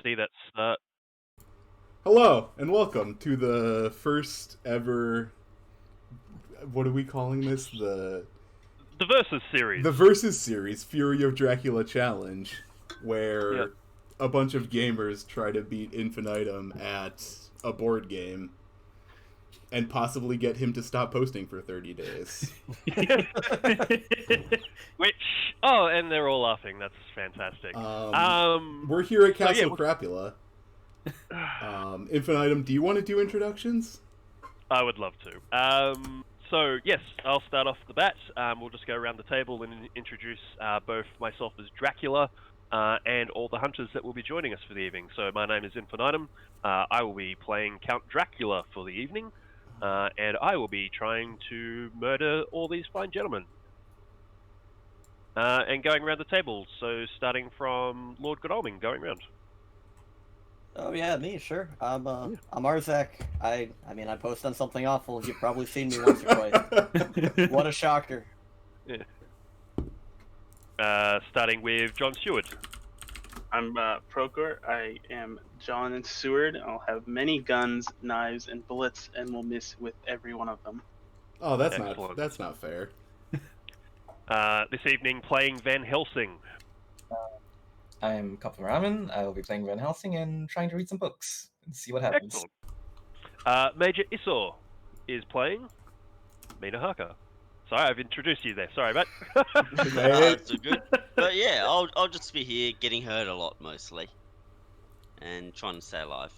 See that's Hello and welcome to the first ever. What are we calling this? the Versus series. The Versus series, Fury of Dracula Challenge, Yeah. where a bunch of gamers try to beat Infinitum at a board game and possibly get him to stop posting for 30 days. Which and they're all laughing. That's fantastic. We're here at So yeah, Castle Crapula. Infinitum, do you want to do introductions? I would love to. So yes, I'll start off the bat. We'll just go around the table and introduce both myself as Dracula and all the hunters that will be joining us for the evening. So my name is Infinitum. I will be playing Count Dracula for the evening, and I will be trying to murder all these fine gentlemen. And going around the table. So starting from Lord Godalming, going around. Oh yeah, me, sure. I'm Arzak. I mean I post on something awful. You've probably seen me once or twice. What a shocker. Yeah. Starting with John Stewart. I'm Procor. I am John and Seward. I'll have many guns, knives, and bullets, and will miss with every one of them. Oh, that's Excellent. not fair. This evening playing Van Helsing. I'm Captain Ramen. I will be playing Van Helsing and trying to read some books and see what happens. Excellent. Major Isor is playing Mina Haka. Sorry, I've introduced you there. Sorry, mate. It's all good. But yeah, I'll just be here getting hurt a lot mostly, and trying to stay alive.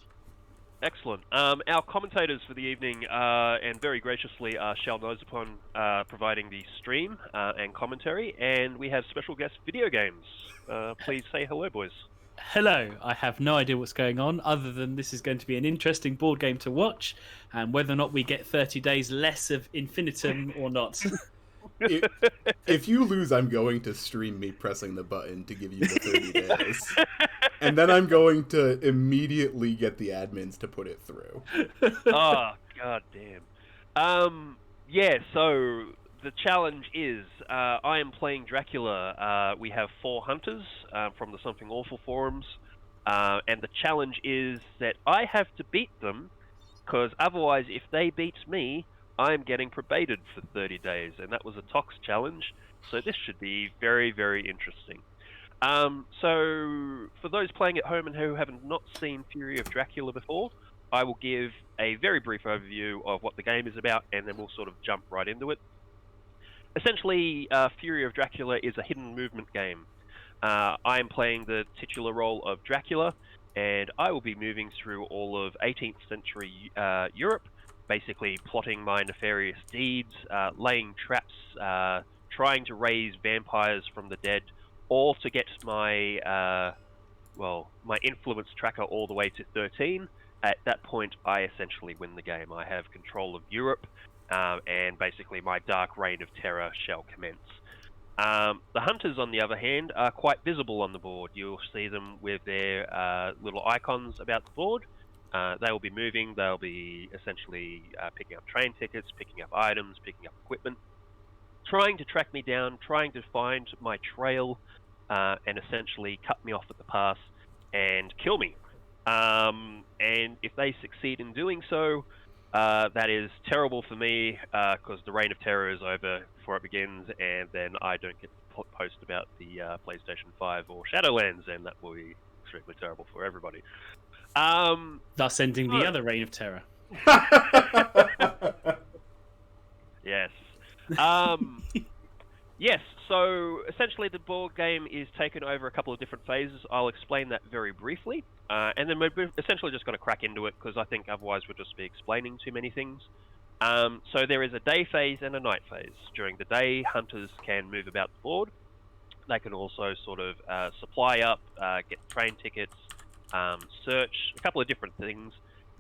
Excellent. Our commentators for the evening, and very graciously, are Shell Nosupon providing the stream and commentary, and we have special guest Video Games. Please say hello, boys. Hello, I have no idea what's going on other than this is going to be an interesting board game to watch, and whether or not we get 30 days less of Infinitum or not. If you lose, I'm going to stream me pressing the button to give you the 30 days. And then I'm going to immediately get the admins to put it through. Oh, god damn. Yeah, so the challenge is, I am playing Dracula. We have 4 hunters from the Something Awful forums, and the challenge is that I have to beat them, because otherwise, if they beat me, I'm getting probated for 30 days, and that was a Tox challenge, so this should be very, very interesting. So, for those playing at home and who haven't not seen Fury of Dracula before, I will give a very brief overview of what the game is about, and then we'll sort of jump right into it. Essentially, Fury of Dracula is a hidden movement game. I am playing the titular role of Dracula, and I will be moving through all of 18th century Europe, basically plotting my nefarious deeds, laying traps, trying to raise vampires from the dead, all to get my my influence tracker all the way to 13. At that point, I essentially win the game. I have control of Europe, and basically my dark reign of terror shall commence. The hunters, on the other hand, are quite visible on the board. You'll see them with their little icons about the board. They will be moving, they'll be essentially picking up train tickets, picking up items, picking up equipment, trying to track me down, trying to find my trail, and essentially cut me off at the pass and kill me. And if they succeed in doing so, that is terrible for me, because the reign of terror is over before it begins, and then I don't get to post about the PlayStation 5 or Shadowlands, and that will be extremely terrible for everybody. Thus ending the other reign of terror. Yes. Yes, so essentially the board game is taken over a couple of different phases. I'll explain that very briefly, and then we're essentially just going to crack into it, because I think otherwise we'll just be explaining too many things. So there is a day phase and a night phase. During the day, hunters can move about the board. They can also sort of supply up, get train tickets, search, a couple of different things,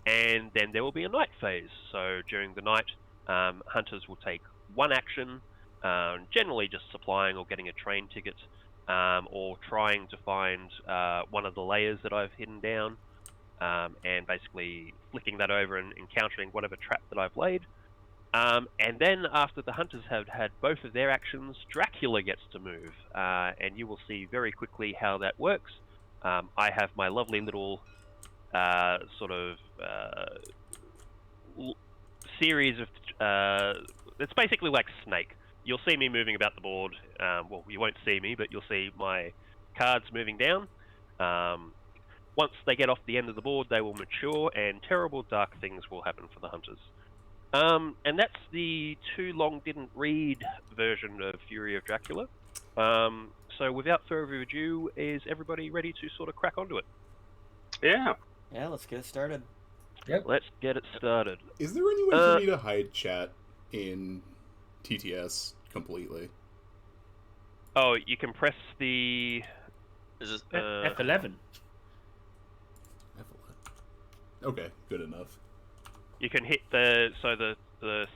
and then there will be a night phase. So during the night, hunters will take one action, generally just supplying or getting a train ticket, or trying to find one of the layers that I've hidden down, and basically flicking that over and encountering whatever trap that I've laid. And then after the hunters have had both of their actions, Dracula gets to move, and you will see very quickly how that works. I have my lovely little sort of series of. It's basically like Snake. You'll see me moving about the board. Well, you won't see me, but you'll see my cards moving down. Once they get off the end of the board, they will mature, and terrible dark things will happen for the hunters. And that's the too long didn't read version of Fury of Dracula. So without further ado, is everybody ready to sort of crack onto it? Yeah. Yeah, let's get it started. Yep. Let's get it started. Is there any way for me to hide chat in TTS completely? Oh, you can press the Is this, F11. Okay, good enough. You can hit the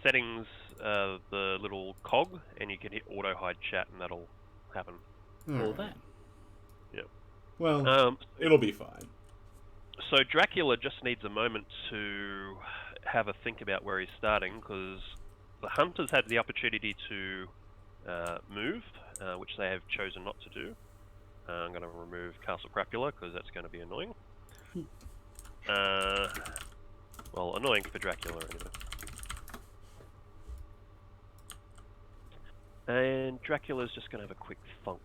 settings, the little cog, and you can hit auto hide chat, and that'll happen. All Alright. that. Well, it'll be fine. So Dracula just needs a moment to have a think about where he's starting, because the hunters had the opportunity to move, which they have chosen not to do. I'm going to remove Castle Crapula because that's going to be annoying. Well, annoying for Dracula anyway. And Dracula's just going to have a quick thunk.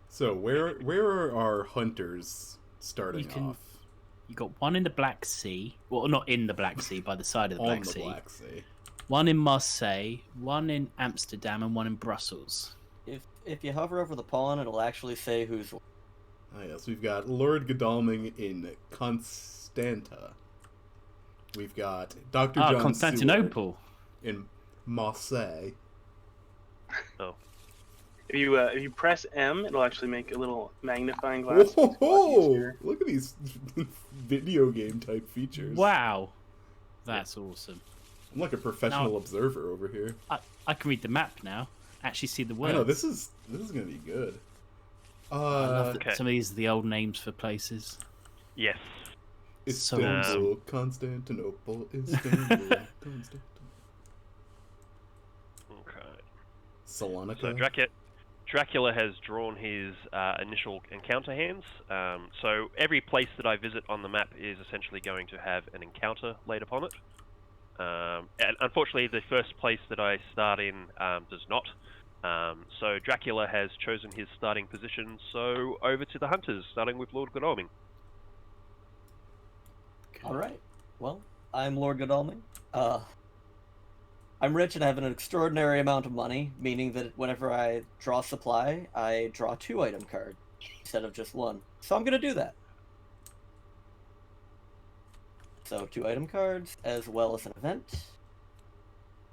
So where are our hunters starting You can- off? You got one in the Black Sea. Well, not in the Black Sea, by the side of the On Black the Sea. Black Sea. One in Marseille, one in Amsterdam, and one in Brussels. If you hover over the pawn, it'll actually say who's. Ah, yes, we've got Lord Godalming in Constanta. We've got Dr. John Constantinople. Seward in Marseille. If you press M, it'll actually make a little magnifying glass. so it's a lot Whoa! easier. Look at these video game type features. Wow. That's awesome. I'm like a professional Now- observer over here. I can read the map now. Actually see the I words. know this is gonna be good. I love that Okay. some of these are the old names for places. Yes. So Istanbul, Constantinople, Istanbul, Constantinople. Okay. Salonika. So Dracula has drawn his initial encounter hands. So every place that I visit on the map is essentially going to have an encounter laid upon it. And unfortunately, the first place that I start in does not. So Dracula has chosen his starting position. So over to the hunters, starting with Lord Godalming. All right. Well, I'm Lord Godalming. I'm rich and I have an extraordinary amount of money, meaning that whenever I draw supply, I draw 2 item cards instead of just 1. So I'm gonna do that. So 2 item cards as well as an event.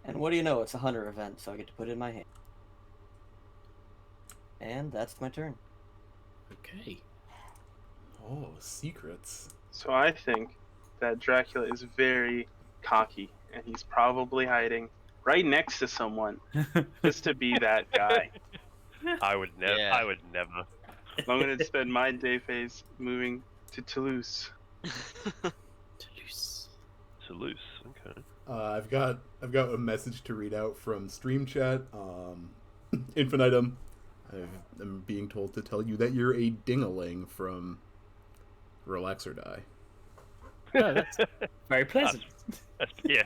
And what do you know? It's a hunter event, so I get to put it in my hand. And that's my turn. Okay. Oh, secrets. So I think that Dracula is very cocky, and he's probably hiding right next to someone just to be that guy. I would never. Yeah. I would never. I'm gonna spend my day phase moving to Toulouse. Toulouse. Toulouse. Okay. I've got a message to read out from Stream Chat. Infinitum. I'm being told to tell you that you're a dingaling from Relax or Die. Oh, that's very pleasant. Yeah.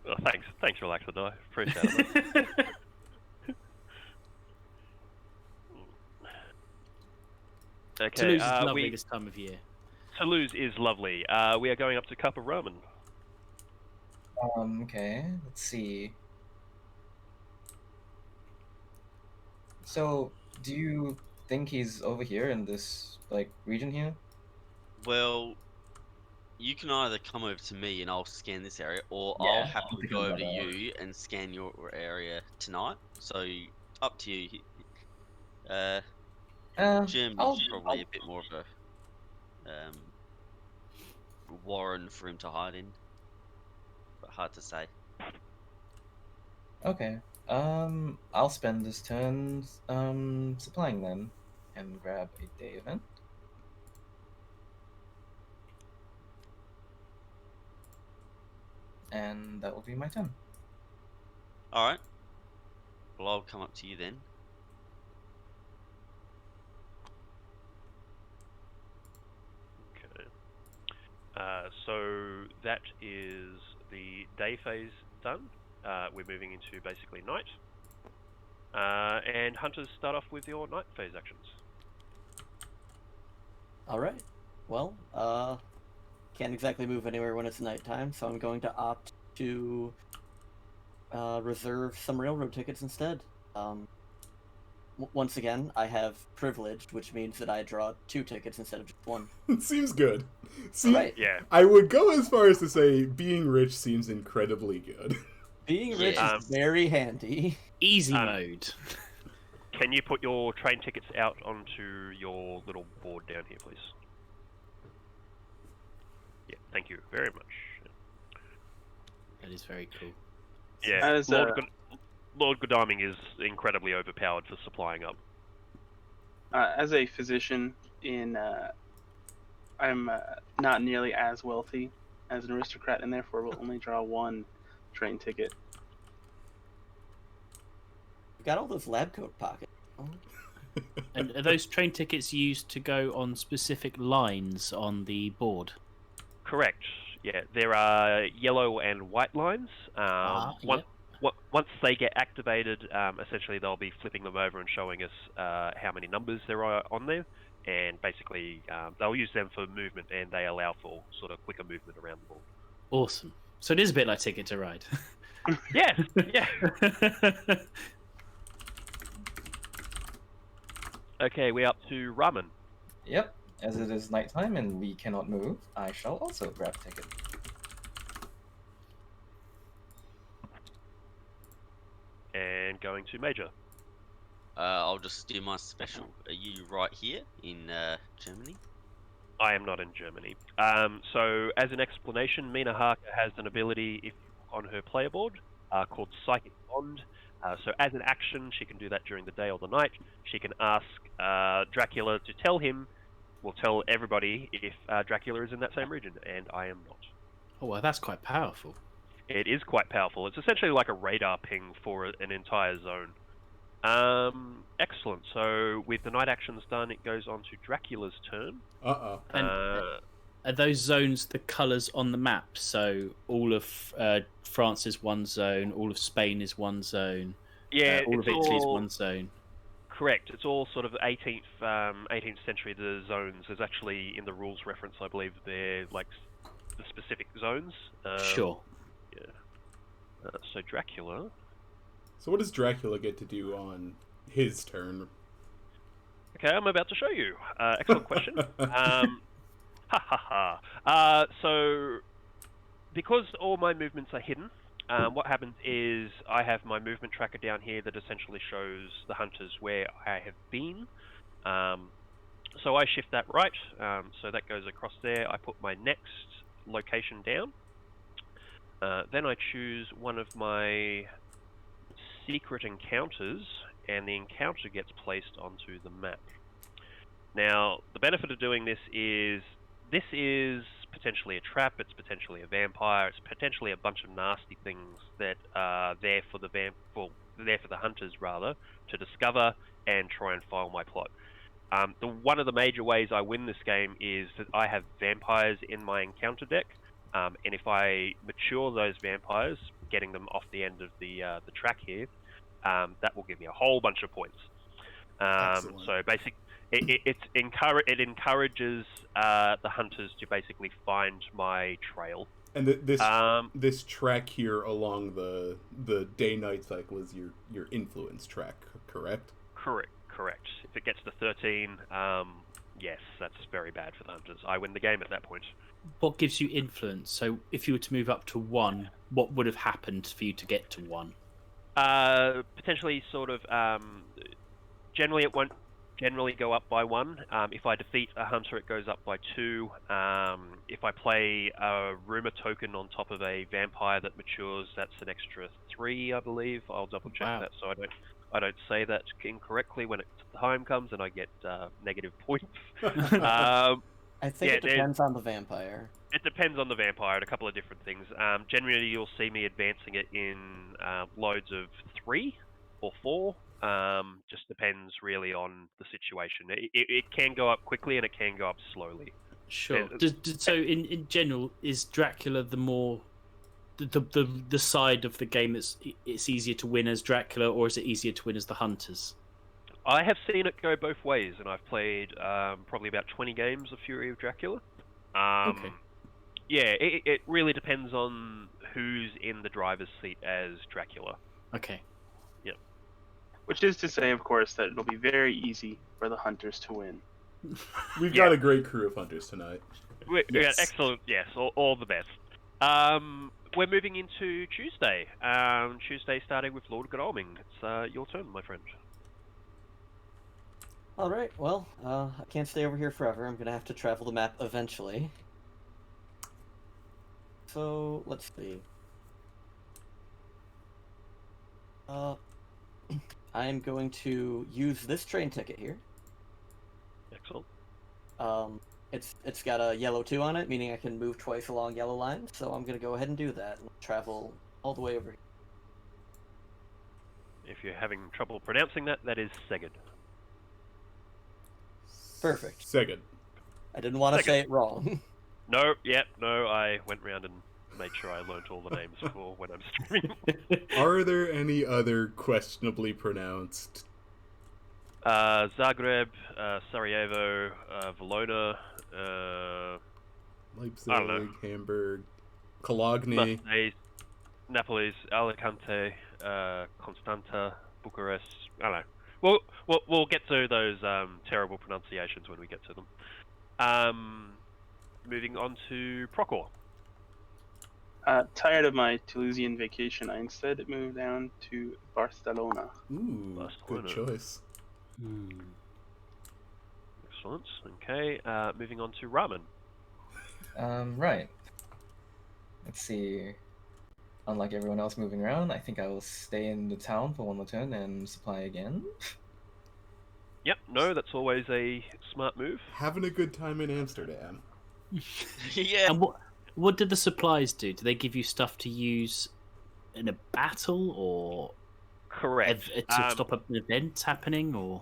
Well, thanks, Relax or Die. Appreciate it. Okay. Toulouse is lovely we this time of year. Toulouse is lovely. We are going up to Cup of Ramen. Okay, let's see. So, do you think he's over here in this, like, region here? Well, you can either come over to me and I'll scan this area, or Yeah, I'll I'll happily think go about over to that. you and scan your area tonight. So, up to you. Germany's probably a bit more of a warren for him to hide in, but hard to say. Okay. I'll spend this turn supplying them and grab a day event. And that will be my turn. All right. Well, I'll come up to you then. Okay. So that is the day phase done. We're moving into basically night. And hunters start off with your night phase actions. All right. Well, can't exactly move anywhere when it's nighttime, so I'm going to opt to reserve some railroad tickets instead. Once again, I have privilege, which means that I draw 2 tickets instead of just 1. Seems good. See, Right. Yeah. I would go as far as to say being rich seems incredibly good. Being rich Yeah. is very handy. Easy mode. Can you put your train tickets out onto your little board down here, please? Yeah, thank you very much. That is very cool. Yeah, As, Lord Godalming is incredibly overpowered for supplying up. as a physician, I'm not nearly as wealthy as an aristocrat, and therefore will only draw 1 train ticket. You've got all those lab coat pockets. Oh. And are those train tickets used to go on specific lines on the board? Correct. Yeah, there are yellow and white lines. Once they get activated, essentially they'll be flipping them over and showing us how many numbers there are on there. And basically, they'll use them for movement, and they allow for sort of quicker movement around the board. Awesome. So it is a bit like Ticket to Ride. Yeah, yeah. Okay, we're up to Ramen. Yep. As it is nighttime and we cannot move, I shall also grab a ticket. And going to Major. I'll just do my special. Are you right here in Germany? I am not in Germany. So, as an explanation, Mina Harker has an ability on her player board called Psychic Bond. So, as an action, she can do that during the day or the night. She can ask Dracula to tell him, tell everybody if Dracula is in that same region, and I am not. Oh, well, that's quite powerful. It is quite powerful. It's essentially like a radar ping for an entire zone. Excellent. So with the night actions done, it goes on to Dracula's turn. And are those zones the colours on the map? So all of France is one zone, all of Spain is one zone, Yeah, all of Italy is one zone. Correct. It's all sort of 18th century. The zones. There's actually in the rules reference, I believe, they're like the specific zones. Sure. Yeah. So Dracula. So what does Dracula get to do on his turn? Okay, I'm about to show you. Excellent question. So, because all my movements are hidden, what happens is I have my movement tracker down here that essentially shows the hunters where I have been. So I shift that right, so that goes across there. I put my next location down. Then I choose one of my secret encounters, and the encounter gets placed onto the map. Now, the benefit of doing this is potentially a trap, it's potentially a vampire, it's potentially a bunch of nasty things that are there for the hunters rather to discover and try and foil my plot. One of the major ways I win this game is that I have vampires in my encounter deck, and if I mature those vampires, getting them off the end of the track here, that will give me a whole bunch of points. So basically, it encourages the hunters to basically find my trail. And this track here along the day-night cycle is your influence track, correct? Correct. If it gets to 13, yes, that's very bad for the hunters. I win the game at that point. What gives you influence? So if you were to move up to 1, what would have happened for you to get to 1? Potentially sort of, generally it won't generally go up by 1. If I defeat a hunter, it goes up by 2. If I play a rumor token on top of a vampire that matures, that's an extra 3, I believe. I'll double check that so I don't say that incorrectly when the time comes and I get negative points. I think it depends on the vampire. It depends on the vampire and a couple of different things. Generally, you'll see me advancing it in loads of 3. or 4. Just depends really on the situation. It can go up quickly and it can go up slowly. Sure. So in general, is Dracula the more the side of the game that's it's easier to win as Dracula, or is it easier to win as the Hunters? I have seen it go both ways, and I've played probably about 20 games of Fury of Dracula. Okay. Yeah, it really depends on who's in the driver's seat as Dracula. Okay. Yep. Which is to say, of course, that it'll be very easy for the hunters to win. We've got a great crew of hunters tonight. Yeah, excellent. Yes, all the best. We're moving into Tuesday. Tuesday starting with Lord Godalming. It's your turn, my friend. All right. Well, I can't stay over here forever. I'm gonna have to travel the map eventually. So let's see. I'm going to use this train ticket here. Excellent. It's got a yellow 2 on it, meaning I can move twice along yellow lines. So I'm gonna go ahead and do that and travel all the way over here. If you're having trouble pronouncing that, that is Seged. Perfect. Second. I didn't want to say it wrong. No, I went round and made sure I learnt all the names for when I'm streaming. Are there any other questionably pronounced? Zagreb, Sarajevo, Valona, Leipzig, I don't know. Hamburg, Cologne. Marseille, Naples, Alicante, Constanta, Bucharest. I don't know. We'll get to those terrible pronunciations when we get to them. Moving on to Procor. Tired of my Toulousian vacation, I instead moved down to Barcelona. Ooh, good Barcelona. choice. Excellent. Okay. Moving on to Ramen. Right. Let's see. Unlike everyone else moving around, I think I will stay in the town for one more turn and supply again. Yep. No, that's always a smart move. Having a good time in Amsterdam. Yeah. And what did the supplies do? Do they give you stuff to use in a battle, or Correct. to stop an event happening, or?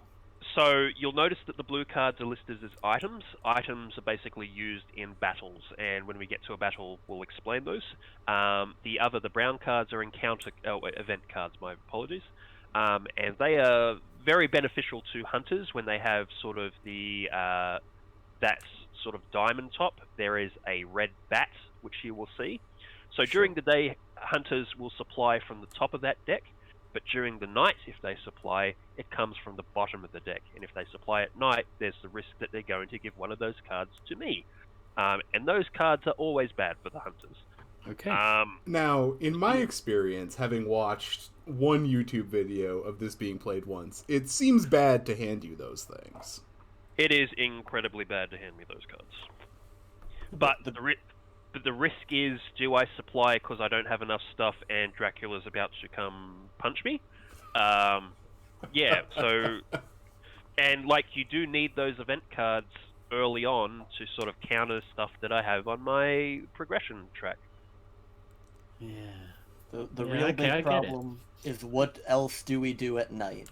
So you'll notice that the blue cards are listed as items. Items are basically used in battles, and when we get to a battle, we'll explain those. The brown cards are event cards. My apologies, and they are very beneficial to hunters when they have sort of that sort of diamond top. There is a red bat, which you will see. So during the day, hunters will supply from the top of that deck. But during the night, if they supply, it comes from the bottom of the deck. And if they supply at night, there's the risk that they're going to give one of those cards to me. And those cards are always bad for the hunters. Okay. Now, in my experience, having watched one YouTube video of this being played once, it seems bad to hand you those things. It is incredibly bad to hand me those cards. But the risk is, do I supply because I don't have enough stuff and Dracula's about to come punch me? Yeah, so... And, you do need those event cards early on to sort of counter stuff that I have on my progression track. Yeah. The real big problem is, what else do we do at night?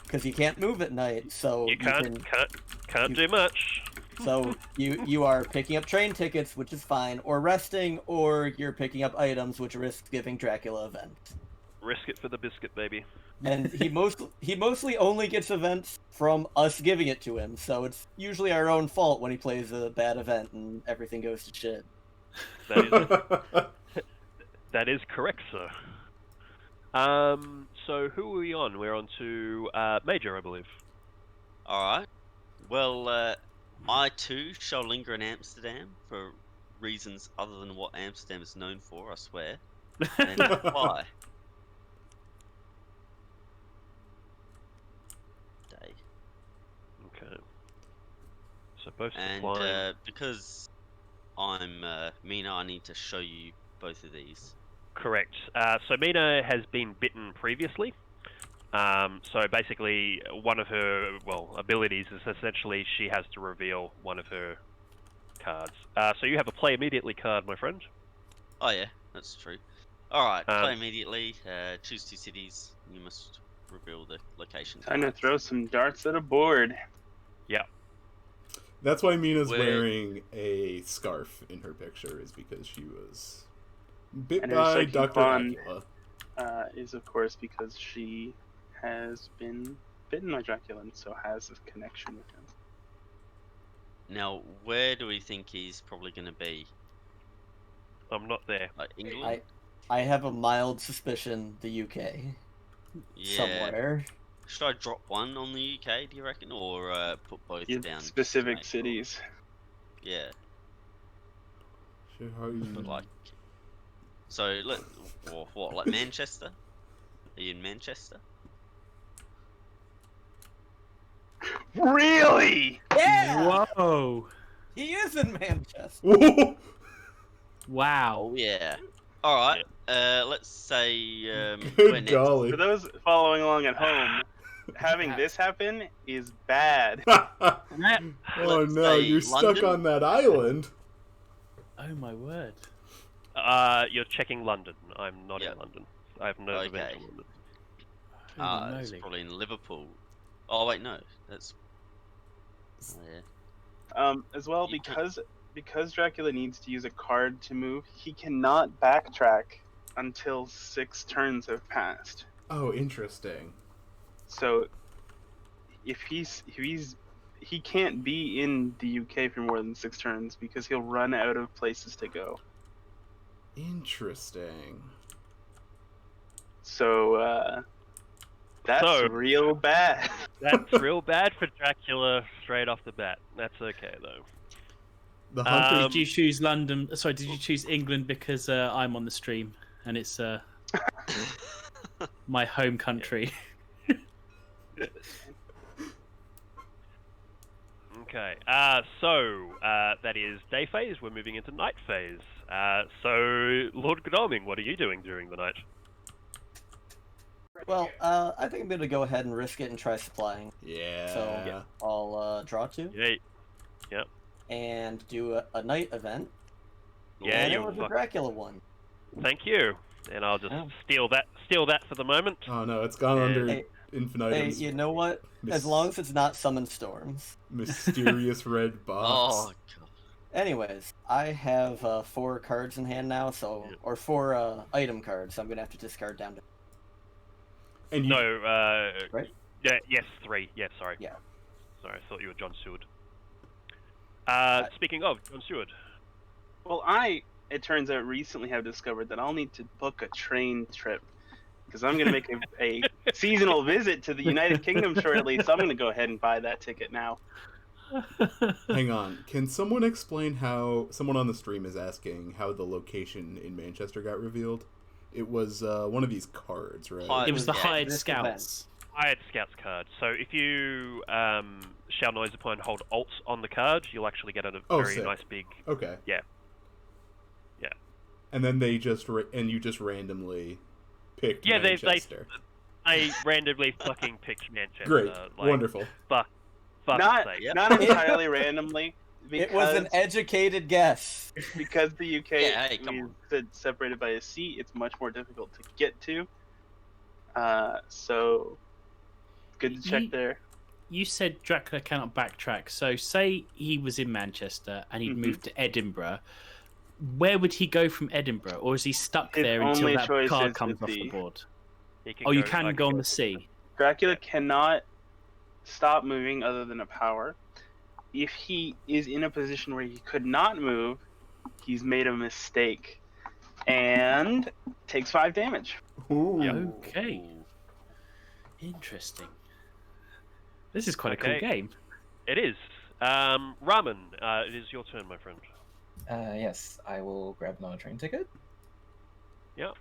Because you can't move at night, so You can't do much. So you are picking up train tickets, which is fine, or resting, or you're picking up items, which risks giving Dracula events. Risk it for the biscuit, baby. And he mostly only gets events from us giving it to him, so it's usually our own fault when he plays a bad event and everything goes to shit. That is correct, sir. So who are we on? We're on to Major, I believe. Alright. Well, I too shall linger in Amsterdam for reasons other than what Amsterdam is known for, I swear. And why? Day. Okay. So both And supply. because I'm Mina, I need to show you both of these. Correct. So Mina has been bitten previously. So basically, one of her abilities is essentially she has to reveal one of her cards. So you have a play immediately card, my friend. Oh yeah, that's true. Alright, play immediately, choose 2 cities, you must reveal the location. Time to throw some darts at a board. That's why Mina's Wait. wearing a scarf in her picture, is because she was bit And her by psychic Dr. bond. Dracula. Is of course because she has been bitten by Dracula and so has this connection with him. Now, where do we think he's probably going to be? I'm not there. Like England? I have a mild suspicion the UK Yeah. somewhere. Should I drop one on the UK, do you reckon? Or put both In down? specific just to make sure? cities. Yeah. Shit, how you- But like, so what? Like Manchester? Are you in Manchester? Really? Yeah, Whoa! he is in Manchester. Whoa! Wow! Oh yeah. All right. Let's say where Good next? golly. For those following along at home, having this happen is bad. Oh Let's no, say you're stuck London? on that island. Oh my word! You're checking London. I'm not Yep. in London. I've never been Okay. to London. Holy It's moly. probably in Liverpool. Oh wait, no, that's. Oh, yeah. As well, You because Dracula needs to use a card to move, he cannot backtrack until 6 turns have passed. Oh, interesting. So, if he can't be in the UK for more than 6 turns because he'll run out of places to go. Interesting. So, that's So- real bad. That's real bad for Dracula straight off the bat. That's okay though. The hunter. Did you choose London? Sorry, did you choose England because I'm on the stream and it's my home country? Okay. So that is day phase. We're moving into night phase. So Lord Godalming, what are you doing during the night? Well, I think I'm gonna go ahead and risk it and try supplying. Yeah. So I'll draw 2 Yeah. and do a night event. Yeah, and it you was a fuck. Dracula one. Thank you. And I'll just Oh. steal that for the moment. Oh no, it's gone under Hey, Infinitum's Hey, you know what? As long as it's not Summon Storms. mysterious red box. Oh god. Anyways, I have 4 cards in hand now, so Yeah. or 4 item cards. So I'm gonna have to discard down to. And you, No, Right? Yeah, yes, 3. Yeah, sorry. Yeah. Sorry, I thought you were John Seward. Speaking of John Seward, Well, it turns out, recently have discovered that I'll need to book a train trip because I'm going to make a seasonal visit to the United Kingdom shortly, so I'm going to go ahead and buy that ticket now. hang on. Can someone explain how someone on the stream is asking how the location in Manchester got revealed? It was one of these cards, right? Hi- It was the Yeah, hired this scouts. hired scouts card. So if you shout noise upon hold Alt on the card, you'll actually get a Oh, very sick. nice big. Okay. Yeah. And then they just and you just randomly picked Yeah, they- Manchester. I randomly fucking picked Manchester. Great. Like, Wonderful. Fuck's Not sake. Yeah. not entirely randomly. It was an educated guess. Because the UK Yeah, hey, come is separated by a sea, it's much more difficult to get to. So good to check You- there. You said Dracula cannot backtrack. So say he was in Manchester and he'd Mhm. moved to Edinburgh. Where would he go from Edinburgh, or is he stuck His there until only that choice card is comes the off the sea. board? He Oh, you go- can like, go on the sea. Dracula cannot stop moving other than a power. If he is in a position where he could not move, he's made a mistake and takes 5 damage. Ooh. Okay. Interesting. This is quite a Okay. cool game. It is. Ramen, it is your turn, my friend. Yes, I will grab another train ticket. Yeah.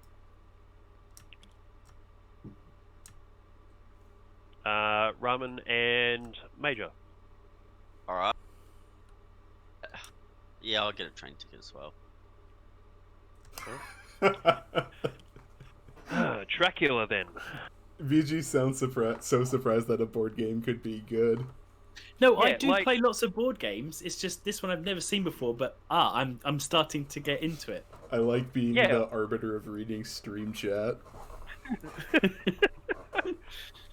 Ramen and Major. All right. Yeah, I'll get a train ticket as well. Dracula then. VG sounds so surprised that a board game could be good. No, I Yeah, do like- play lots of board games. It's just this one I've never seen before, but I'm starting to get into it. I like being Yeah. the arbiter of reading stream chat.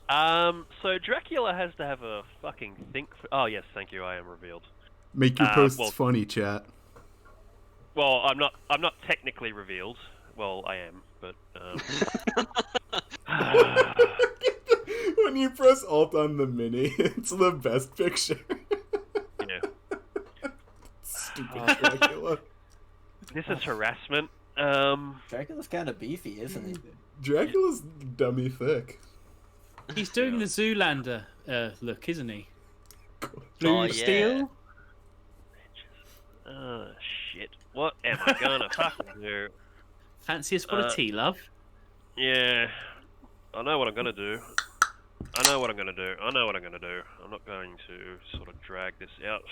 So Dracula has to have a fucking think. Oh yes, thank you. I am revealed. Make your posts well- funny, chat. Well, I'm not. I'm not technically revealed. Well, I am, but When you press Alt on the mini, it's the best picture. yeah. Stupid Dracula. This is harassment. Dracula's kind of beefy, isn't he? Dracula's dummy thick. He's doing the Zoolander look, isn't he? Blue Oh, yeah. steel. Oh shit! What am I gonna fucking do? Fancy a spot of tea, love. Yeah, I know what I'm gonna do. I know what I'm gonna do. I know what I'm gonna do. I'm not going to sort of drag this out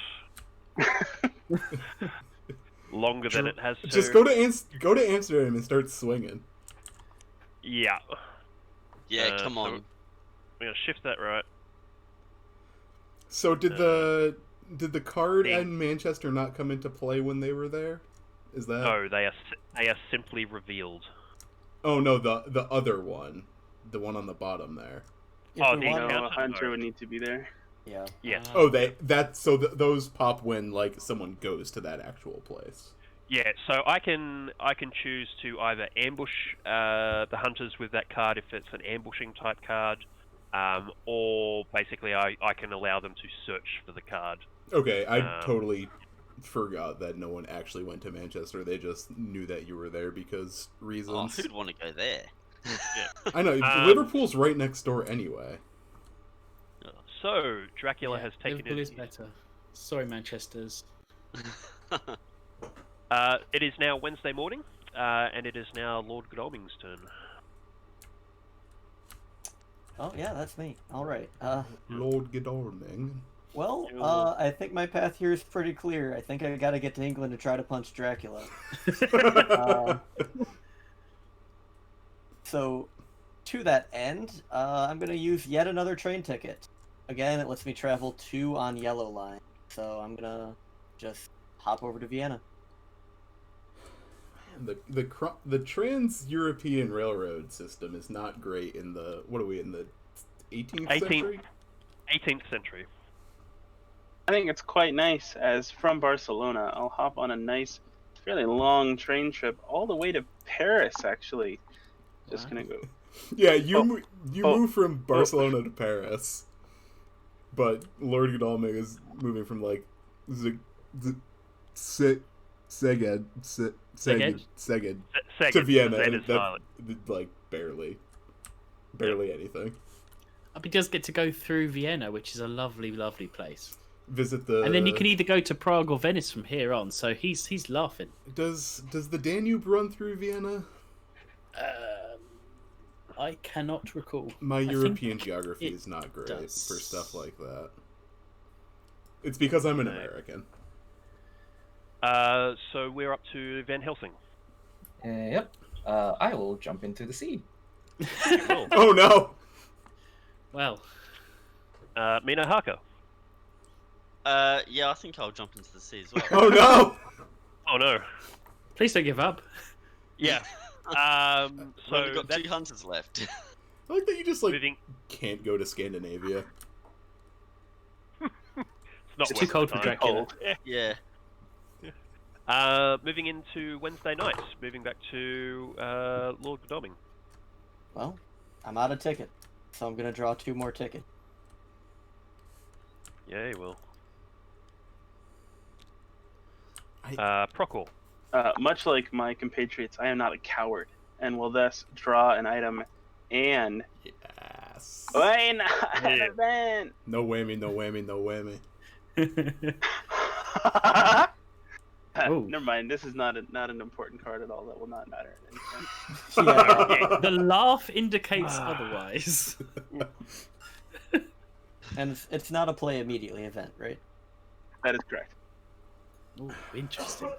longer than it has to. Just go to Amsterdam and start swinging. Yeah. Yeah, come so on. I'm gonna shift that right. So did the card thing. in Manchester not come into play when they were there? Is that? No, they are simply revealed. Oh no, the other one, the one on the bottom there. If Oh, we the want- encounter. No, a hunter would need to be there. Yeah. Yes. Oh, those pop when like someone goes to that actual place. Yeah, so I can choose to either ambush the hunters with that card if it's an ambushing type card, or basically I can allow them to search for the card. Okay, I totally forgot that no one actually went to Manchester. They just knew that you were there because Oh, reasons. who'd want to go there? I know Liverpool's right next door anyway. So Dracula has taken Liverpool is it. better. Sorry, Manchester's. It is now Wednesday morning, and it is now Lord Godalming's turn. Oh yeah, that's me. All right. Lord Godalming. Well, Cool. I think my path here is pretty clear. I think I gotta get to England to try to punch Dracula. So, to that end, I'm gonna use yet another train ticket. Again, it lets me travel 2 on Yellow Line. So I'm gonna just hop over to Vienna. The Trans-European Railroad system is not great in the, what are we, in the 18th century? 18th century. I think it's quite nice, as from Barcelona, I'll hop on a nice, fairly long train trip all the way to Paris, actually. Just gonna go. Yeah, you Oh. move from Barcelona to Paris, but Lord Godalming is moving from like Szeged Second, to Vienna. Z And is silent. like barely anything. He does get to go through Vienna, which is a lovely, lovely place. Visit the And then you can either go to Prague or Venice from here on. So he's laughing. Does the Danube run through Vienna? I cannot recall. My I European think geography it is not great does. for stuff like that. It's because I'm an No. American. So we're up to Van Helsing. Yep. I will jump into the sea. Cool. Oh no! Well, Mina Hako. Yeah, I think I'll jump into the sea as well. Oh no! Oh no. please don't give up. Yeah. We've So only got that's 2 hunters left. I like that you just like moving. can't go to Scandinavia. It's not It's worth too cold the for time. Dracula. Yeah. Moving into Wednesday night. Moving back to Lord Godalming. Well, I'm out of ticket, so I'm gonna draw 2 more tickets. Yeah, you will. I- Procol. Much like my compatriots, I am not a coward, and will thus draw an item and Yes. why not an Yeah. event? No whammy, no whammy, no whammy. Ooh. Never mind. This is not an important card at all. That will not matter. at any point. Yeah, The laugh indicates otherwise. and it's not a play immediately event, right? That is correct. Ooh, interesting.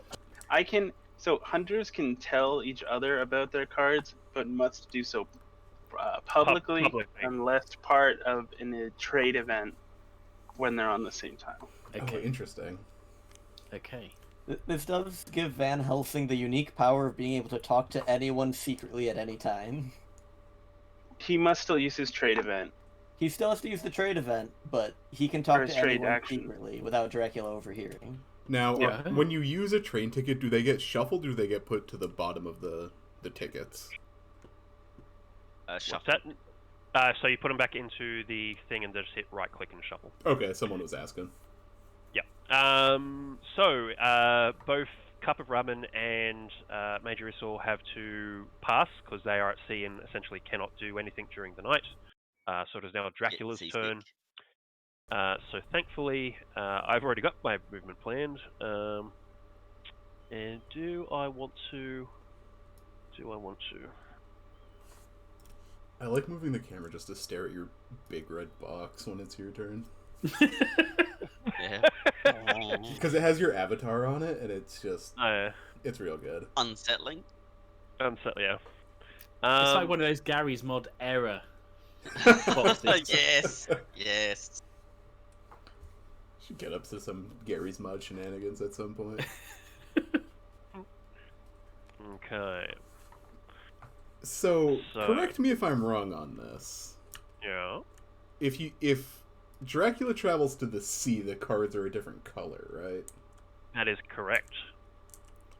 So hunters can tell each other about their cards, but must do so publicly Publicly. unless part of in a trade event when they're on the same tile. Oh, Okay. interesting. Okay. This does give Van Helsing the unique power of being able to talk to anyone secretly at any time. He must still use his trade event. He still has to use the trade event, but he can talk Or his to trade anyone action. secretly without Dracula overhearing. Now, Yeah. when you use a train ticket, do they get shuffled or do they get put to the bottom of the tickets? Shuffle. What's that? So you put them back into the thing and just hit right click and shuffle. Okay, someone was asking. Both Cup of Ramen and Major Issel have to pass because they are at sea and essentially cannot do anything during the night. So it is now Dracula's Seasick. turn. So thankfully, I've already got my movement planned. And do I want to? I like moving the camera just to stare at your big red box when it's your turn. Yeah. Because it has your avatar on it, and it's just, Yeah. it's real good. Unsettling. Yeah. It's like one of those Gary's mod error. Yes. Yes. Should get up to some Gary's Mod shenanigans at some point. Okay. So, So- correct me if I'm wrong on this. Yeah. If Dracula travels to the sea, the cards are a different color, right? That is correct.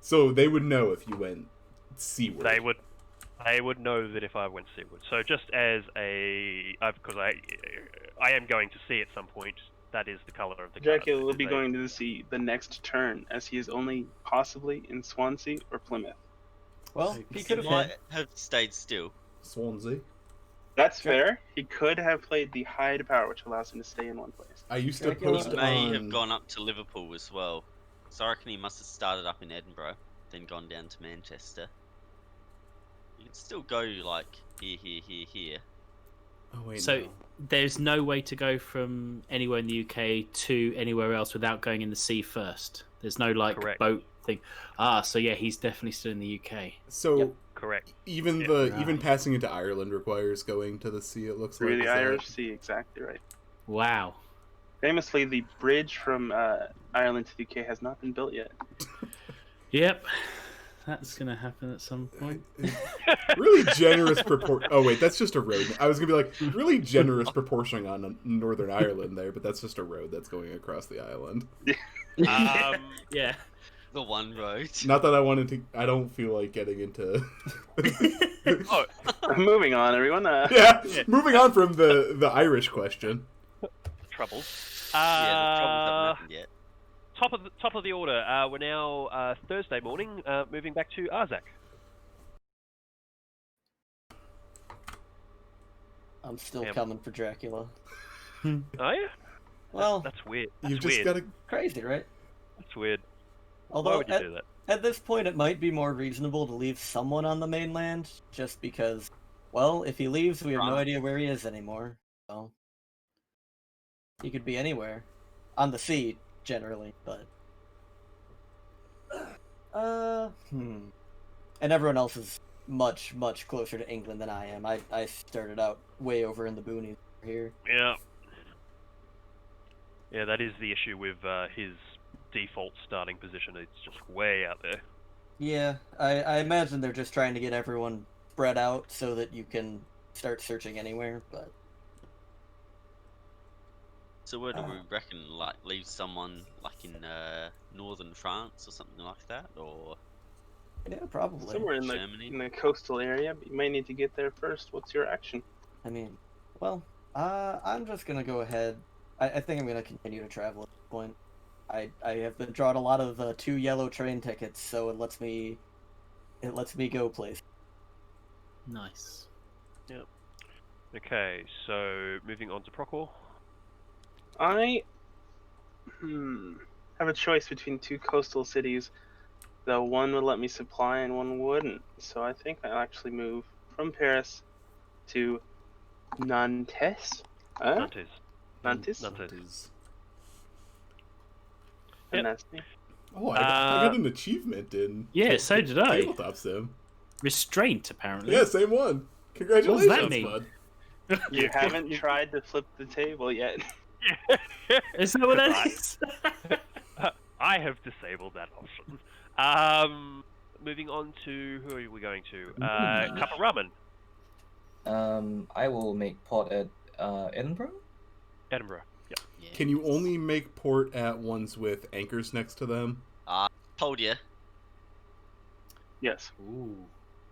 So they would know if you went seaward. They would know that if I went seaward. So just as because I am going to sea at some point. That is the color of the card. Dracula will be going to the sea the next turn, as he is only possibly in Swansea or Plymouth. Well, he could have Might have stayed still. Swansea. That's fair. He could have played the hide power, which allows him to stay in one place. I used to Dracula post May on... have gone up to Liverpool as well. So I reckon he must have started up in Edinburgh, then gone down to Manchester. You can still go like here. Oh, wait, So no. there's no way to go from anywhere in the UK to anywhere else without going in the sea first. There's no Correct. boat thing. So yeah, he's definitely still in the UK. So Yep. Correct. even Yeah. even passing into Ireland requires going to the sea, it looks Through like. the Is that- Irish Sea, exactly right. Wow. Famously, the bridge from Ireland to the UK has not been built yet. Yep. That's gonna happen at some point. Really generous proportion. Oh wait, that's just a road. I was gonna be like really generous proportioning on Northern Ireland there, but that's just a road that's going across the island. Yeah. The one road. Not that I wanted to. I don't feel like getting into. Moving on, everyone. Yeah, moving on from the Irish question. Troubles. Yeah, the troubles haven't happened yet. Top of the order. We're now Thursday morning. Moving back to Arzak. I'm still Yeah. coming for Dracula. Oh yeah. Well, That's weird. You've That's just weird. got to. crazy, right? That's weird. Why Although would you do that? at this point, it might be more reasonable to leave someone on the mainland, just because, well, if he leaves, we have no Right. idea where he is anymore. So he could be anywhere, on the sea generally, but and everyone else is much closer to England than I am. I started out way over in the boonies here. Yeah. Yeah, that is the issue with his default starting position. It's just way out there. Yeah, I imagine they're just trying to get everyone spread out so that you can start searching anywhere, but So where do we reckon, like, leave someone like in northern France or something like that, or yeah, probably. Somewhere in Germany? the coastal area, but you might need to get there first. What's your action? I mean, well, I'm just gonna go ahead. I think I'm gonna continue to travel at this point. I have been drawn a lot of 2 yellow train tickets, so it lets me go places. Nice. Okay, so moving on to Procor. I have a choice between 2 coastal cities, though one would let me supply and one wouldn't. So I think I'll actually move from Paris to Nantes. Nantes. Nantes? Nantes. And Yep. that's me. Oh, I got an achievement in. Yeah, so did I. Tabletop Sim. Restraint, apparently. Yeah, same one. Congratulations, What does that mean? bud. You haven't tried to flip the table yet. Is that what that is? I have disabled that option. Moving on to who are we going to? Cup of Ramen. I will make port at Edinburgh? Edinburgh. Yeah. Yeah. Can you only make port at ones with anchors next to them? Told you. Yes. Ooh.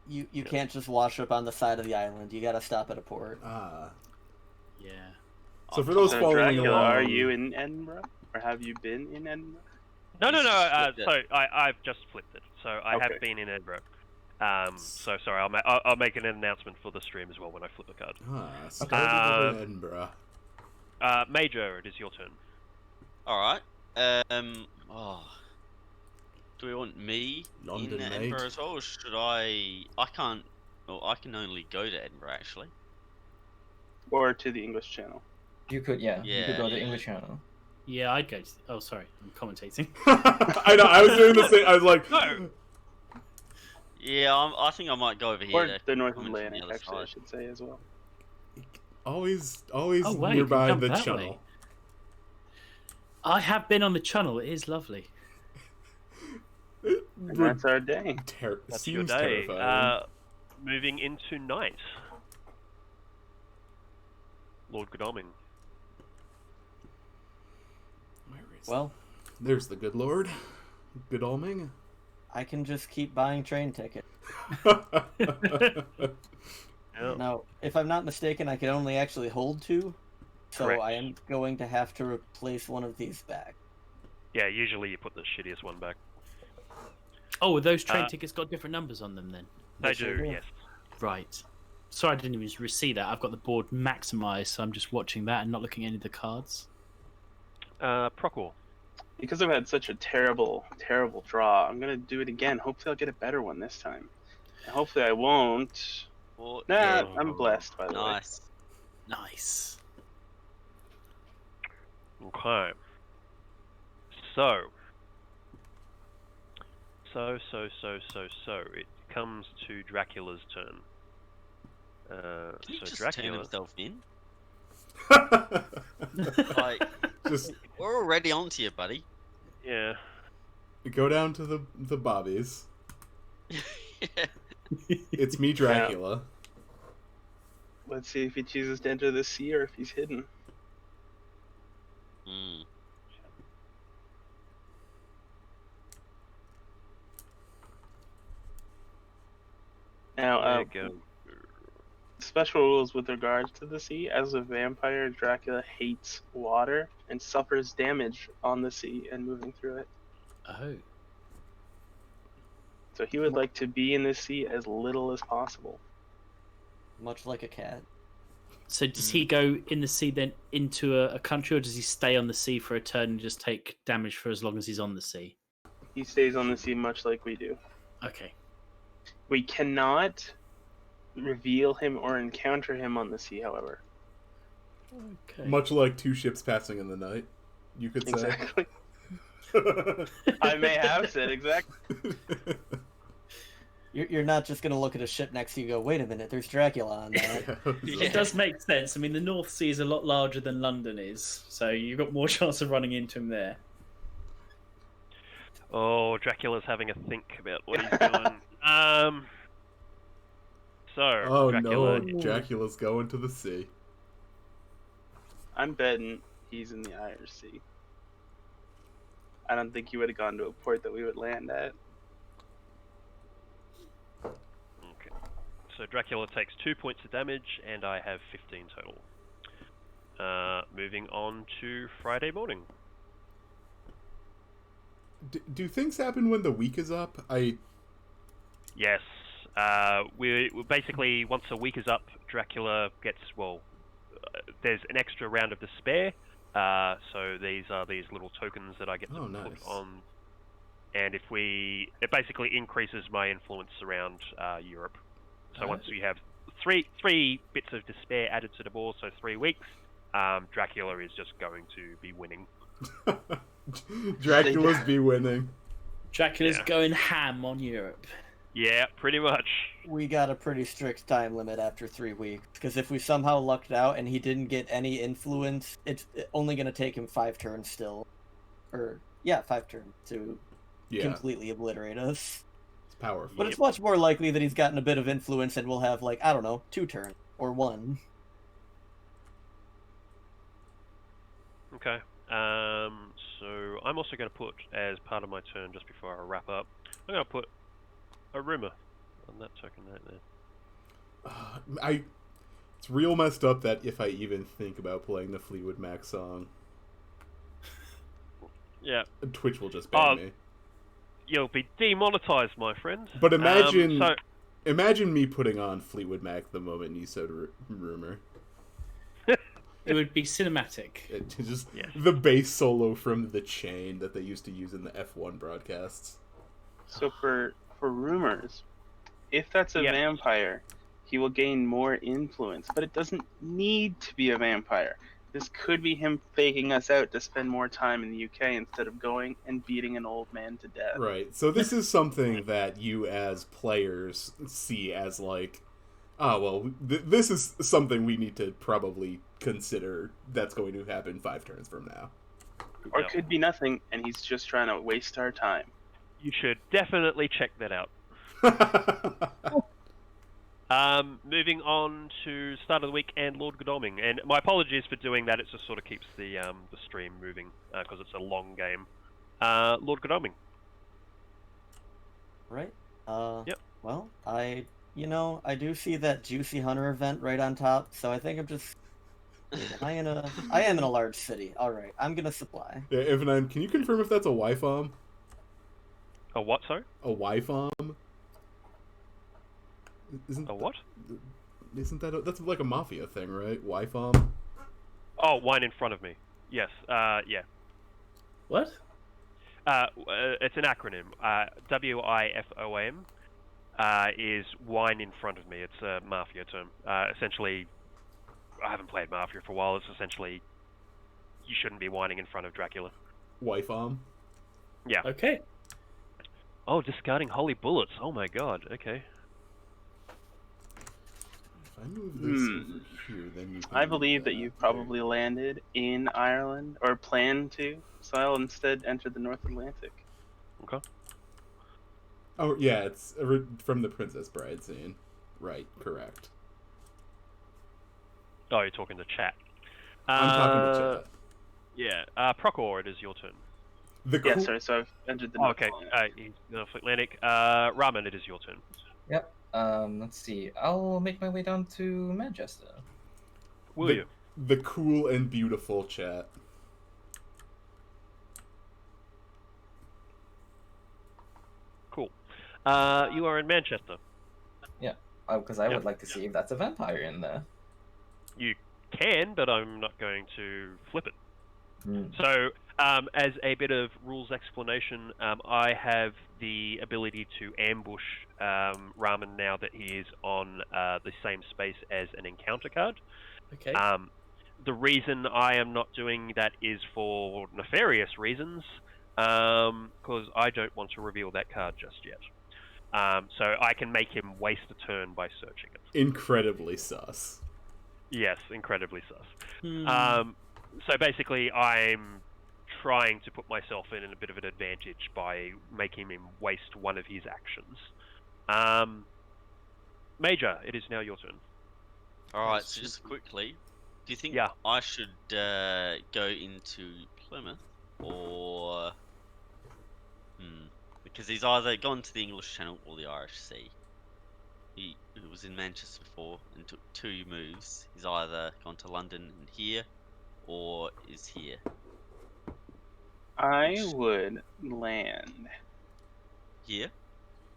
You can't just wash up on the side of the island. You gotta stop at a port. Ah. Yeah. So for those So following Dracula, along, are you in Edinburgh, or have you been in Edinburgh? No. He's just flipped it. So I've just flipped it. So I Okay. have been in Edinburgh. So sorry, I'll make an announcement for the stream as well when I flip the card. started over in Edinburgh. Major, it is your turn. All right. Do we want me London, in Edinburgh mate. as well, or should I? I can't. Well, I can only go to Edinburgh actually. Or to the English Channel? You could, you could Yeah, go to yeah. English Channel. Yeah, I'd go. Oh, sorry, I'm commentating. I know. I was doing the same. I was like, No. Yeah, I think I might go over here. Or to the North comment from the Atlantic, other actually, I side. should say as well. always Oh, wow, you can nearby jump the that channel. way. I have been on the channel. It is lovely. And that's our day. That's your Seems day. terrifying. Moving into night. Lord Godalming. Where is Well, There's the good lord. Godalming. I can just keep buying train tickets. Yeah. Now, if I'm not mistaken, I can only actually hold 2. So Correct. I am going to have to replace one of these back. Yeah, usually you put the shittiest one back. Oh, those train tickets got different numbers on them then. They Yes, they do, do. yes. Right. Sorry, I didn't even see that. I've got the board maximized, so I'm just watching that and not looking at any of the cards. Procor. Because I've had such a terrible, terrible draw, I'm gonna do it again. Hopefully I'll get a better one this time. And hopefully I won't. Well, Nah, yeah, I'm blessed, by the way. nice. Nice. Okay. So. It comes to Dracula's turn. Can he So just Dracula. turn himself in? Like, Just we're already onto you, buddy. Yeah. go down to the bobbies. Yeah. It's me, Dracula. Let's see if he chooses to enter the sea or if he's hidden. Mm. Now, There you go. special rules with regards to the sea. As a vampire, Dracula hates water and suffers damage on the sea and moving through it. Oh. So he would like to be in the sea as little as possible. Much like a cat. So does he go in the sea then into a country, or does he stay on the sea for a turn and just take damage for as long as he's on the sea? He stays on the sea much like we do. Okay. We cannot reveal him or encounter him on the sea, however. Okay. Much like 2 ships passing in the night, you could say. Exactly. I may have said exactly. You're not just gonna look at a ship next to you and go, wait a minute, there's Dracula on that. It does make sense. I mean, the North Sea is a lot larger than London is, so you've got more chance of running into him there. Oh, Dracula's having a think about what he's doing. So, Oh Dracula. no, Dracula's going to the sea. I'm betting he's in the Irish Sea. I don't think he would have gone to a port that we would land at. Okay. So Dracula takes 2 points of damage, and I have 15 total. Moving on to Friday morning. Do things happen when the week is up? Yes. We basically, once a week is up, Dracula gets, there's an extra round of despair. So these are these little tokens that I get to put nice. on. And it basically increases my influence around Europe. So once we have three bits of despair added to the board, so 3 weeks, Dracula is just going to be winning. Dracula's be winning. Dracula's Yeah. going ham on Europe. Yeah, pretty much. We got a pretty strict time limit after 3 weeks, because if we somehow lucked out and he didn't get any influence, it's only going to take him 5 turns still. 5 turns to completely obliterate us. It's powerful. But it's much more likely that he's gotten a bit of influence and we'll have, 2 turns, or 1. Okay. So I'm also going to put, as part of my turn, just before I wrap up, I'm going to put a rumor on that token right there. It's real messed up that if I even think about playing the Fleetwood Mac song, Yeah. Twitch will just ban me. You'll be demonetized, my friend. But imagine, so imagine me putting on Fleetwood Mac the moment you said rumor. It would be cinematic. Just Yes. the bass solo from The Chain that they used to use in the F1 broadcasts. So for rumors, if that's a Yeah. vampire, he will gain more influence, but it doesn't need to be a vampire. This could be him faking us out to spend more time in the UK instead of going and beating an old man to death. Right. So this is something that you as players see as like, oh, well, this is something we need to probably consider that's going to happen 5 turns from now. Or it could be nothing, and he's just trying to waste our time. You should definitely check that out. Moving on to start of the week and Lord Godalming, and my apologies for doing that. It just sort of keeps the stream moving because it's a long game. Lord Godalming. Right. Yep. Well, I do see that Juicy Hunter event right on top, so I think I'm just. I am in a large city. All right, I'm gonna supply. Yeah, Infinitum, can you confirm if that's a Y-FOM? A what, sorry? A Y-FOM? A what? Isn't that's like a mafia thing, right? Y-FOM? Oh, wine in front of me. Yes. Yeah. What? It's an acronym. WIFOM is wine in front of me. It's a mafia term. Essentially, I haven't played Mafia for a while. It's essentially, you shouldn't be whining in front of Dracula. Y-FOM? Yeah. Okay. Oh, discarding holy bullets. Oh my god. Okay. If I move this over here, then you can I move believe that you've probably landed in Ireland, or plan to, so I'll instead enter the North Atlantic. Okay. Oh, yeah, it's from the Princess Bride scene. Right, correct. Oh, you're talking to chat. I'm talking to chat. Yeah. Procor, it is your turn. Yeah, sorry, so I've entered the North Okay. Atlantic. He's North Atlantic. Ramen, it is your turn. Yep. Let's see. I'll make my way down to Manchester. Will you? The cool and beautiful chat. Cool. You are in Manchester. Because I Yep. would like to see if that's a vampire in there. You can, but I'm not going to flip it. Hmm. So, as a bit of rules explanation, I have the ability to ambush Ramen now that he is on the same space as an encounter card. Okay. The reason I am not doing that is for nefarious reasons, because I don't want to reveal that card just yet. So I can make him waste a turn by searching it. Incredibly sus. Yes, incredibly sus. Hmm. So basically, I'm trying to put myself in a bit of an advantage by making him waste one of his actions. Major, it is now your turn. Alright, so just quickly, do you think Yeah. I should go into Plymouth or... Because he's either gone to the English Channel or the Irish Sea. He was in Manchester before and took 2 moves. He's either gone to London and here, or is here. I would land. Here?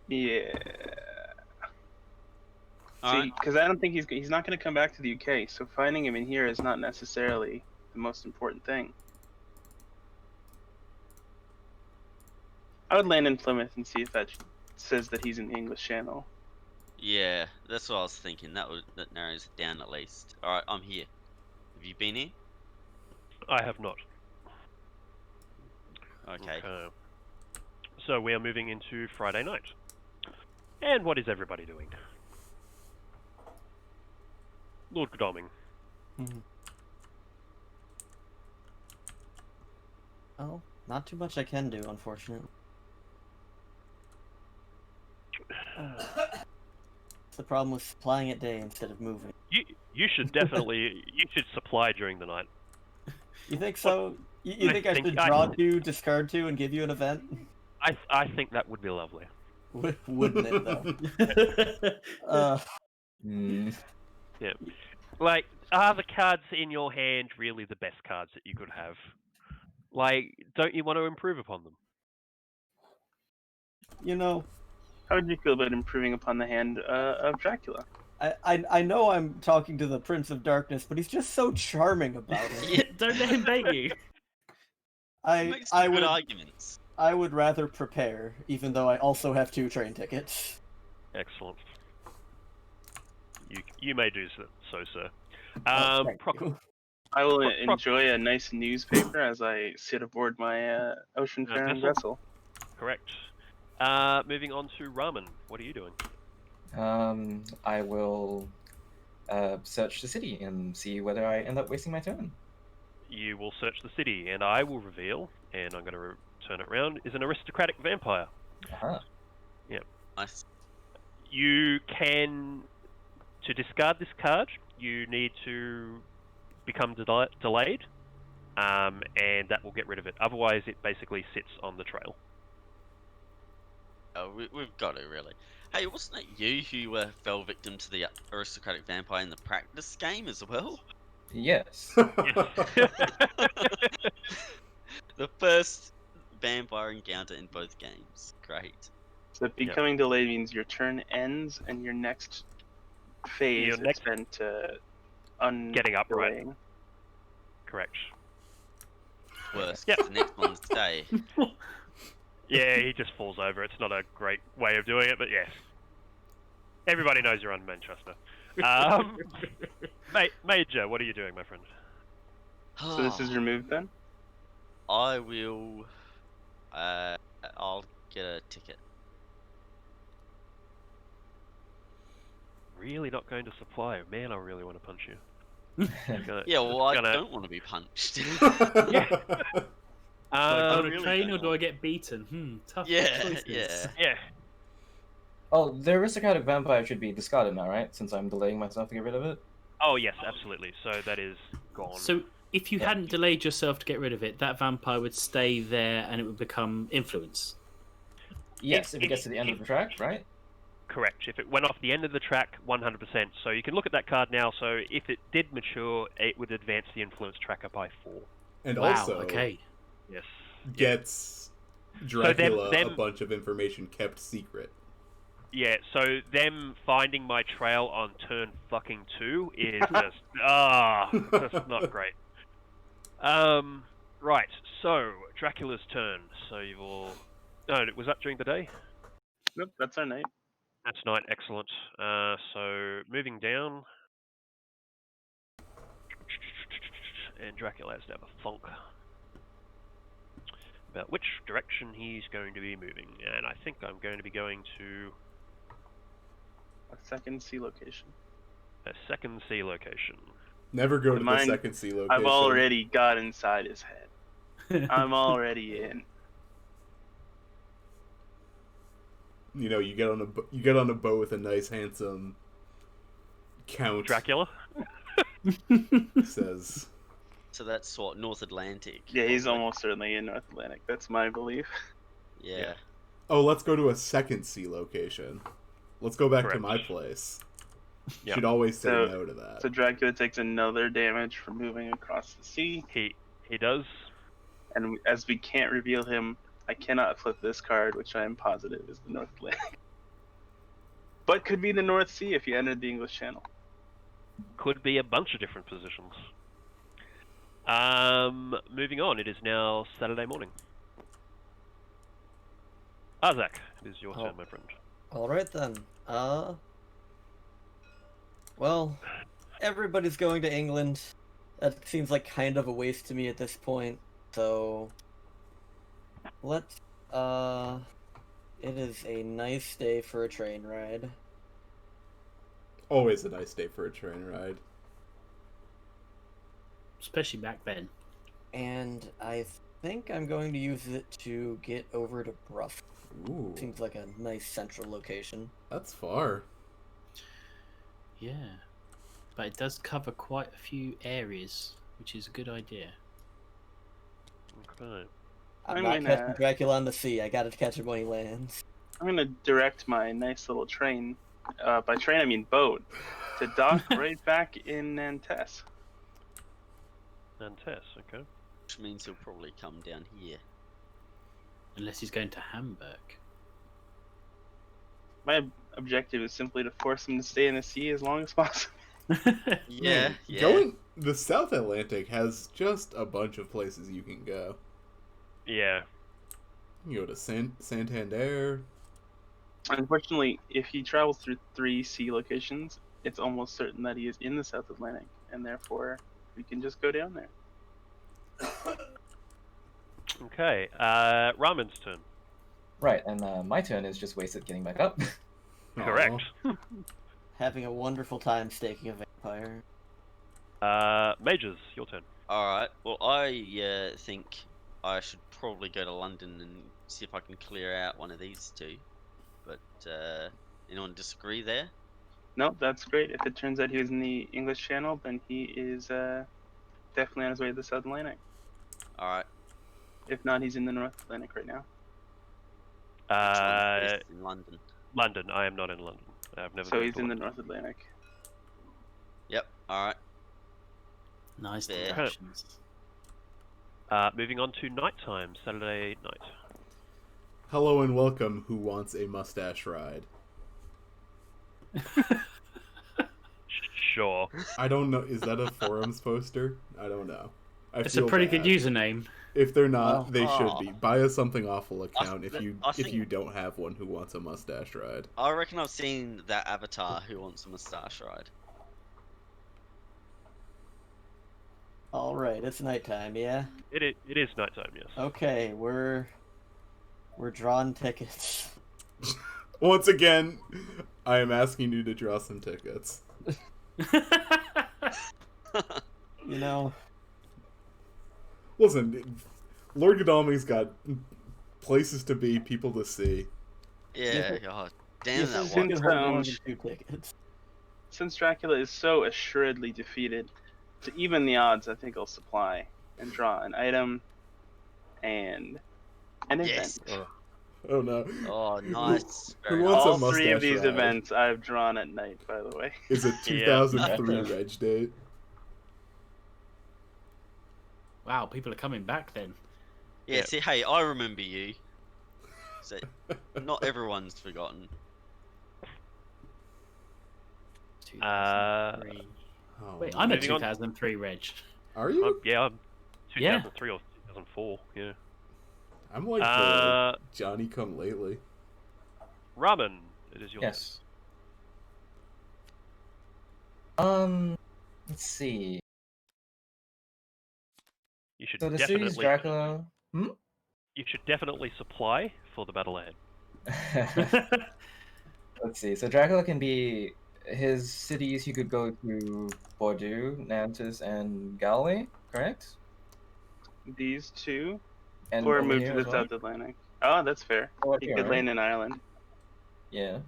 Yeah. See, Alright. because I don't think he's not going to come back to the UK, so finding him in here is not necessarily the most important thing. I would land in Plymouth and see if that says that he's in the English Channel. Yeah, that's what I was thinking. That narrows it down at least. Alright, I'm here. Have you been here? I have not. Okay. So we are moving into Friday night. And what is everybody doing? Lord Godalming. Oh, not too much I can do, unfortunately. It's the problem with supplying at day instead of moving. You should definitely you should supply during the night. You think so? You I think I think should draw 2, discard 2, and give you an event? I think that would be lovely. Wouldn't it though? Hmm. Yeah. Like, are the cards in your hand really the best cards that you could have? Like, don't you want to improve upon them? You know, How would you feel about improving upon the hand of Dracula? I know I'm talking to the Prince of Darkness, but he's just so charming about it. Yeah, Don't let him bait you. makes some good would arguments. I would rather prepare, even though I also have 2 train tickets. Excellent. You may do so, sir. Thank Proc- you. I will Pro- pro- enjoy a nice newspaper as I sit aboard my ocean-faring vessel. Correct. Moving on to Ramen. What are you doing? I will search the city and see whether I end up wasting my turn. You will search the city, and I will reveal, and I'm going to turn it around, is an aristocratic vampire. Uh-huh. Nice. You can, to discard this card, you need to become delayed, and that will get rid of it. Otherwise, it basically sits on the trail. Oh, we've got it, really. Hey, wasn't it you who fell victim to the aristocratic vampire in the practice game as well? Yes. The first vampire encounter in both games. Great. So becoming delayed means your turn ends and your next phase is spent Getting upright. delaying. Correct. Worse, 'cause Yep. the next one's stay. Yeah, he just falls over. It's not a great way of doing it, but yes. Everybody knows you're on Manchester. Major, what are you doing, my friend? So this is removed then? I will. I'll get a ticket. Really not going to supply. Man, I really want to punch you. Yeah, well, I gonna- don't want to be punched. Yeah. Do I really train or don't do I want- get beaten? Tough Yeah, choices. yeah. Yeah. Oh, the aristocratic vampire should be discarded now, right? Since I'm delaying myself to get rid of it. Oh, yes, absolutely. So that is gone. So if you Yeah. hadn't delayed yourself to get rid of it, that vampire would stay there and it would become influence. Yes, if it gets to the end of the track, right? Correct. If it went off the end of the track, 100%. So you can look at that card now. So if it did mature, it would advance the influence tracker by 4. And Wow, also okay. Yes. gets Dracula them- a bunch of information kept secret. Yeah, so them finding my trail on turn fucking 2 is just just not great. Right, so Dracula's turn. So you will. No, was that during the day? Nope, that's our night. That's night. Excellent. So moving down, and Dracula has to have a thunk about which direction he's going to be moving, and I think I'm going to be going to A second C location. a second C location. Never go to the Mine- second C location. I've already got inside his head. I'm already in. You know, you get on a boat with a nice, handsome count. Dracula? Says, So that's what, North Atlantic? Yeah, he's probably. almost certainly in North Atlantic. That's my belief. Yeah. "Oh, let's go to a second C location. Let's go back to Correct. my place." Yeah. Should always say So- no to that. So Dracula takes another damage from moving across the sea, He does. and as we can't reveal him, I cannot flip this card, which I am positive is the North Atlantic. But could be the North Sea if you entered the English Channel. Could be a bunch of different positions. Moving on, it is now Saturday morning. Arzak, it is your Oh. turn, my friend. All right then. Well, everybody's going to England. That seems like kind of a waste to me at this point. So let's it is a nice day for a train ride. Always a nice day for a train ride. Especially back then. And I think I'm going to use it to get over to Bruff. Ooh, Seems like a nice central location. that's far. Yeah. But it does cover quite a few areas, which is a good idea. Okay. I'm I'm not gonna- catching Dracula on the sea. I gotta catch him when he lands. I'm gonna direct my nice little train, by train I mean boat, to dock right back in Nantes. Nantes, okay. Which means he'll probably come down here. Unless he's going to Hamburg. My objective is simply to force him to stay in the sea as long as possible. Yeah, Man, yeah. Going the South Atlantic has just a bunch of places you can go. Yeah. You can go to Santander. Unfortunately, if he travels through 3 sea locations, it's almost certain that he is in the South Atlantic, and therefore we can just go down there. Okay. Ramen's turn. Right, and my turn is just wasted getting back up. Correct. Having a wonderful time staking a vampire. Mages, your turn. Alright, well, I think I should probably go to London and see if I can clear out one of these two. But, anyone disagree there? No, that's great. If it turns out he was in the English Channel, then he is definitely on his way to the South Atlantic. Alright. If not, he's in the North Atlantic right now. Which one's based in London? London. I am not in London. I've never So been he's to in the London. North Atlantic. Yep, alright. Nice Fair. deductions. Moving on to nighttime, Saturday night. Hello and welcome, who wants a mustache ride? Sure. I don't know. Is that a forums poster? I don't know. It's a pretty good username. If they're not, Oh. they should be. Buy a something awful account if you I if think- you don't have one who wants a mustache ride. I reckon I've seen that avatar who wants a moustache ride. Alright, it's nighttime, yeah? It is nighttime, yes. Okay, we're drawing tickets. Once again, I am asking you to draw some tickets. You know, Listen, Lord Godalming's got places to be, people to see. Yeah, God. Damn you that can one. hold more sounds- than 2 tickets. Since Dracula is so assuredly defeated, to even the odds, I think I'll supply and draw an item and an Yes. event. Oh no. Oh, nice. Who Very wants nice. a All 3 of mustache these ride? events I've drawn at night, by the way. Is a 2003 reg date? Wow, people are coming back then. Yeah, Yeah. see, hey, I remember you. So, not everyone's forgotten. 2003. Oh, Wait, I'm a Moving on. 2003 reg. Are you? Yeah, I'm Yeah. 2003 or 2004. Yeah. I'm like the Uh, Johnny come lately. Ramen, it is your Yes. Let's see. turn. You should So the definitely series Dracula. You should definitely supply for the battle ahead. Let's see. So Dracula can be his cities. He could go to Bordeaux, Nantes, and Galway. Correct. These 2, And or over move here to the as well? South Atlantic. Oh, that's fair. Oh, up He here, could right? land in Ireland. Yeah.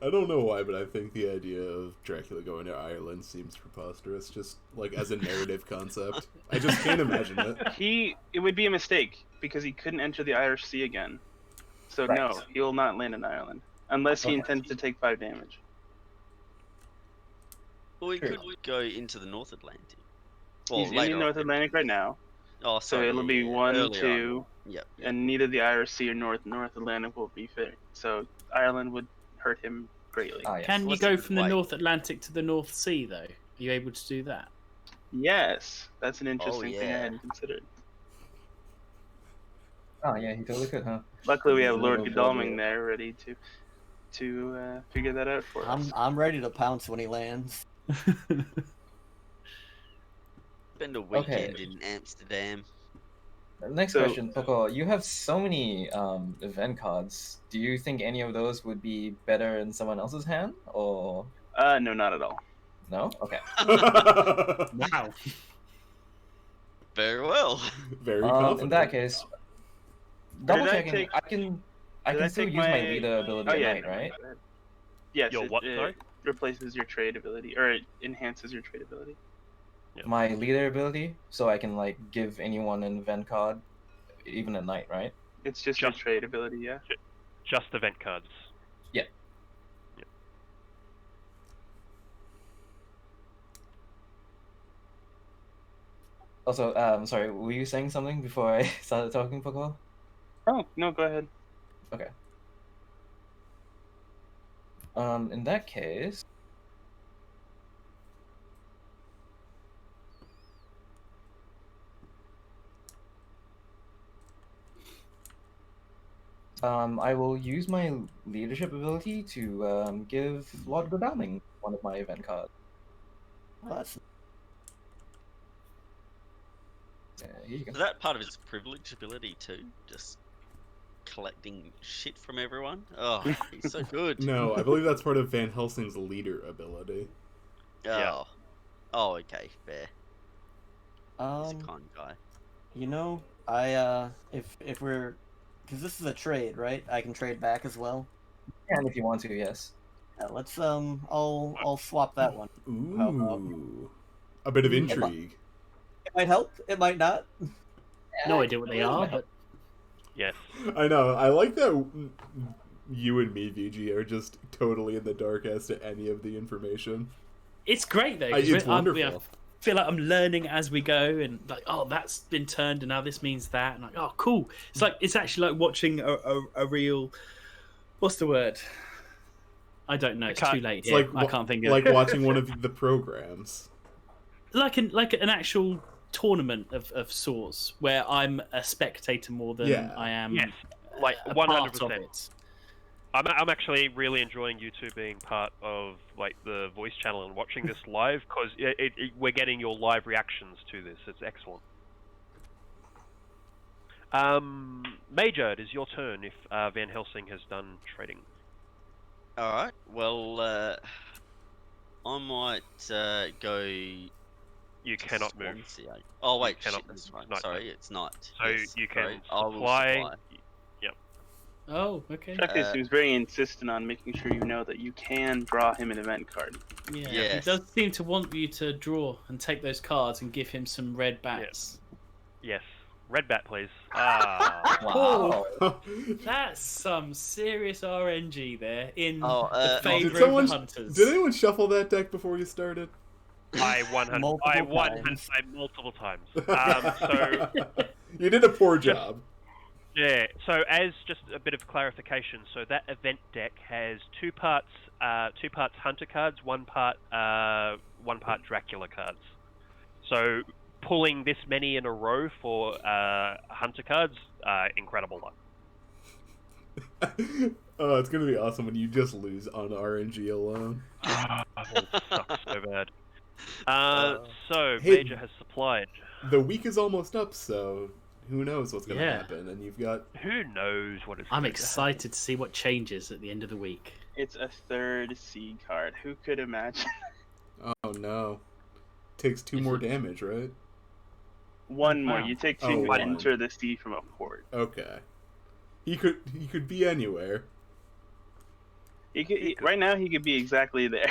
I don't know why, but I think the idea of Dracula going to Ireland seems preposterous, just like as a narrative concept. I just can't imagine it. It would be a mistake because he couldn't enter the Irish Sea again. So Right. no, he will not land in Ireland unless he Okay. intends to take 5 damage. Well, we True. could go into the North Atlantic. Well, He's in later the North on. Atlantic right now, Oh, so sorry, it'll be yeah, 1, earlier 2, on. Yep. Yep. and neither the Irish Sea or North Atlantic will be fit. So Ireland would hurt him greatly. Ah, yes. Can you What's go a from the way? North Atlantic to the North Sea, though? Are you able to do that? Yes, that's an interesting thing I yeah. hadn't considered. Oh yeah, he totally could, huh? Luckily, we have Little Lord Bordeaux. Godalming there ready to figure that out for us. I'm ready to pounce when he lands. Spend a weekend in Amsterdam. Next So- question, Poco. You have so many event cards. Do you think any of those would be better in someone else's hand, or No, not at all. no? Okay. Wow. Very well. Very confident. In that case, double Did I checking. take- I can Did I still take use my my- leader ability Oh at yeah, night, never mind, right? go ahead. Yes, Your it, what, it sorry? replaces your trade ability, or it enhances your trade ability. Yeah. my leader ability, so I can like give anyone an event card, even at night, right? It's just your Just- trade ability, yeah. Just event cards. Yeah. Yep. Also, sorry, were you saying something before I started talking, Pokemon? Oh, no, go ahead. Okay. In that case, I will use my leadership ability to give Lord Godalming one of my event cards. Well, that's Here you go. Is that part of his privilege ability too? Just collecting shit from everyone? Oh, he's so good. No, I believe that's part of Van Helsing's leader ability. Yeah. Oh. Oh, okay, fair. He's a um. kind guy. You know, if we're, because this is a trade, right? I can trade back as well. And if you want to, yes. Yeah, let's I'll swap that one. How about- Ooh. A bit of intrigue. It might help. It might not. No idea what they are, but Yes. I know. I like that you and me, VG, are just totally in the dark as to any of the information. it's great though. 'cause It's I wonderful. feel like I'm learning as we go, and like, oh, that's been turned, and now this means that, and like, oh, cool. It's actually like watching a real, what's the word? I don't know. It's too late. It's Here. like I can't think of like it. watching one of the programs. like an actual tournament of sorts, where I'm a spectator more than Yeah. I am. Yes. Like a 100%. part of it. I'm actually really enjoying you two being part of like the voice channel and watching this live because we're getting your live reactions to this. It's excellent. Major, it is your turn if Van Helsing has done trading. All right. Well, I might go. You cannot move. Swansea. Oh wait, cannot shit, that's move. right. Night Sorry, mode. it's not. So Yes, you can sorry, I will supply. Oh, okay. Chuckus seems very insistent on making sure you know that you can draw him an event card. Yeah, Yes. he does seem to want you to draw and take those cards and give him some red bats. Yes. Red bat, please. Ah. Wow. That's some serious RNG there in Oh, the Did favour of someone? the hunters. Did anyone shuffle that deck before you started? I won. Multiple times. Multiple times. So You did a poor job. yeah. So as just a bit of clarification, so that event deck has two parts hunter cards, one part Dracula cards. So pulling this many in a row for hunter cards, incredible luck. Oh, it's gonna be awesome when you just lose on RNG alone. That sucks so bad. So Hey- Major has supplied. The week is almost up, so who knows what's gonna Yeah. happen? And you've got Who knows what is? I'm going to excited to see what changes at the end of the week. It's a third C card. Who could imagine? oh no, takes two more damage, right? One more. Wow. You take two Oh, to one. enter the sea from a port. Okay. He could be anywhere. Right now, he could be exactly there.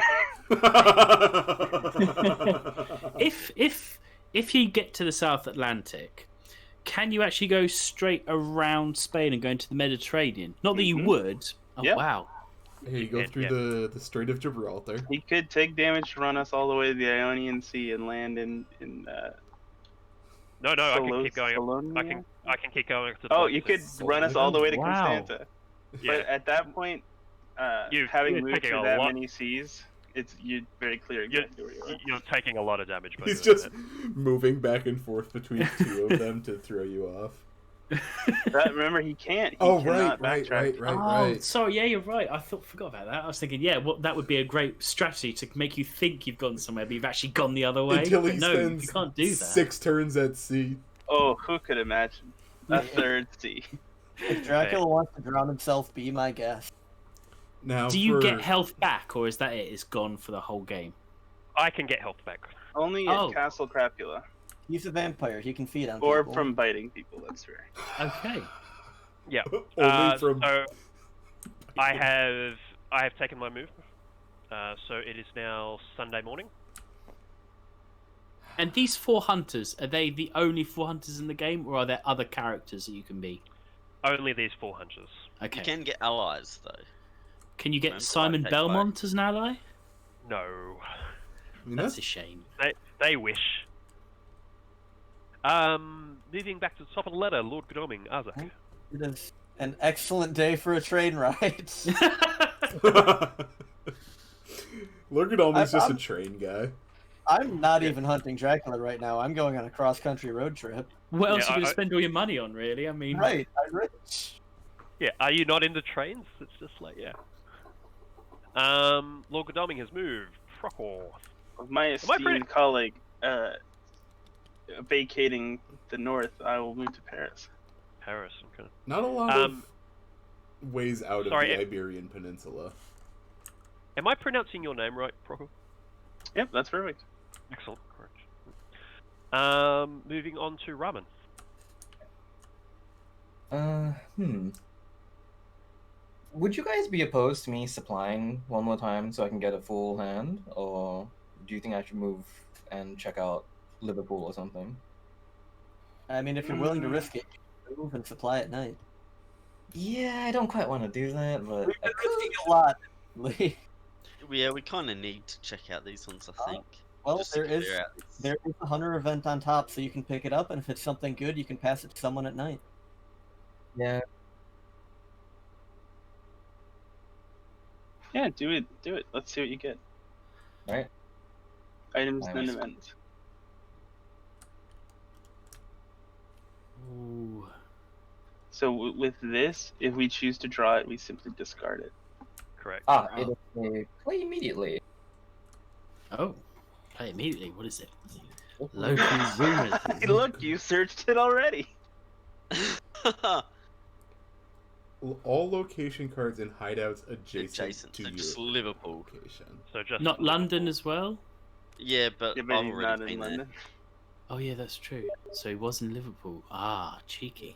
If you get to the South Atlantic, can you actually go straight around Spain and go into the Mediterranean? Not that you Mhm. would. Oh Yeah. wow. Here you go through the Strait of Gibraltar. He could take damage to run us all the way to the Ionian Sea and land in No, I can keep going. Salonia? I can keep going. To the Oh, point you to- could run us all the way to Wow. Constanta. Yeah. But at that point, You're having moved taking through a that lot. many seas, it's very clear You're, exactly where you are. you're taking a lot of damage. By He's doing just moving back and forth between two of them to throw you off. Remember, he can't. He Oh, cannot right. Oh, sorry. Yeah, you're right. I forgot about that. I was thinking, that would be a great strategy to make you think you've gone somewhere, but you've actually gone the other way. Until he But no, spends you can't do that. 6 turns at sea. Oh, who could imagine? A third sea. If Dracula wants to drown himself, be my guest. Now, Do you for... get health back, or is that it? It's gone for the whole game. I can get health back. Only Oh. at Castle Crapula. He's a vampire. He can feed on Or people. from biting people, that's fair. Okay. Yeah. Only from... So I have taken my move. So it is now Sunday morning. And these 4 hunters, are they the only 4 hunters in the game, or are there other characters that you can be? Only these 4 hunters. Okay. You can get allies though. Can you get Remember, Simon like, Belmont as an ally? No. I mean, That's a shame. They wish. Moving back to the top of the ladder, Lord Godalming, Arzak. It is an excellent day for a train ride. Lord Godalming's just a I'm- train guy. I'm not even hunting Dracula right now. I'm going on a cross-country road trip. What else Yeah, are you going I- to spend all your money on, really? I mean, Right, I'm rich. Yeah, are you not into trains? It's just like, yeah. Lord Godalming has moved. Frockorth. With my pretty- esteemed colleague vacating the north, I will move to Paris. Paris. Okay. Not a lot of ways out sorry, of the Iberian Peninsula. Am I pronouncing your name right, Frockorth? Yep, that's perfect. Excellent. Correct. Moving on to Ramen. Would you guys be opposed to me supplying one more time so I can get a full hand, or do you think I should move and check out Liverpool or something? I mean, if you're willing to risk it, move and supply at night. Yeah, I don't quite want to do that, but We've I been could. risking a lot. Lee. Yeah, we kind of need to check out these ones, I think. Well, just to there is clear out this- there is a hunter event on top, so you can pick it up, and if it's something good, you can pass it to someone at night. Yeah, Yeah, do it. Do it. Let's see what you get. right. Items I then was- events. Ooh. So with this, if we choose to draw it, we simply discard it. Correct. It is a play immediately. Oh, play immediately. What is it? Local rumors. Hey, look, you searched it already. All location cards and hideouts adjacent to so your just Liverpool. location. So just Not London as well. Yeah, but Yeah, I've but he's already not been in there. London. Oh yeah, that's true. So he was in Liverpool. Ah, cheeky.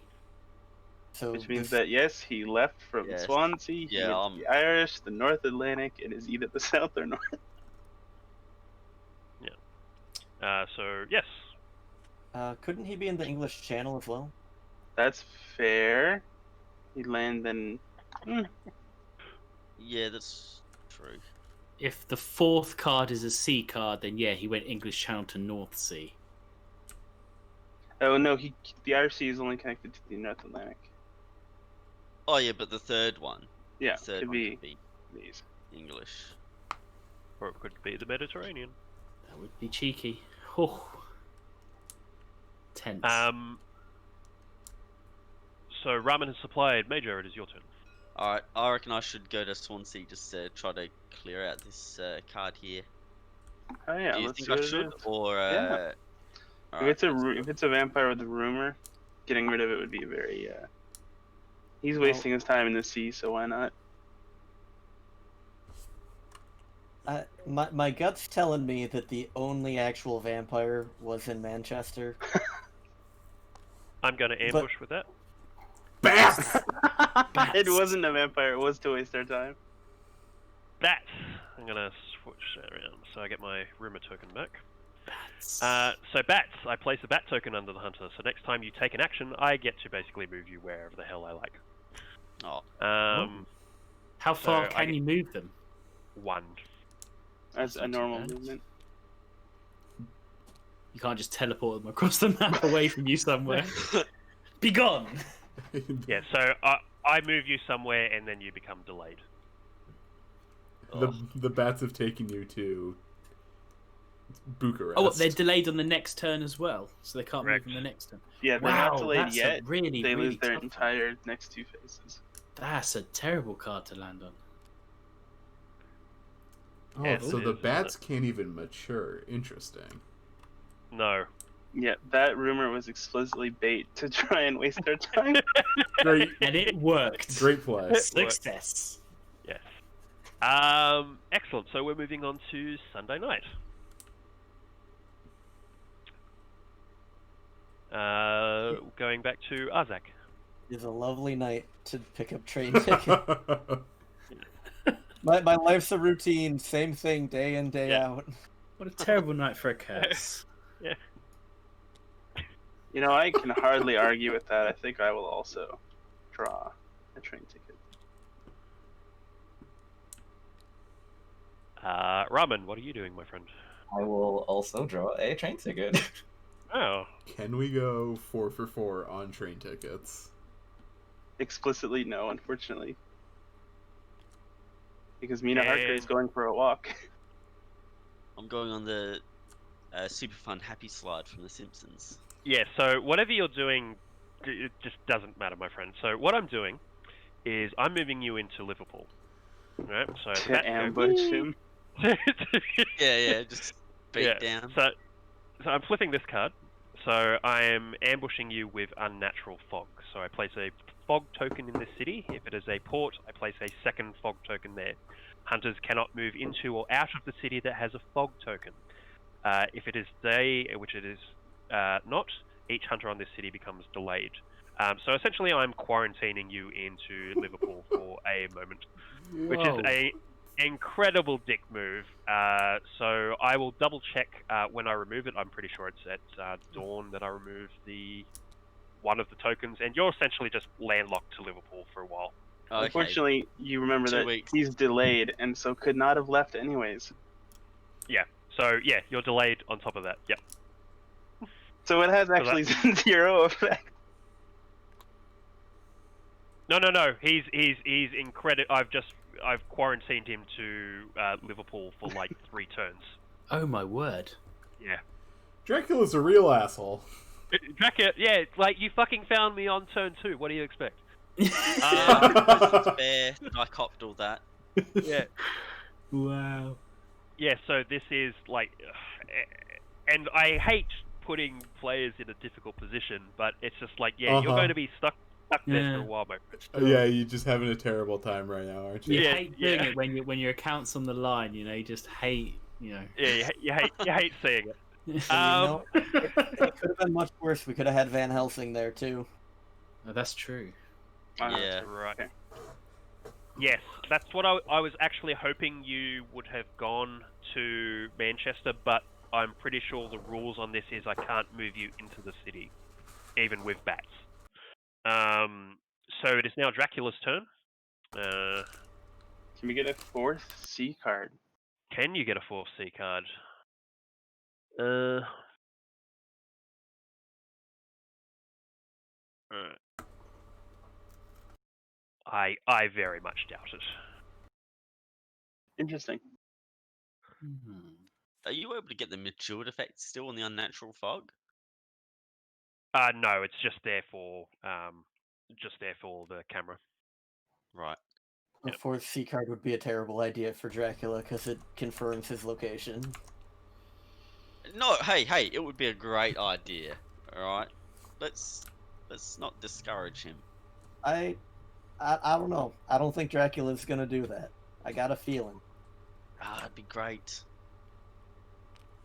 So Which means this- that yes, he left from Yes. Swansea. He Yeah, went to the Irish, the North Atlantic, and is either the South or North. So yes. couldn't he be in the English Channel as well? That's fair. He landed in. Yeah, that's true. If the 4th card is a sea card, then yeah, he went English Channel to North Sea. Oh no, the Irish Sea is only connected to the North Atlantic. Oh yeah, but the third one. Yeah, the third could one be could be these. English. Or it could be the Mediterranean. That would be cheeky. Oh. Tense. So Ramen has supplied. Major, it is your turn. Alright, I reckon I should go to Swansea just to try to clear out this card here. Oh yeah, Do you let's think see I what it should? is. Or Yeah. alright, If it's a vampire with a rumor, getting rid of it would be very. He's wasting his time in the sea, so why not? My gut's telling me that the only actual vampire was in Manchester. I'm going to ambush with that. Bats! It wasn't a vampire. It was to waste our time. Bats. I'm going to switch that around so I get my rumor token back. Bats. So bats, I place a bat token under the hunter. So next time you take an action, I get to basically move you wherever the hell I like. Oh, How far so I can you move them? 1. As That's a not too normal bad. movement. You can't just teleport them across the map away from you somewhere. Be gone! Yeah, so I move you somewhere and then you become delayed. The bats have taken you to Bucharest. Oh, what, they're delayed on the next turn as well, so they can't Correct. move on the next turn. Yeah, they're Wow, not delayed that's yet. a really, They really lose their tough one. entire next 2 phases. That's a terrible card to land on. Oh, Yes, so it the is, bats can't even mature. Interesting. No. Yeah, that rumor was explicitly bait to try and waste our time. Great, And it worked. great play. Success. Yes. Excellent. So we're moving on to Sunday night. Going back to Arzak. It's a lovely night to pick up train ticket. my life's a routine, same thing day in, day Yeah. out. What a terrible night for a curse. Yeah. You know, I can hardly argue with that. I think I will also draw a train ticket. Ramen, what are you doing, my friend? I will also draw a train ticket. Oh, Can we go 4 for 4 on train tickets? Explicitly, no, unfortunately. Because Mina Harker is And- going for a walk. I'm going on the super fun happy slide from The Simpsons. yeah. So whatever you're doing, it just doesn't matter, my friend. So what I'm doing is I'm moving you into Liverpool. Right. So the To bats go, ambush "Whee!" him. Yeah, just beat Yeah, down. So I'm flipping this card. So I am ambushing you with unnatural fog. So I place a fog token in this city. If it is a port, I place a second fog token there. Hunters cannot move into or out of the city that has a fog token. If it is day, which it is not, each hunter on this city becomes delayed. So essentially, I'm quarantining you into Liverpool for a moment, which is Whoa. a incredible dick move. So I will double check when I remove it. I'm pretty sure it's at dawn that I remove one of the tokens, and you're essentially just landlocked to Liverpool for a while. Okay. Unfortunately, you remember 2 that weeks. he's delayed, and so could not have left anyways. So yeah, you're delayed on top of that. Yep. So it has actually 0 effect. No. He's incredible. I've quarantined him to Liverpool for like 3 turns. Oh my word. Yeah. Dracula's a real asshole. Dracula, yeah, like you fucking found me on turn 2. What do you expect? Yeah, it's fair that I copped all that. Yeah. Wow. Yeah. So this is like, and I hate putting players in a difficult position, but it's just like, yeah, you're Uh-huh. going to be stuck there for Yeah. a while, mate. Yeah, you're just having a terrible time right now, aren't you? You Yeah, hate doing yeah. it when your account's on the line. You know, you just hate. You know. Yeah, you hate seeing it. And you know, it could have been much worse. We could have had Van Helsing there too. Oh, that's true. Yeah. Right. Okay. Yes, that's what I was actually hoping you would have gone to Manchester, but I'm pretty sure the rules on this is I can't move you into the city, even with bats. So it is now Dracula's turn. Can we get a 4th C card? Can you get a 4th C card? Alright. I very much doubt it. Interesting. Are you able to get the matured effect still on the unnatural fog? No, it's just there for the camera. Right. A 4th C card would be a terrible idea for Dracula because it confirms his location. No, hey, it would be a great idea. All right, let's not discourage him. I don't know. I don't think Dracula's gonna do that. I got a feeling. Ah, it'd be great.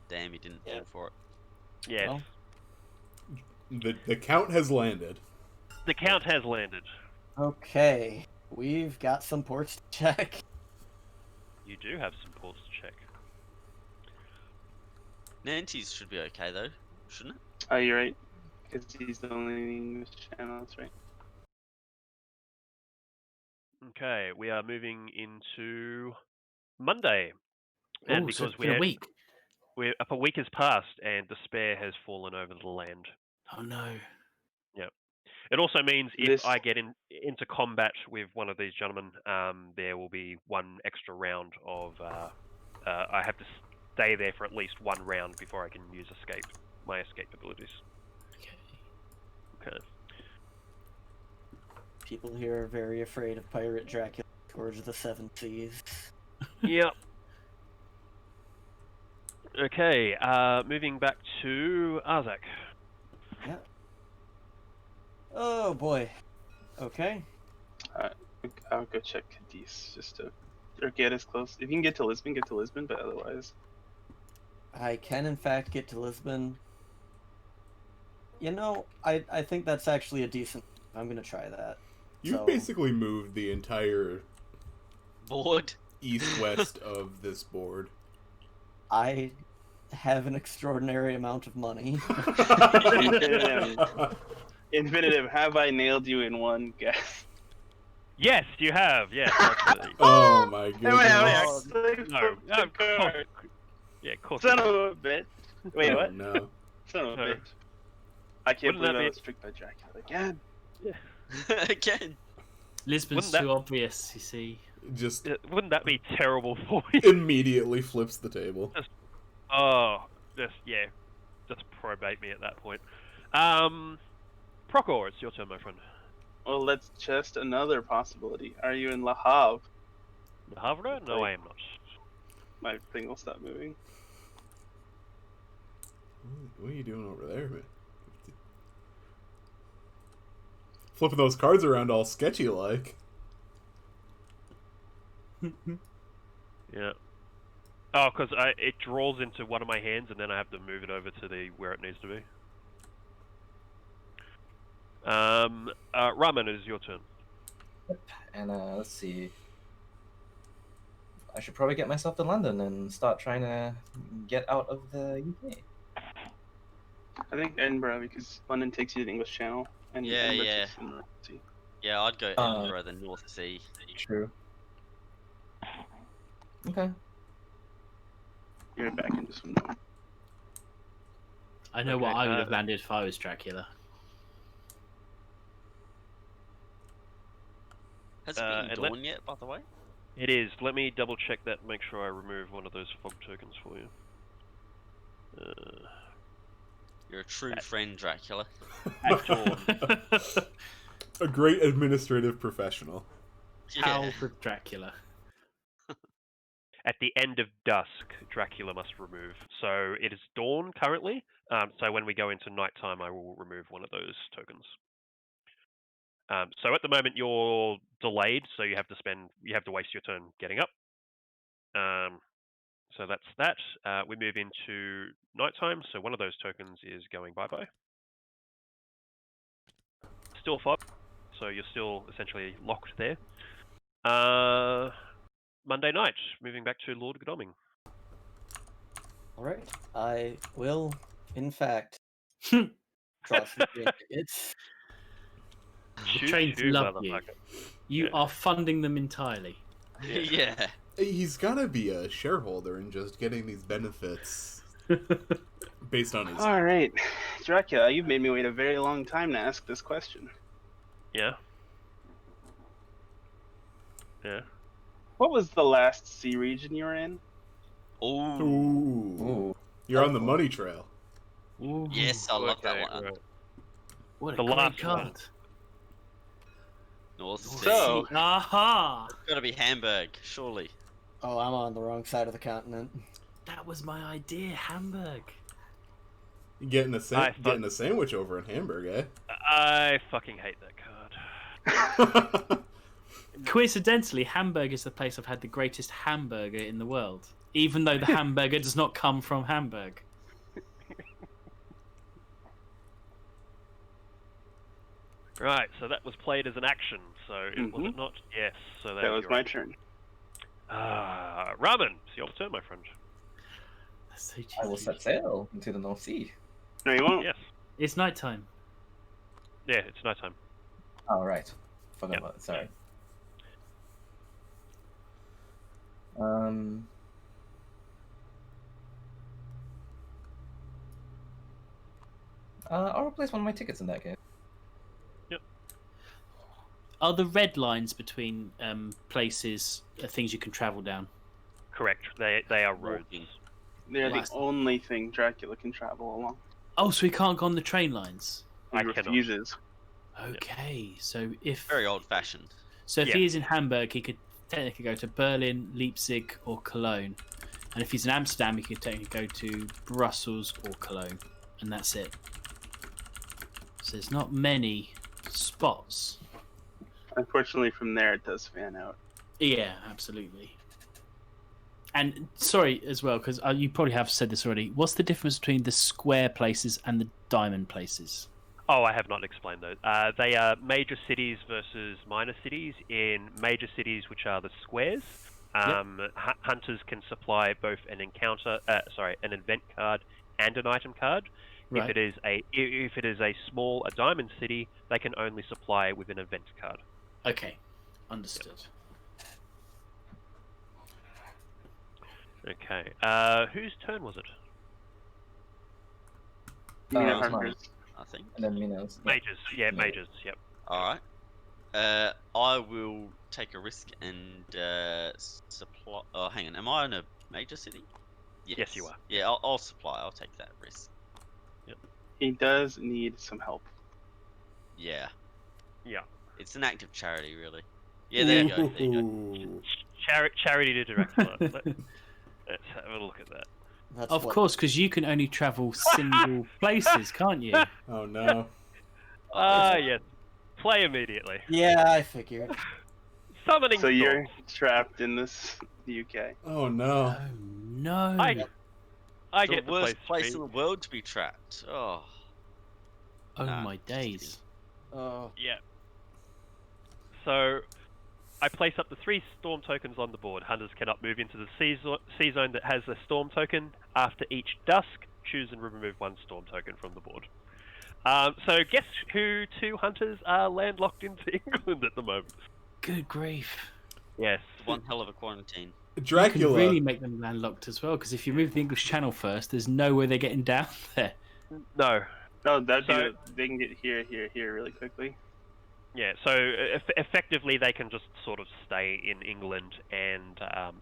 Damn, he didn't fall for it. Yes. Well. The count has landed. The count has landed. Okay, we've got some ports to check. You do have some ports to check. Nantes should be okay though, shouldn't it? Oh, you're right. Because he's the only English channel, that's right. Okay, we are moving into Monday. And Oh, so because it's been a week. a week has passed and despair has fallen over the land. Oh no. It also means if This- I get into combat with one of these gentlemen, there will be one extra round of. I have to stay there for at least 1 round before I can use my escape abilities. Okay. People here are very afraid of Pirate Dracula, Scourge of the Seven Seas. Yep. Okay, moving back to Arzak. Yeah. Oh boy. Okay. I'll go check Cadiz just to, or get as close. If you can get to Lisbon, get to Lisbon. But otherwise, I can in fact get to Lisbon. You know, I think that's actually a decent. I'm gonna try that. You So- basically moved the entire Bored. east-west of this board. I have an extraordinary amount of money. Infinitum, have I nailed you in one guess? Yes, you have. Yes, absolutely. Oh my Am goodness. I actually No, flipped the of course. card? Yeah, of course. Son you of a bitch. Wait, Oh, what? no. Son of a No. bitch. I can't Wouldn't that believe I be- was tricked by Dracula again. Again. Lisbon's Wouldn't that- too obvious, you see. Just Wouldn't that be terrible for you? immediately flips the table. Oh, just probate me at that point. Procor, it's your turn, my friend. Well, that's just another possibility. Are you in Le Havre? The Havre? No, I am not. My thing will stop moving. What are you doing over there, man? Flipping those cards around all sketchy like. Yeah. Oh, because it draws into one of my hands, and then I have to move it over to the where it needs to be. Ramen, it is your turn. And let's see. I should probably get myself to London and start trying to get out of the UK. I think Edinburgh, because London takes you to the English Channel, and Yeah, Edinburgh yeah. takes you to the North Sea. Yeah, I'd go Edinburgh, the North Sea. True. Okay. You're back into some. I know Okay, what I would have landed if I was Dracula. Has it and been let- dawn yet, by the way? It is. Let me double check that. Make sure I remove one of those fog tokens for you. You're a true friend, Dracula. At dawn. A great administrative professional. Howl Yeah. for Dracula. At the end of dusk, Dracula must remove. So it is dawn currently. So when we go into nighttime, I will remove one of those tokens. So at the moment you're delayed, so you have to waste your turn getting up. So that's that. We move into nighttime, so one of those tokens is going bye-bye. Still fog, so you're still essentially locked there. Monday night, moving back to Lord Godalming. Alright, I will, in fact, draw some train tickets. Trains love you. motherfucker. You Yeah. are funding them entirely. Yeah. He's gotta be a shareholder and just getting these benefits based on his. All right, Dracula, you've made me wait a very long time to ask this question. Yeah. Yeah. What was the last sea region you were in? Oh. Ooh. Ooh. You're on the money trail. Ooh, Yes, I love Okay, that one. right. what a The great last card. one. North Sea. So- Aha! It's gotta be Hamburg, surely. Oh, I'm on the wrong side of the continent. That was my idea, Hamburg. Getting a I getting a sandwich over in Hamburg, eh? I fucking hate that card. Coincidentally, Hamburg is the place I've had the greatest hamburger in the world, even though the hamburger does not come from Hamburg. Right, so that was played as an action, so was it not? Yes, so That was you're my right. turn. Ramen, it's your turn, my friend. That's so I will cheeky. set sail into the North Sea. No, you won't. Yes. It's nighttime. Yeah, it's nighttime. Oh, right. Forgot Yep. about it. Sorry. I'll replace one of my tickets in that case. Are the red lines between places things you can travel down? Correct. They are roads. Walking. They're Last- the only thing Dracula can travel along. Oh, so we can't go on the train lines. He I cannot. refuses. Okay, so if Very old-fashioned. so, if Yeah. he is in Hamburg, he could technically go to Berlin, Leipzig, or Cologne. And if he's in Amsterdam, he could technically go to Brussels or Cologne, and that's it. So there's not many spots. Unfortunately, from there it does fan out. Yeah, absolutely. And sorry as well, because you probably have said this already. What's the difference between the square places and the diamond places? Oh, I have not explained those. They are major cities versus minor cities. In major cities, which are the squares, Hunters can supply both an an event card and an item card. Right. If it is a diamond city, they can only supply with an event card. Okay, understood. Okay. Whose turn was it? It's Hunters. I think. And then Minos. Mages. Yeah, mages. Yep. All right. I will take a risk and supply. Oh, hang on. Am I in a major city? Yes, you are. Yeah, I'll supply. I'll take that risk. He does need some help. Yeah. Yeah. It's an act of charity, really. Yeah, there you go. There you go. Ooh. Charity to Dracula. Let's have a look at that. That's Of what- course, because you can only travel single places, can't you? Oh no. Yes. Play immediately. Yeah, I figured. Summoning So you're storm. trapped in this UK. Oh no. Oh no! I The get the worst place to in the world to be trapped. Oh. Oh Nah, my just days! Oh, Yeah. So, I place up to 3 storm tokens on the board. Hunters cannot move into the sea zone that has a storm token. After each dusk, choose and remove 1 storm token from the board. So, guess who 2 hunters are landlocked into England at the moment? Good grief! Yes. One hell of a quarantine. You can Dracula. really make them landlocked as well, because if you move the English Channel first, there's no way they're getting down there. No. No, So- they can get here really quickly. Yeah, so effectively they can just sort of stay in England and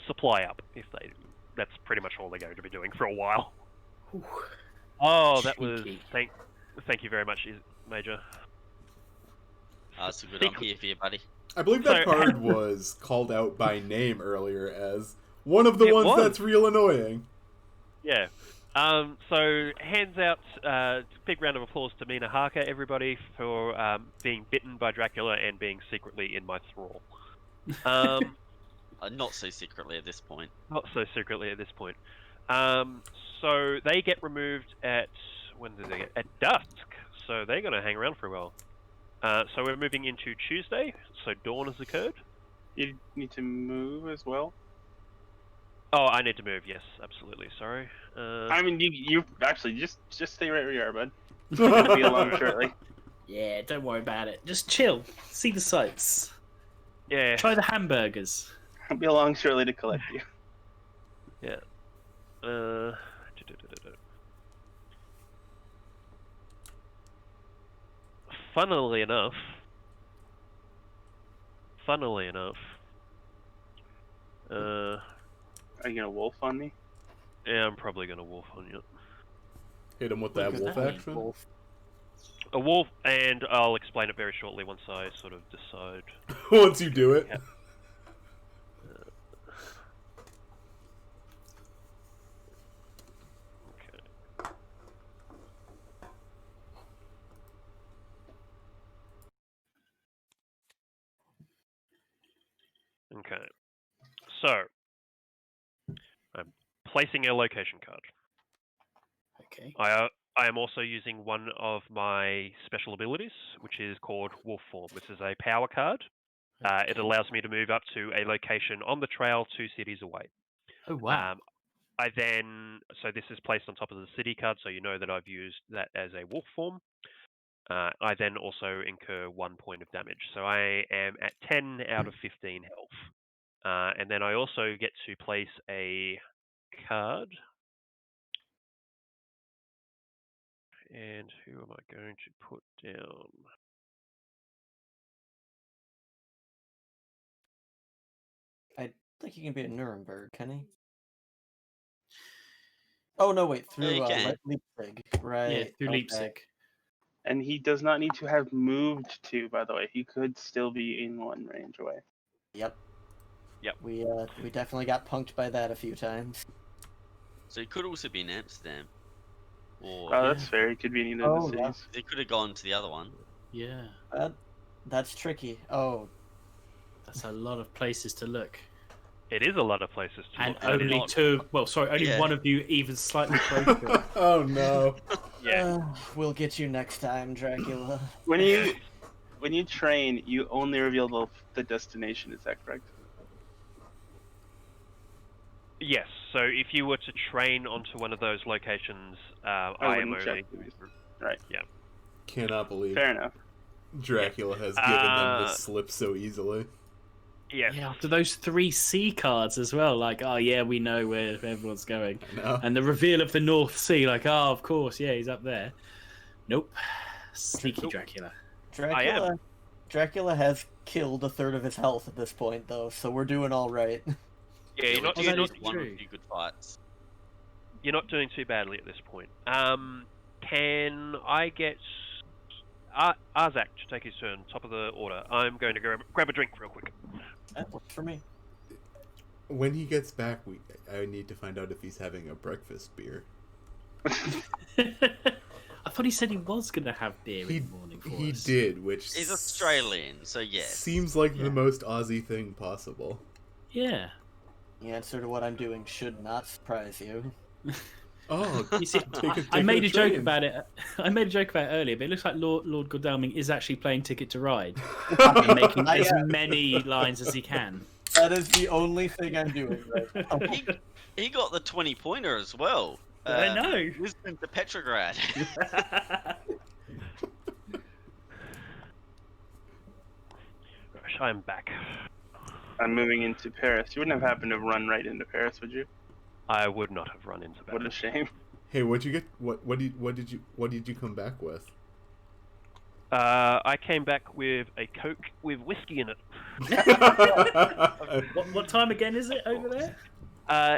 supply up if they. That's pretty much all they're going to be doing for a while. Ooh. Oh, that was Cheeky. thank you very much, Major. That's a good. I'm here for you, buddy. I believe that So- card was called out by name earlier as one of the It ones was. that's real annoying. Yeah. So hands out, big round of applause to Mina Harker, everybody, for being bitten by Dracula and being secretly in my thrall. Not so secretly at this point. Not so secretly at this point. So they get removed at dusk. So they're going to hang around for a while. So we're moving into Tuesday. So dawn has occurred. You need to move as well. Oh, I need to move. Yes, absolutely. Sorry. I mean, you actually just stay right where you are, bud. You'll be alone shortly. Yeah, don't worry about it. Just chill, see the sights, Yeah. try the hamburgers. I'll be along shortly to collect you. Yeah. Funnily enough. Are you gonna wolf on me? Yeah, I'm probably gonna wolf on you. Hit him with What that does wolf that mean, action. wolf. A wolf, and I'll explain it very shortly once I sort of decide. Once you do it. Yeah. Okay. Okay. So, I'm placing a location card. Okay. I am also using one of my special abilities, which is called Wolf Form. This is a power card. It allows me to move up to a location on the trail 2 cities away. Oh wow. So this is placed on top of the city card, so you know that I've used that as a wolf form. I then also incur 1 point of damage, so I am at 10 out of 15 health. And then I also get to place a card. And who am I going to put down? I think he can be at Nuremberg, can he? Oh no, wait, Yeah, you through can. Leipzig, right? Yeah, through okay. Leipzig. And he does not need to have moved to, by the way. He could still be in 1 range away. Yep. Yep. We definitely got punked by that a few times. So he could also be in Amsterdam. Or Oh, that's fair. He could be in either of Oh, the yeah. cities. they could have gone to the other one. Yeah, That's tricky. Oh, that's a lot of places to look, It is a lot of places to and look at. only not- two. Well, sorry, only Yeah. one of you even slightly closer. Oh no. Yeah. we'll get you next time, Dracula. When you train, you only reveal the destination. Is that correct? Yes. So if you were to train onto one of those locations, I am wouldn't check only. these. Right. Cannot believe Fair enough. Dracula has given them the slip so easily. Yes. Yeah, after those 3 C cards as well, like, oh yeah, we know where everyone's going. I know. And the reveal of the North Sea, like, oh, of course, yeah, he's up there. Nope. Sneaky Nope. Dracula. Dracula has killed a third of his health at this point, though, so we're doing all right. Yeah, you're not, we you're, did not, one true. or two good fights. you're not doing too badly at this point. Can I get Arzak to take his turn, top of the order? I'm going to grab a drink real quick. That works for me. When he gets back, I need to find out if he's having a breakfast beer. I thought he said he was going to have beer in the morning for He us. did, which He's Australian, so yes. seems like Yeah. the most Aussie thing possible. Yeah. The answer to what I'm doing should not surprise you. Oh, You see, I made a joke about it. I made a joke about it earlier, but it looks like Lord Godalming is actually playing Ticket to Ride and making as many lines as he can. That is the only thing I'm doing right now. He got the 20-pointer as well. I know. Lisbon to Petrograd. Gosh, I'm back. I'm moving into Paris. You wouldn't have happened to run right into Paris, would you? I would not have run into What a that. shame. hey, what'd you get? What did you come back with? I came back with a Coke with whiskey in it. What time again is it over there?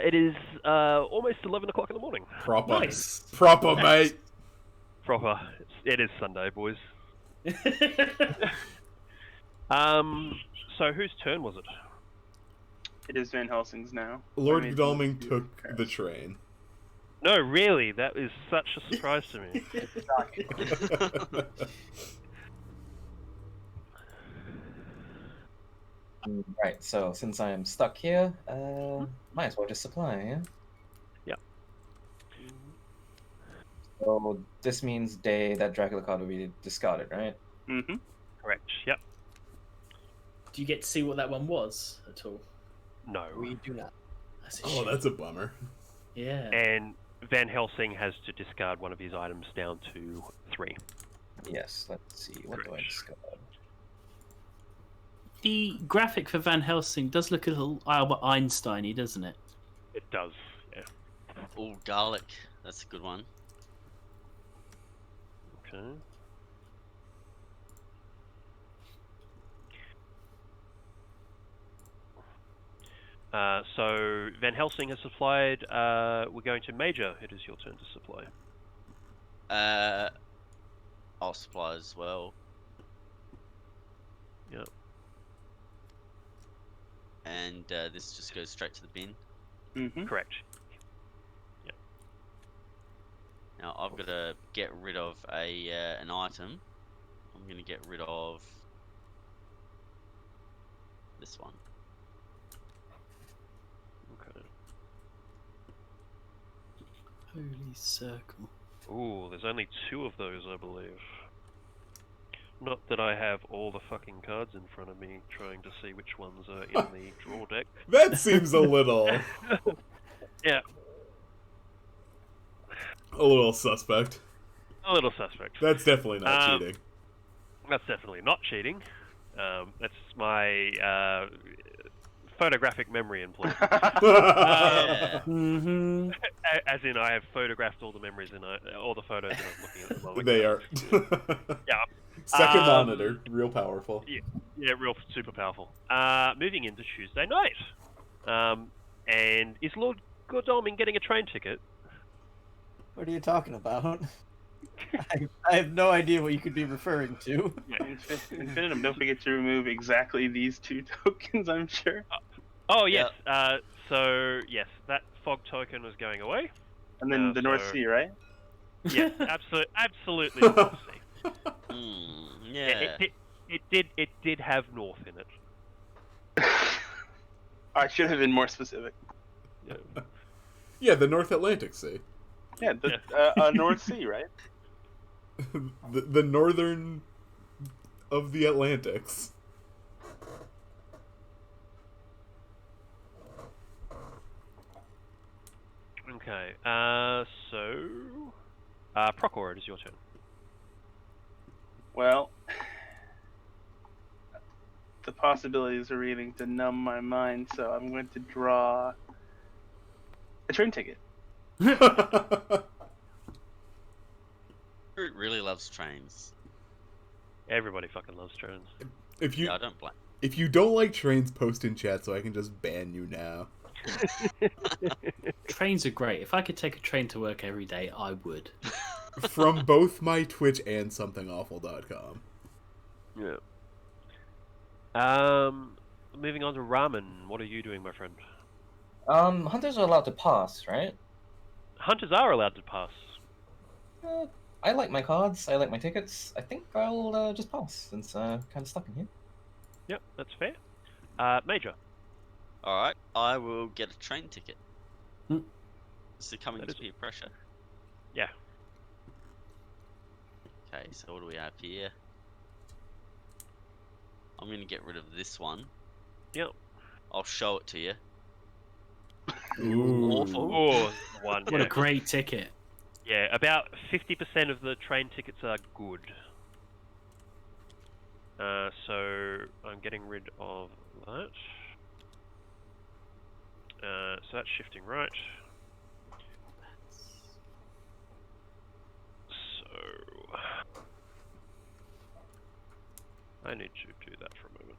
It is almost 11 o'clock in the morning. Proper, Nice. proper, mate. Proper. It is Sunday, boys. So whose turn was it? It is Van Helsing's now. Lord I mean, Godalming took the train. No, really, that is such a surprise to me. Right, so since I am stuck here, might as well just supply, yeah? Yep. So this means that Dracula card will be discarded, right? Mm-hmm. Correct. Yep. Do you get to see what that one was at all? No. We do not. That's a Oh, shame. that's a bummer. Yeah. And Van Helsing has to discard one of his items down to 3. Yes, let's see. What do I discard? The graphic for Van Helsing does look a little Albert Einstein-y, doesn't it? It does. Yeah. Oh, garlic. That's a good one. Okay. So Van Helsing has supplied. We're going to Major. It is your turn to supply. I'll supply as well. Yep. And this just goes straight to the bin. Mm-hmm. Correct. Now I've got to get rid of an item. I'm going to get rid of this one. Okay. Holy circle. Ooh, there's only 2 of those, I believe. Not that I have all the fucking cards in front of me, trying to see which ones are in the draw deck. That seems a little Yeah, suspect. a little suspect. That's definitely not Um, cheating. That's definitely not cheating. That's my photographic memory in play. Yeah. Mm-hmm. As in, I have photographed all the memories and all the photos that I'm looking at the moment. They are. Yeah. Second monitor, real powerful. Yeah, real super powerful. Moving into Tuesday night. And is Lord Godalming getting a train ticket? What are you talking about? I have no idea what you could be referring to. Yeah, Infinitum, don't forget to remove exactly these 2 tokens, I'm sure. Oh, yes. So, yes, that fog token was going away. And then the North so- Sea, right? Yes, absolutely North Sea. Yeah. It did have North in it. I should have been more specific. Yeah. Yeah, the North Atlantic Sea. Yeah, North Sea, right? the northern of the Atlantics. Okay. So, Procor, it is your turn. Well, the possibilities are beginning to numb my mind, so I'm going to draw a train ticket. Fruit really loves trains. Everybody fucking loves trains. If you Yeah, I don't blame. if you don't like trains, post in chat so I can just ban you now. Trains are great. If I could take a train to work every day, I would. From both my Twitch and somethingawful.com. Yeah. Moving on to Ramen. What are you doing, my friend? Hunters are allowed to pass, right? Hunters are allowed to pass. I like my cards. I like my tickets. I think I'll just pass since kind of stuck in here. Yep, that's fair. Major. Alright, I will get a train ticket. Hmm. Succumbing That to is- peer pressure. Yeah. Okay, so what do we have here? I'm gonna get rid of this one. Yep. I'll show it to you. Ooh. Awful. Oh, one. What a Yeah. great ticket. Yeah, about 50% of the train tickets are good. So I'm getting rid of that. So that's shifting right. So I need to do that for a moment.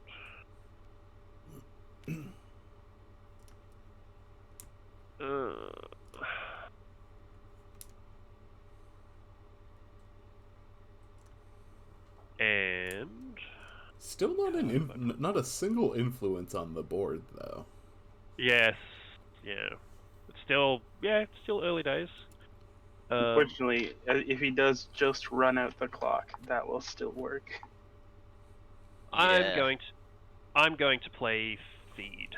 And Still not a single influence on the board though. yes, yeah, it's still early days. Unfortunately, if he does just run out the clock, that will still work. Yeah. I'm going to play Feed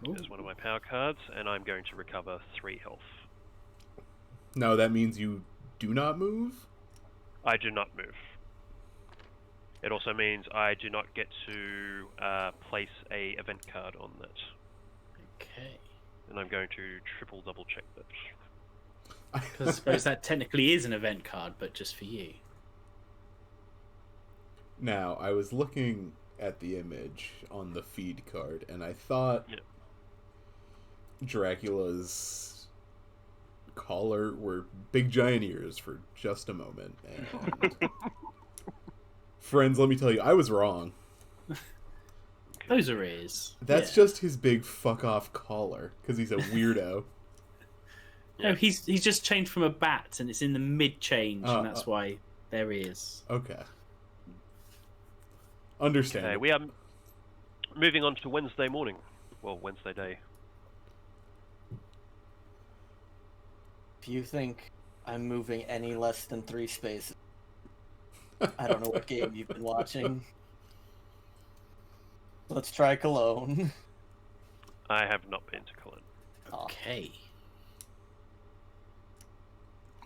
Ooh. as one of my power cards, and I'm going to recover 3 health. No, that means you do not move? I do not move. It also means I do not get to place a event card on that, Okay. and I'm going to triple double check that. Because I suppose that technically is an event card, but just for you. Now, I was looking at the image on the feed card, and I thought Yeah. Dracula's collar were big giant ears for just a moment. And friends, let me tell you, I was wrong. Those are ears. That's Yeah. just his big fuck off collar, because he's a weirdo. No, he's just changed from a bat, and it's in the mid change, and that's why they're ears. Okay. Understand. Okay, we are moving on to Wednesday morning. Well, Wednesday day. If you think I'm moving any less than 3 spaces, I don't know what game you've been watching. Let's try Cologne. I have not been to Cologne. Okay.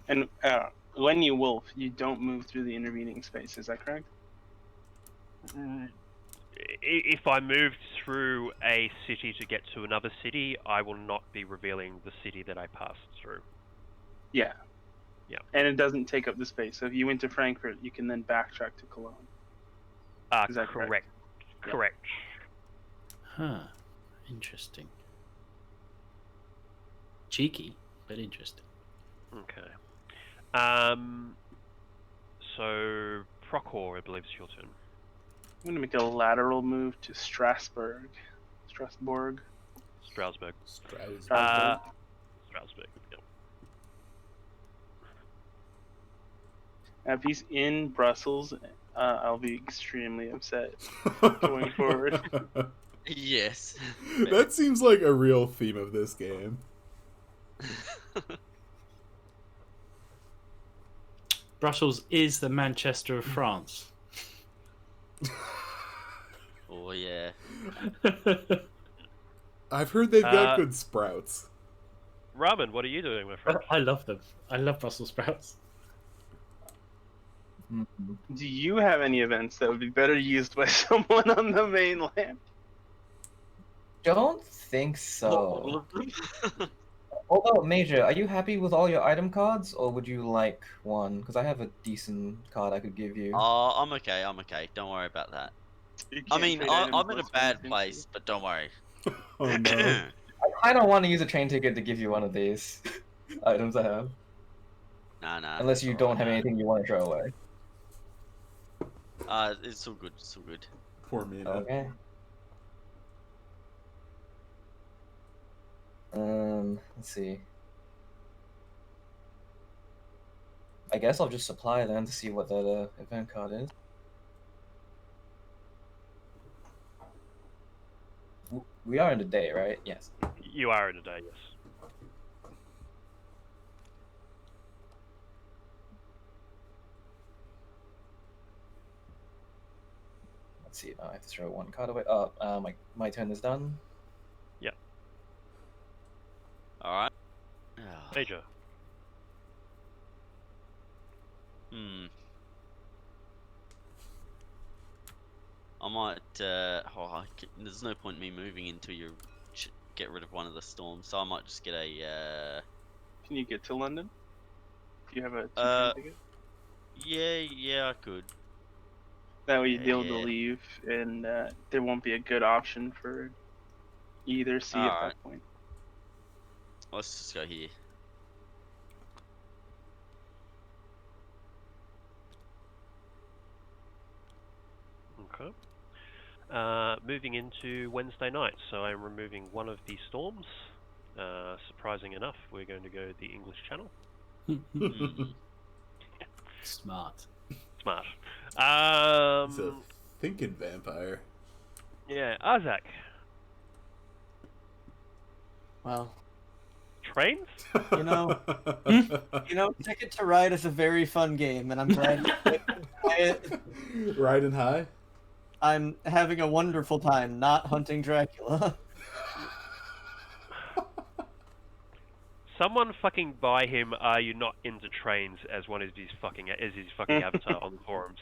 And when you wolf, you don't move through the intervening space. Is that correct? If I moved through a city to get to another city, I will not be revealing the city that I passed through. Yeah. Yeah. And it doesn't take up the space. So if you went to Frankfurt, you can then backtrack to Cologne. Is that correct? Yeah. Correct. Huh. Interesting. Cheeky, but interesting. Okay. So Procor, I believe, is your turn. I'm going to make a lateral move to Strasbourg. Strasbourg. Strasbourg. Strasbourg. Yep. If he's in Brussels, I'll be extremely upset going forward. Yes. That seems like a real theme of this game. Brussels is the Manchester of France. Oh yeah. I've heard they've got Uh, good sprouts. Ramen, what are you doing, my friend? I love them. I love Brussels sprouts. Do you have any events that would be better used by someone on the mainland? Don't think All so. of them. Although, Major, are you happy with all your item cards, or would you like one? Because I have a decent card I could give you. Oh, I'm okay. I'm okay. Don't worry about that. You I can't mean, trade items I'm in a less bad than place, but don't worry. Oh no. I kind of want to use a train ticket to give you one of these items I have. Nah. Unless it's you all don't right, have man. anything you want to throw away. It's all good. It's all good. Poor Mina. Okay. Let's see. I guess I'll just supply then to see what that event card is. We are in the day, right? Yes. You are in a day, yes. Let's see. I have to throw one card away. Oh, my turn is done. All right. Major. I might. There's no point in me moving until you get rid of one of the storms, so I might just get a. Can you get to London? If you have a Uh, train ticket? Yeah, I could. That way you'd be able to yeah. leave, and there won't be a good option for either C at Alright. that point. Let's just go here. Okay. Moving into Wednesday night, so I'm removing one of the storms. Surprising enough, we're going to go the English Channel. Smart. Smart. He's a thinking vampire. Yeah, Isaac. Well, Trains? you know, Ticket to Ride is a very fun game, and I'm glad you play it. Riding high? I'm having a wonderful time not hunting Dracula. Someone fucking buy him "Are you not into trains" as his fucking avatar on the forums.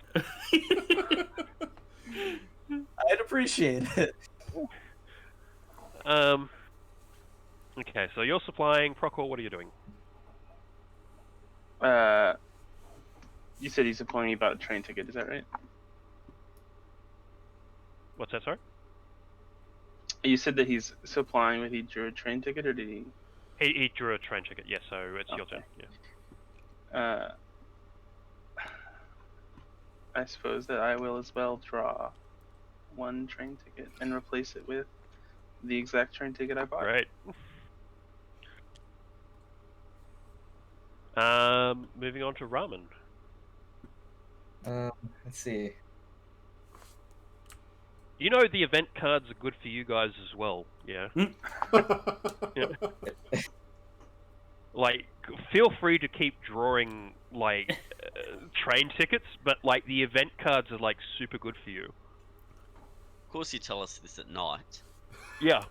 I'd appreciate it. Okay, so you're supplying Procor. What are you doing? You said he's supplying about a train ticket, is that right? What's that? Sorry. You said that he's supplying with he drew a train ticket, or did he? He drew a train ticket. Yes, so it's your Okay. turn. Yeah. I suppose that I will as well draw one train ticket and replace it with the exact train ticket I bought. Great. Moving on to Ramen. Let's see. You know the event cards are good for you guys as well, yeah? Yeah. Like, feel free to keep drawing, like, train tickets, but, like, the event cards are, like, super good for you. Of course, you tell us this at night. Yeah.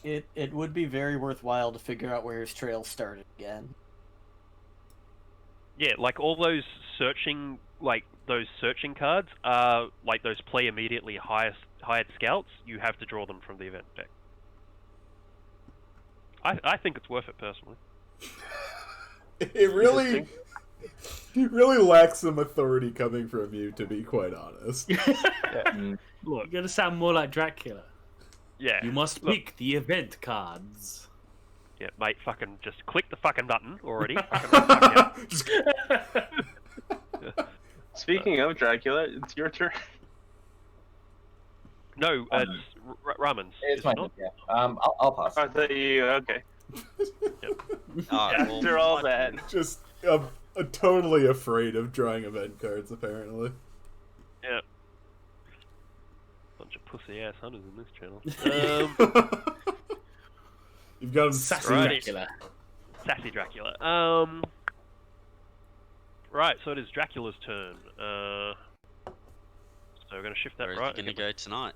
It would be very worthwhile to figure out where his trail started again. Yeah, like, all those searching cards are, like, those play immediately hired scouts. You have to draw them from the event deck. I think it's worth it, personally. It really lacks some authority coming from you, to be quite honest. Look, You're gonna sound more like Dracula. yeah. You must Look, pick the event cards. yeah, mate, fucking just click the fucking button already. Fucking, Just- Speaking of Dracula, it's your turn. no, it's Ramen's. It's is my it not? turn, yeah. I'll pass. I thought you okay. Alright, well, After all my that, turn. just totally afraid of drawing event cards, apparently. Yeah. Bunch of pussy ass hunters in this channel. You've got him Sassy Righty. Dracula. Sassy Dracula. Right, so it is Dracula's turn. So we're gonna shift that Where is right. he gonna go tonight?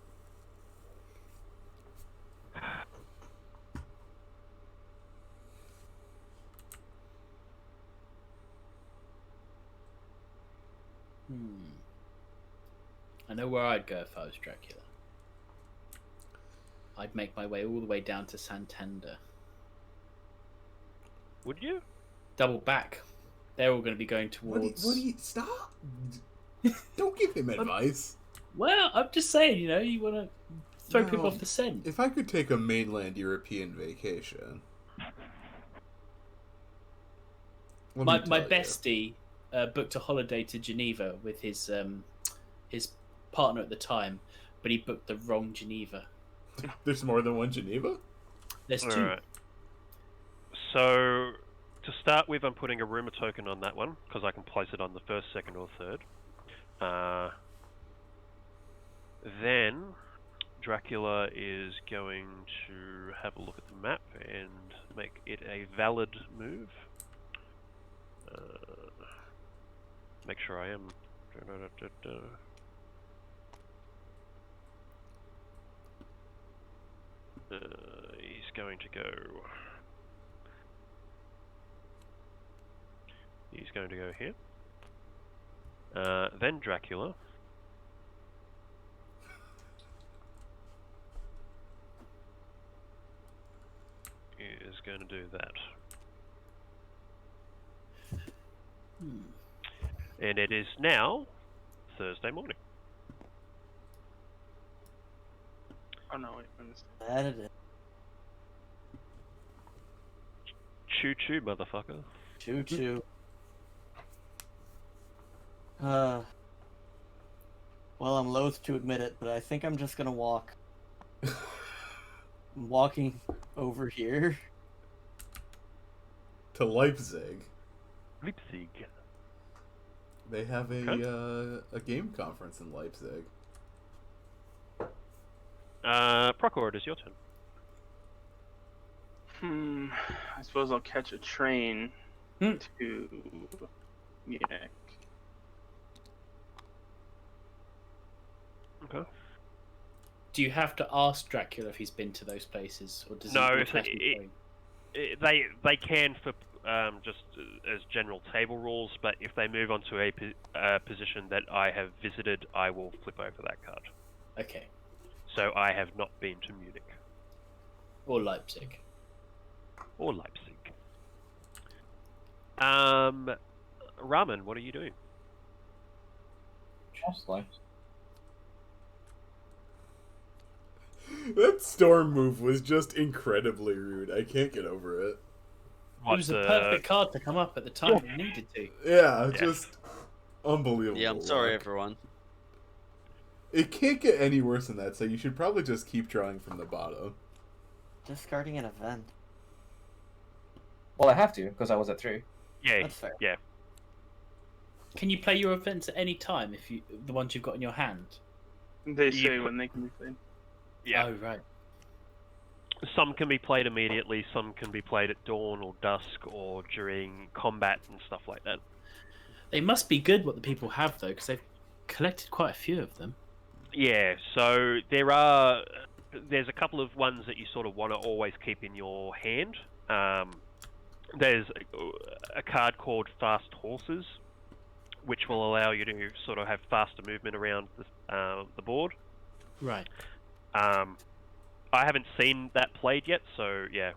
I know where I'd go if I was Dracula. I'd make my way all the way down to Santander. Would you? Double back. They're all going to be going What towards. do you stop? Don't give him advice. Well, I'm just saying, you want to throw people No. off the scent. If I could take a mainland European vacation, let me My tell you. bestie booked a holiday to Geneva with his partner at the time, but he booked the wrong Geneva. There's more than one Geneva? There's two. Alright. So, to start with, I'm putting a rumour token on that one, because I can place it on the first, second, or third. Then, Dracula is going to have a look at the map and make it a valid move. Make sure I am... he's going to go... He's going to go here. Then Dracula. Is going to do that. And it is now Thursday morning. Oh no, wait, I missed it. That it is. Choo choo, motherfucker. Choo choo. Well, I'm loath to admit it, but I think I'm just gonna walk. I'm walking over here. To Leipzig. Leipzig. They have a game conference in Leipzig. Procor, it is your turn. I suppose I'll catch a train to Munich. Okay. Do you have to ask Dracula if he's been to those places, or does No, he if automatically they can for just as general table rules, but if they move on to a position that I have visited, I will flip over that card. Okay. So I have not been to Munich Or Leipzig. or Leipzig. Ramen, what are you doing? Just like. That storm move was just incredibly rude. I can't get over it. It was the perfect card to come up at the time you needed to. Yeah, just unbelievable. Yeah, I'm sorry, luck. everyone. It can't get any worse than that, so you should probably just keep drawing from the bottom. Discarding an event. Well, I have to because I was at 3. Yeah, That's fair. yeah. Can you play your events at any time if the ones you've got in your hand? They You say put- when they can be played. Yeah. Oh, right. Some can be played immediately, some can be played at dawn or dusk or during combat and stuff like that. They must be good what the people have, though, because they've collected quite a few of them. Yeah, so there's a couple of ones that you sort of want to always keep in your hand. There's a card called Fast Horses, which will allow you to sort of have faster movement around the board. Right. I haven't seen that played yet, so yeah,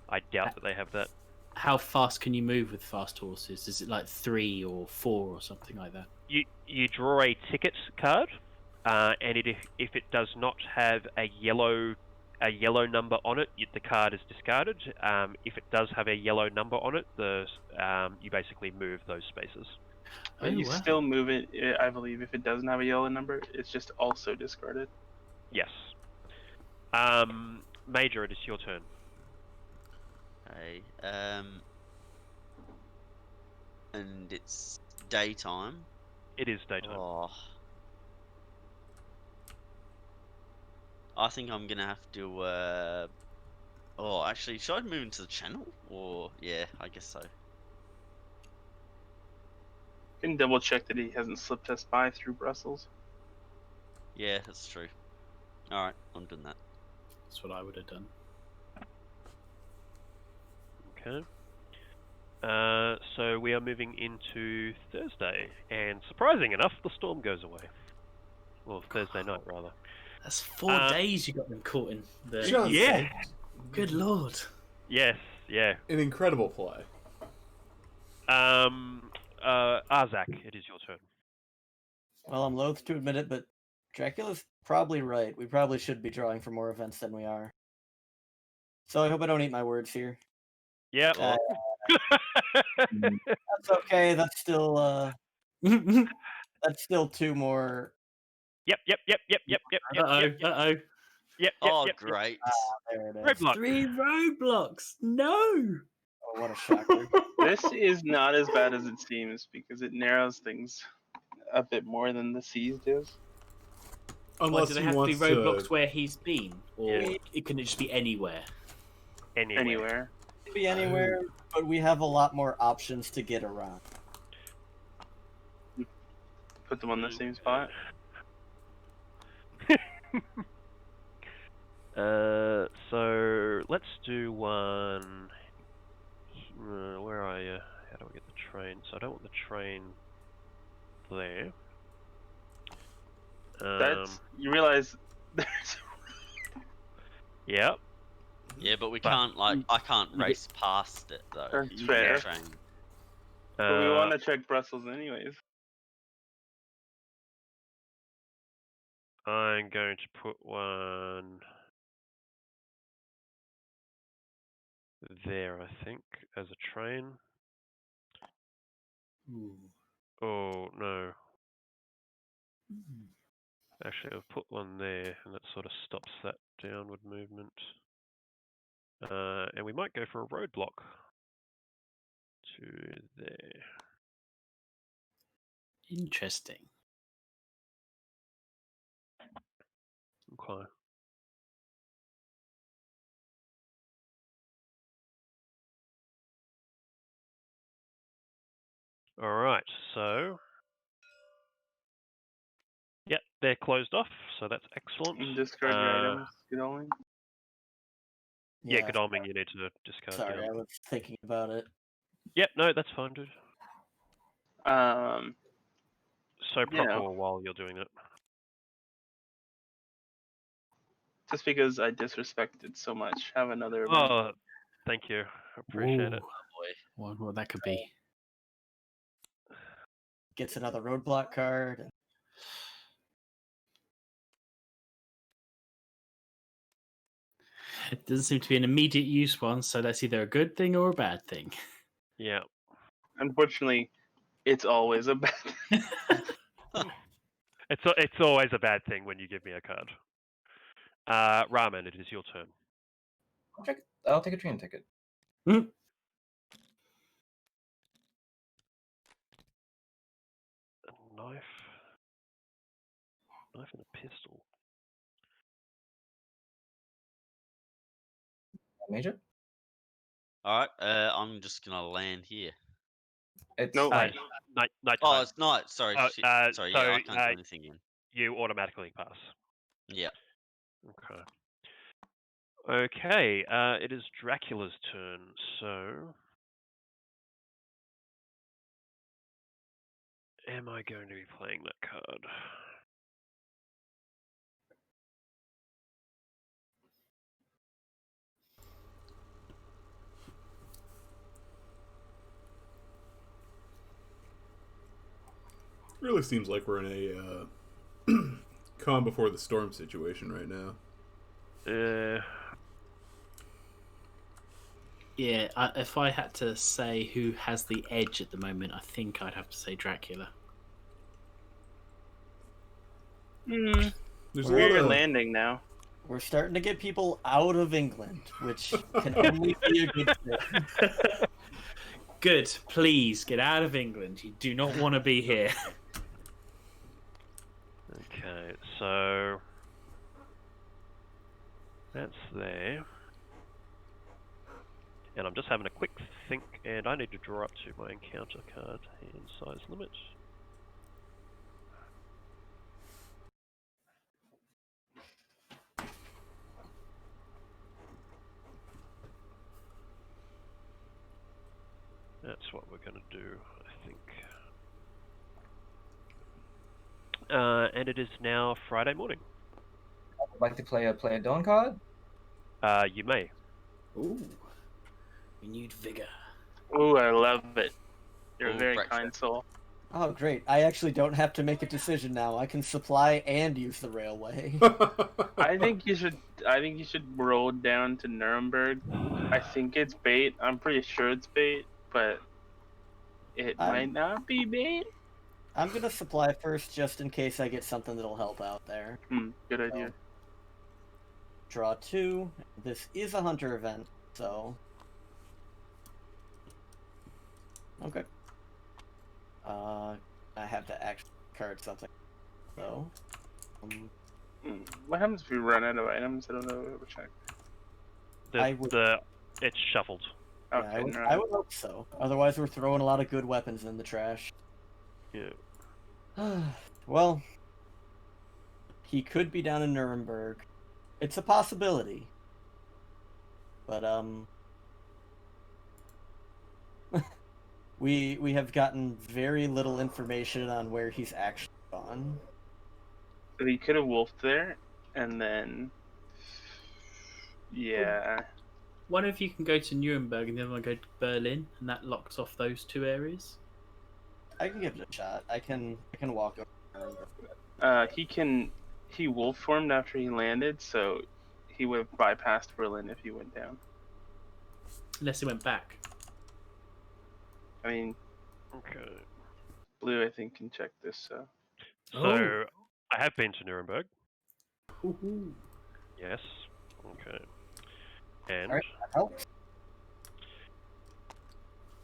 I doubt that they have that. How fast can you move with fast horses? Is it like 3 or 4 or something like that? You draw a ticket card, and if it does not have a yellow number on it, the card is discarded. If it does have a yellow number on it, you basically move those spaces. But you still move it, I believe, if it doesn't have a yellow number, it's just also discarded. Yes. Major, it is your turn. Okay. And it's daytime. It is daytime. Oh. I think I'm gonna have to. Oh, actually, should I move into the channel? Or yeah, I guess so. Can double check that he hasn't slipped us by through Brussels. Yeah, that's true. All right, I'm doing that. That's what I would have done. Okay. So we are moving into Thursday, and surprising enough, the storm goes away. Well, Thursday night, rather. That's 4 days you got them caught in the. Just Yeah. Good lord. Yes. Yeah. an incredible play. Arzak, it is your turn. Well, I'm loath to admit it, but Dracula's probably right. We probably should be drawing for more events than we are. So I hope I don't eat my words here. Yeah. That's okay. That's still 2 more. Yep. Uh-oh. Yep. Oh, Yep. great. There it is. Roadblock. 3 roadblocks. No. Oh, what a shocker. This is not as bad as it seems because it narrows things a bit more than the seas does. Why, Unless do they he have to be wants roadblocks to. where he's been? Or Yeah. it can just be anywhere? Anywhere. Could be anywhere, but we have a lot more options to get around. Put them on the same spot. So let's do one. Where are you? How do I get the train? So I don't want the train there. That's you realize there's Yep. Yeah, but we But- can't, like, I can't race past it, though. That's You fair. can train. but we want to check Brussels anyways. I'm going to put one there, I think, as a train. Oh, no. Actually, I'll put one there, and that sort of stops that downward movement. And we might go for a roadblock to there. Interesting. Okay. All right, so yep, they're closed off, so that's excellent. You can discard your items, Godalming. Yeah, Godalming, you need to discard. Sorry, yeah. I was thinking about it. Yep, no, that's fine, dude. So You know. proper while you're doing it. Just because I disrespected so much, have another event. Oh, thank you. Appreciate it. What that could be. Gets another roadblock card. It doesn't seem to be an immediate use one, so that's either a good thing or a bad thing. Yeah. Unfortunately, it's always a bad thing. It's always a bad thing when you give me a card. Ramen, it is your turn. I'll take a train ticket. A knife and a pistol. Major? Alright, I'm just gonna land here. It's No. fine. Night Oh, time. it's night. Sorry, Oh, shit. Sorry, so, yeah, I can't do anything again. You automatically pass. Yeah. Okay. Okay, it is Dracula's turn, so am I going to be playing that card? Really seems like we're in a calm before the storm situation right now. Yeah, if I had to say who has the edge at the moment, I think I'd have to say Dracula. There's a We're lot of landing now. We're starting to get people out of England, which can only be a good thing. Good, please get out of England. You do not want to be here. Okay, so that's there. And I'm just having a quick think, and I need to draw up to my encounter card hand size limit. That's what we're going to do, I think. And it is now Friday morning. like to play a Dawn card. You may. Ooh, renewed vigor. Ooh, I love it. You're a Ooh, very retro. kind soul. Oh, great. I actually don't have to make a decision now. I can supply and use the railway. I think you should. I think you should roll down to Nuremberg. I think it's bait. I'm pretty sure it's bait, but it might not be bait. I'm gonna supply first just in case I get something that'll help out there. Good idea. Draw 2. This is a hunter event, so... Okay. I have to actually card something. So... What happens if we run out of items? I don't know. We'll check. It's shuffled. Yeah, Okay, I would hope so. Otherwise, we're throwing a lot of good weapons in the trash. Yeah. Well, he could be down in Nuremberg. It's a possibility. But, we have gotten very little information on where he's actually gone. So he could have wolfed there, and then... Yeah. One of you can go to Nuremberg and the other one go to Berlin, and that locks off those two areas. I can give it a shot. I can walk over Nuremberg. He wolf formed after he landed, so he would have bypassed Berlin if he went down. Unless he went back. I mean, Okay. Blue, I think, can check this, so... So, I have been to Nuremberg. Ooh. Yes. Okay. And Alright, that helps.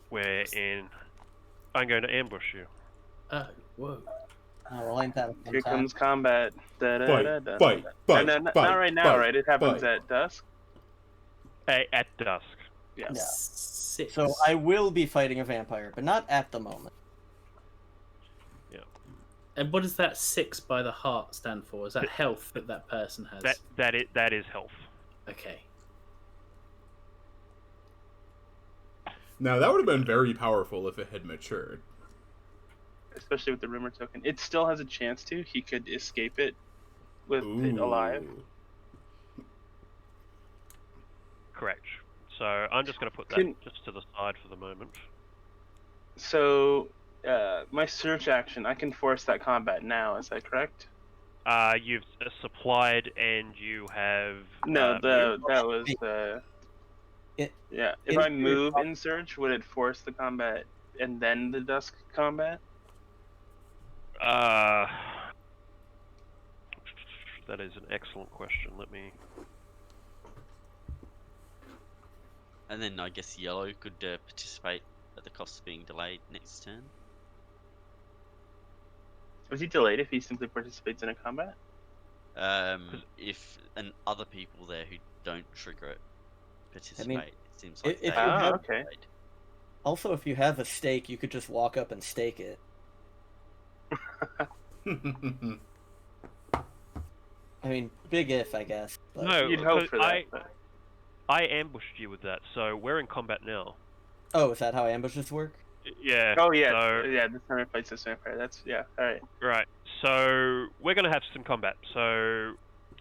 we're in... I'm going to ambush you. Oh, whoa. Oh, well, ain't that a fun Here time? comes combat. Fight, Not right now, right? It happens fight. at dusk. At dusk. Yeah. Yeah. 6. So I will be fighting a vampire, but not at the moment. And what does that 6 by the heart stand for? Is that health that person has? That is health. Okay. Now, that would have been very powerful if it had matured. Especially with the rumor token. It still has a chance to. He could escape it with it alive. Correct. So I'm just going to put that just to the side for the moment. So, my search action, I can force that combat now, is that correct? You've supplied and you have... No, that was... It- if I move in search, would it force the combat and then the dusk combat? That is an excellent question. Let me... And then I guess yellow could participate at the cost of being delayed next turn. Was he delayed if he simply participates in a combat? If other people there who don't trigger it participate, it seems if like you they have- okay. Also, if you have a stake, you could just walk up and stake it. I mean, big if, I guess. But... No, You'd hope because for that. but- I ambushed you with that, so we're in combat now. Oh, is that how ambushes work? Yeah. Oh, yeah. So, Yeah, this time I fights this vampire. That's, yeah, alright. right. So we're going to have some combat. So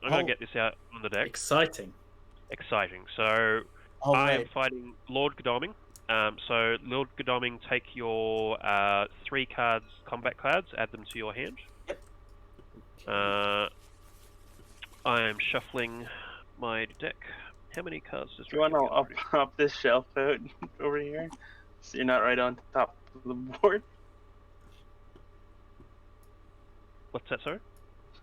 I'm going Oh. to get this out on the deck. Exciting. Exciting. So All I am right. fighting Lord Godalming. So Lord Godalming, take your 3 cards, combat cards, add them to your hand. I am shuffling my deck. How many cards does Do you want to Dracula up this shelf out over here? So you're not right on top of the board? What's that, sorry?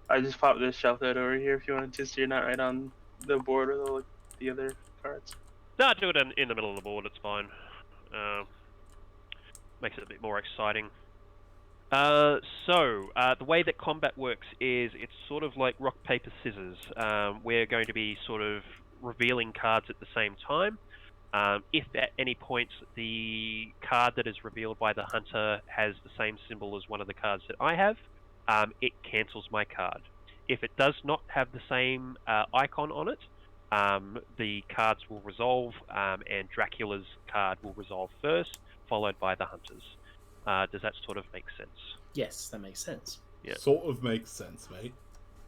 I just popped this shelf out over here if you wanted to, so you're not right on the board with the other cards. No, do it in the middle of the board, it's fine. Makes it a bit more exciting. The way that combat works is it's sort of like rock, paper, scissors. We're going to be sort of revealing cards at the same time. If at any point the card that is revealed by the hunter has the same symbol as one of the cards that I have, it cancels my card. If it does not have the same icon on it, the cards will resolve, and Dracula's card will resolve first, followed by the hunter's. Does that sort of make sense? Yes, that makes sense. Yeah. Sort of makes sense, mate.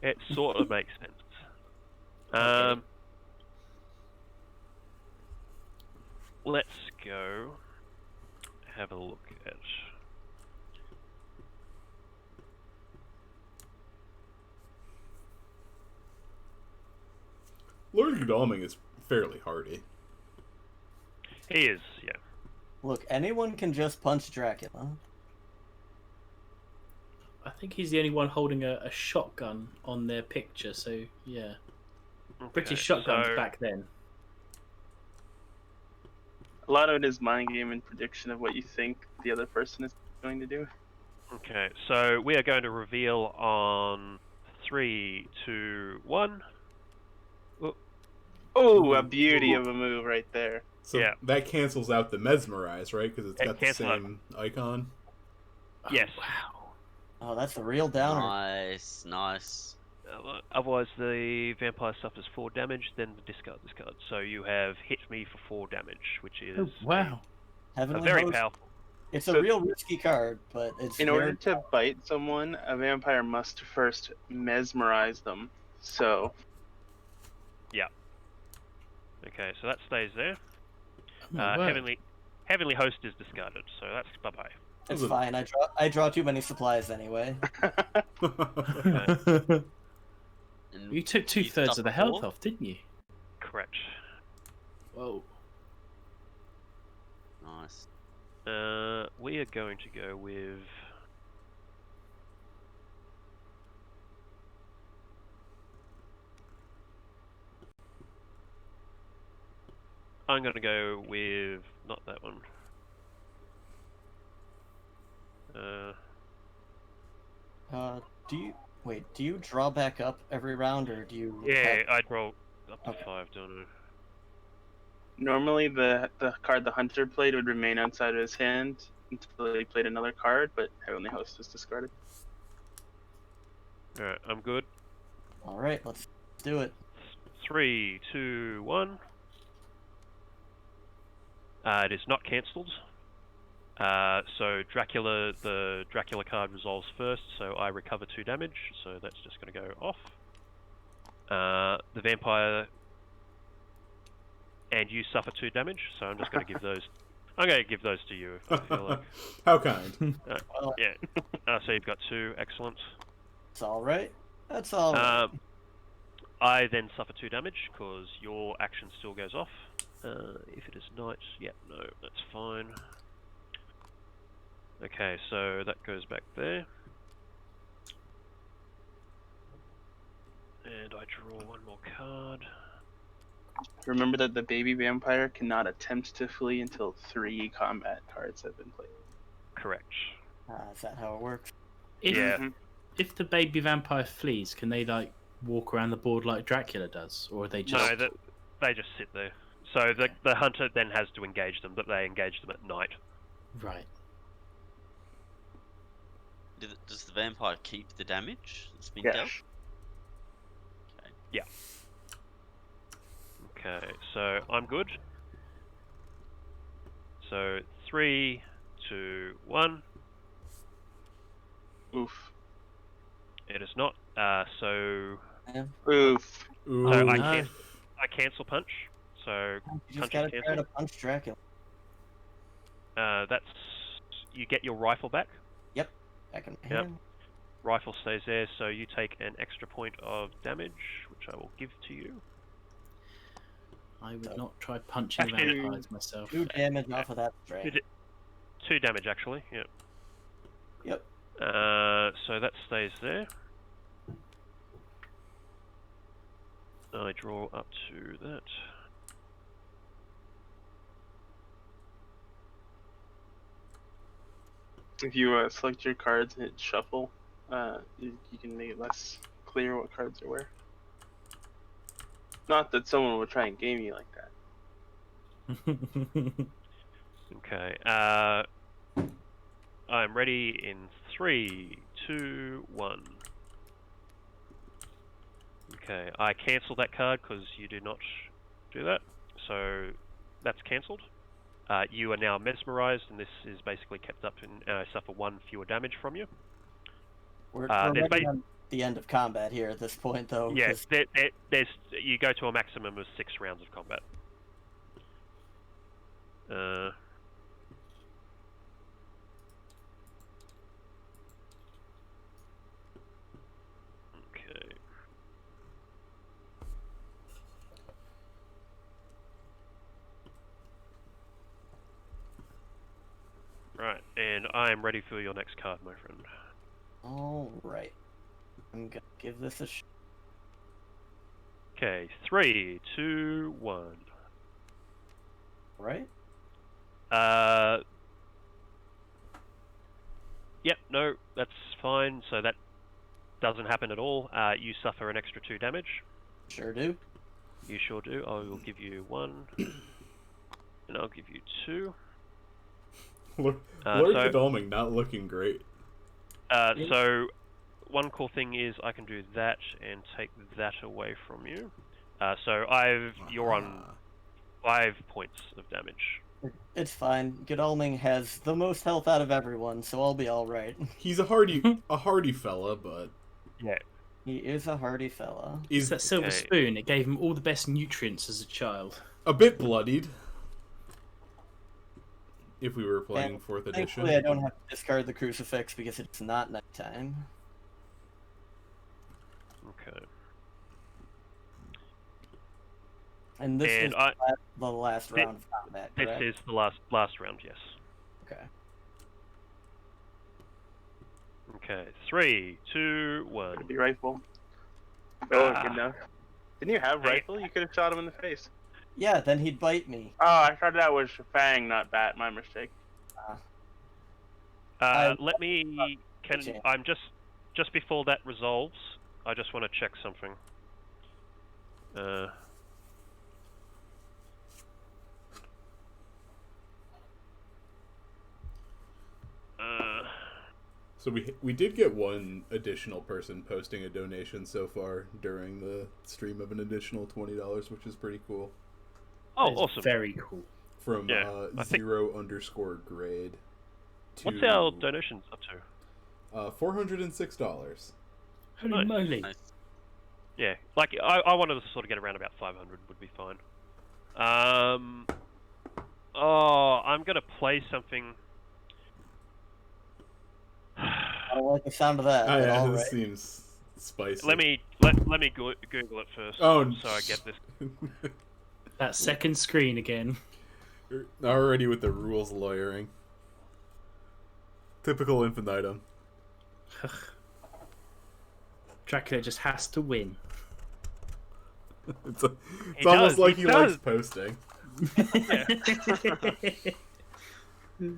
It sort of makes sense. Okay. Let's go have a look at. Lord Godalming is fairly hardy. He is, yeah. Look, anyone can just punch Dracula. I think he's the only one holding a shotgun on their picture, so yeah. British Okay, shotguns so- back then. A lot of it is mind game and prediction of what you think the other person is going to do. Okay, so we are going to reveal on 3, 2, 1. Oh, a beauty of a move right there. So Yeah. that cancels out the mesmerize, right? Because it's It got the cancels out- same icon. Yes. Oh, wow. Oh, that's the real downer. Nice. Otherwise, the vampire suffers 4 damage, then discard this card. So you have hit me for 4 damage, which is Oh, wow. a Heavenly very Host. powerful. It's So- a real risky card, but it's In very order to bite someone, a vampire must first mesmerize them. So, Okay, so that stays there. Oh, my word. Heavenly Host is discarded, so that's bye-bye. It's fine. I draw too many supplies anyway. And You took you 2/3 of the suffer health 4? off, didn't you? Correct. Whoa. Nice. We are going to go with... I'm going to go with... not that one. Do you draw back up every round, or do you? Yeah, I'd roll up to Okay. 5, don't I? normally the card the hunter played would remain outside of his hand until he played another card, but Heavenly Host was discarded. Alright, I'm good. All right, let's do it. 3, 2, 1. It is not cancelled. So Dracula, the Dracula card resolves first, so I recover 2 damage, so that's just going to go off. The vampire and you suffer 2 damage, so I'm just going to give those. I'm going to give those to you. If I feel like. How kind. Well, Yeah. So you've got 2, excellent. it's all right. That's all right. I then suffer 2 damage because your action still goes off. If it is night, yeah, no, that's fine. Okay, so that goes back there. And I draw 1 more card. Remember that the baby vampire cannot attempt to flee until 3 combat cards have been played. Correct. Is that how it works? If, Yeah. if the baby vampire flees, can they like walk around the board like Dracula does, or are they just? No, they just sit there. So the hunter then has to engage them, but they engage them at night. Right. Does the vampire keep the damage that's been Yeah. dealt? Okay, so I'm good. So 3, 2, 1. Oof. It is not. So Oof. Ooh. So no. I cancel punch. So You just Punch gotta is try to cancelled. punch Dracula. that's you get your rifle back. Back in my Yep. hand. Rifle stays there, so you take an extra point of damage, which I will give to you. I would not try punching Actually, vampires myself. 2 damage off of that strain. 2 damage actually. Yep. Yep. So that stays there. I draw up to that. If you select your cards and hit shuffle, you can make it less clear what cards are where. Not that someone would try and game you like that. Okay. I'm ready in 3, 2, 1. Okay, I cancel that card because you do not do that, so that's cancelled. You are now mesmerized, and this is basically kept up, and I suffer 1 fewer damage from you. We're there's ready on the end of combat here at this point, though. Yeah, 'cause- there's you go to a maximum of 6 rounds of combat. Okay. Right, and I am ready for your next card, my friend. All right. I'm gonna give this a Okay, 3, 2, 1. right. Yep, no, that's fine. So that doesn't happen at all. You suffer an extra 2 damage. Sure do. You sure do. I will give you 1, and I'll give you 2. Lord so- Godalming not looking great. So one cool thing is I can do that and take that away from you. So you're on 5 points of damage. It's fine. Godalming has the most health out of everyone, so I'll be all right. He's a hardy fella, but Yeah. He is a hardy fella. It's he's that silver Okay. spoon. It gave him all the best nutrients as a child. a bit bloodied. If we were playing And 4th edition. Thankfully, I don't have to discard the crucifix because it's not nighttime. Okay. And this And is I- the last thi- round of combat, This correct? is the last round, yes. Okay. Okay, 3, 2, 1. The rifle. Oh, Ah. good enough. Didn't you have Hey. rifle? You could have shot him in the face. Yeah, then he'd bite me. Oh, I thought that was Fang, not Bat. My mistake. Let me. Okay. I'm just before that resolves. I just want to check something. So we did get one additional person posting a donation so far during the stream of an additional $20, which is pretty cool. Oh, That is awesome. Very cool. From Yeah, I think- 0_grade. What's our donations up to? $406. Holy Nice. moly. Nice. Yeah, like I wanted to sort of get around about 500 would be fine. I'm gonna play something. I don't like the sound of that. Oh, but yeah, all this right. seems spicy. Let me Google it first. Oh, so I get this. That second screen again. Already with the rules lawyering. Typical Infinitum. Dracula just has to win. It's He almost does, like he he likes does. posting. Yeah.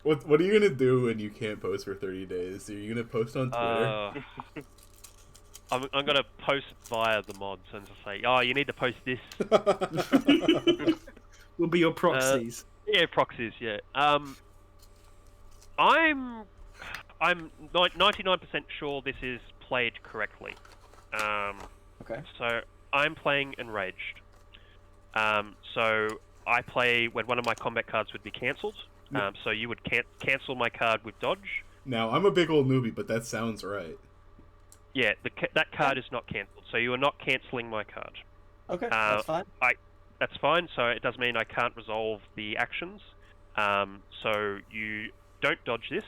What are you gonna do when you can't post for 30 days? Are you gonna post on Twitter? I'm gonna post via the mods and just say, oh, you need to post this. Will be your proxies. Yeah, proxies. Yeah. I'm 99% sure this is played correctly. Okay. So I'm playing Enraged. So I play when one of my combat cards would be cancelled. So you would cancel my card with dodge. Now, I'm a big old newbie, but that sounds right. Yeah, that card is not cancelled, so you are not cancelling my card. Okay, that's fine. That's fine. So it does mean I can't resolve the actions. So you don't dodge this.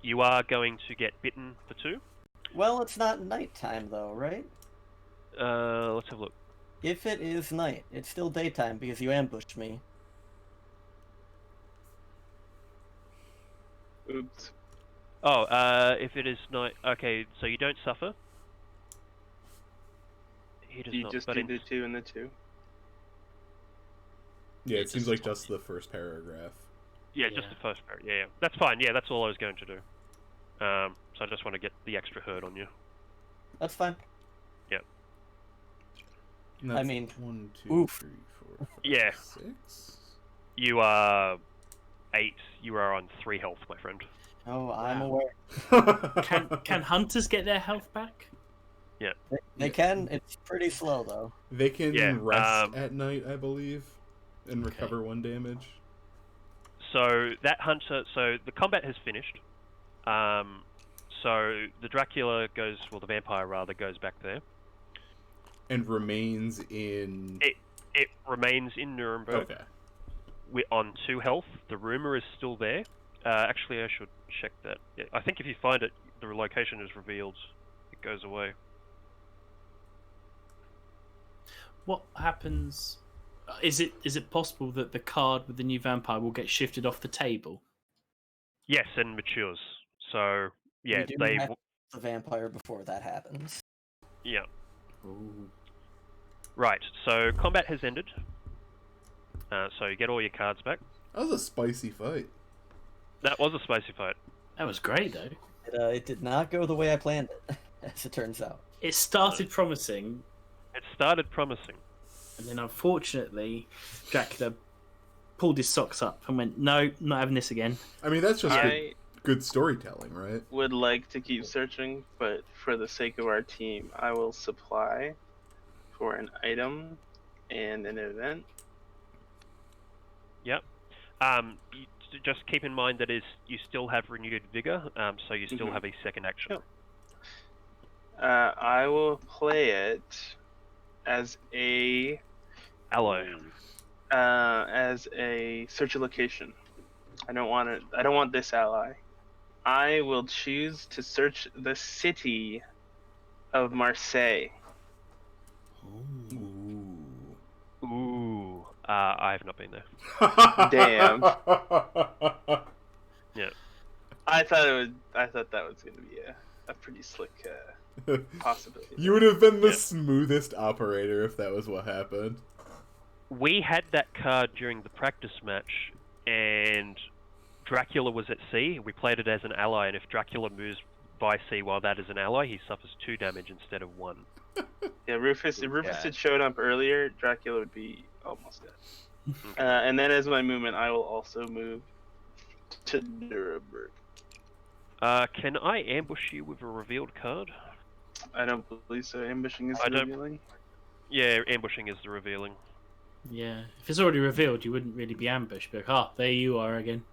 You are going to get bitten for 2. Well, it's not nighttime though, right? Let's have a look. If it is night, it's still daytime because you ambushed me. Oops. Oh, if it is night, okay. So you don't suffer. He does You not. just But do in, the 2 and the 2. Yeah, it It's seems just like just the first paragraph. yeah, just Yeah. the first part. Yeah, that's fine. Yeah, that's all I was going to do. So I just want to get the extra hurt on you. That's fine. And I that's mean, 1, 2, oof. 3, 4, 5, Yeah. 6. You are 8. You are on 3 health, my friend. Oh, I'm Wow. aware. Can hunters get their health back? They can. It's pretty slow though. They can Yeah, rest at night, I believe, and recover 1 damage. So that hunter. So the combat has finished. So the Dracula goes, well, the vampire rather goes back there. And remains in. It remains in Nuremberg. Okay. We're on 2 health. The rumor is still there. Actually, I should check that. Yeah, I think if you find it, the location is revealed. It goes away. What happens? Is it possible that the card with the new vampire will get shifted off the table? Yes, and matures. So yeah, We do they. have the vampire before that happens. Yeah. Ooh. Right. So combat has ended. So you get all your cards back. That was a spicy fight. That was a spicy fight. That was great though. It did not go the way I planned it, as it turns out. It started promising, It started promising. and then unfortunately, Dracula pulled his socks up and went, "No, not having this again." I mean, that's just I good storytelling, right? would like to keep searching, but for the sake of our team, I will supply for an item and an event. Yep. Just keep in mind that you still have renewed vigor, so you still have a second action. Yep. I will play it as a Aloe. as a search a location. I don't want it. I don't want this ally. I will choose to search the city of Marseille. Ooh. Ooh. I have not been there. Damn. Yeah. I thought that was going to be a pretty slick possibility. You would have been the Yeah. smoothest operator if that was what happened. We had that card during the practice match, and Dracula was at sea. We played it as an ally, and if Dracula moves by sea while that is an ally, he suffers 2 damage instead of 1. Yeah, Rufus. If Rufus Yeah. had showed up earlier, Dracula would be almost dead. And then as my movement, I will also move to Nuremberg. Can I ambush you with a revealed card? I don't believe so. Ambushing is I don't- revealing. Yeah, ambushing is the revealing. Yeah, if it's already revealed, you wouldn't really be ambushed. But there you are again.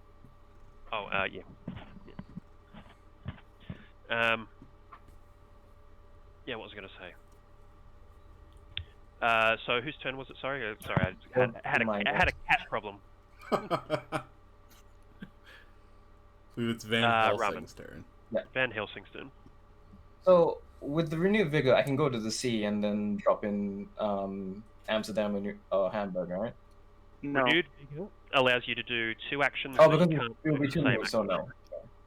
Oh, yeah. Yeah, what was I going to say? So whose turn was it? Sorry, I had a cat problem. So it's Van Ramen. Helsing's turn. Van Helsing's turn. So with the renewed vigor, I can go to the sea and then drop in Amsterdam and Hamburg, right? No. Renewed vigor allows you to do 2 actions. Oh, that because you can't it would do be the two same moves, so action. no.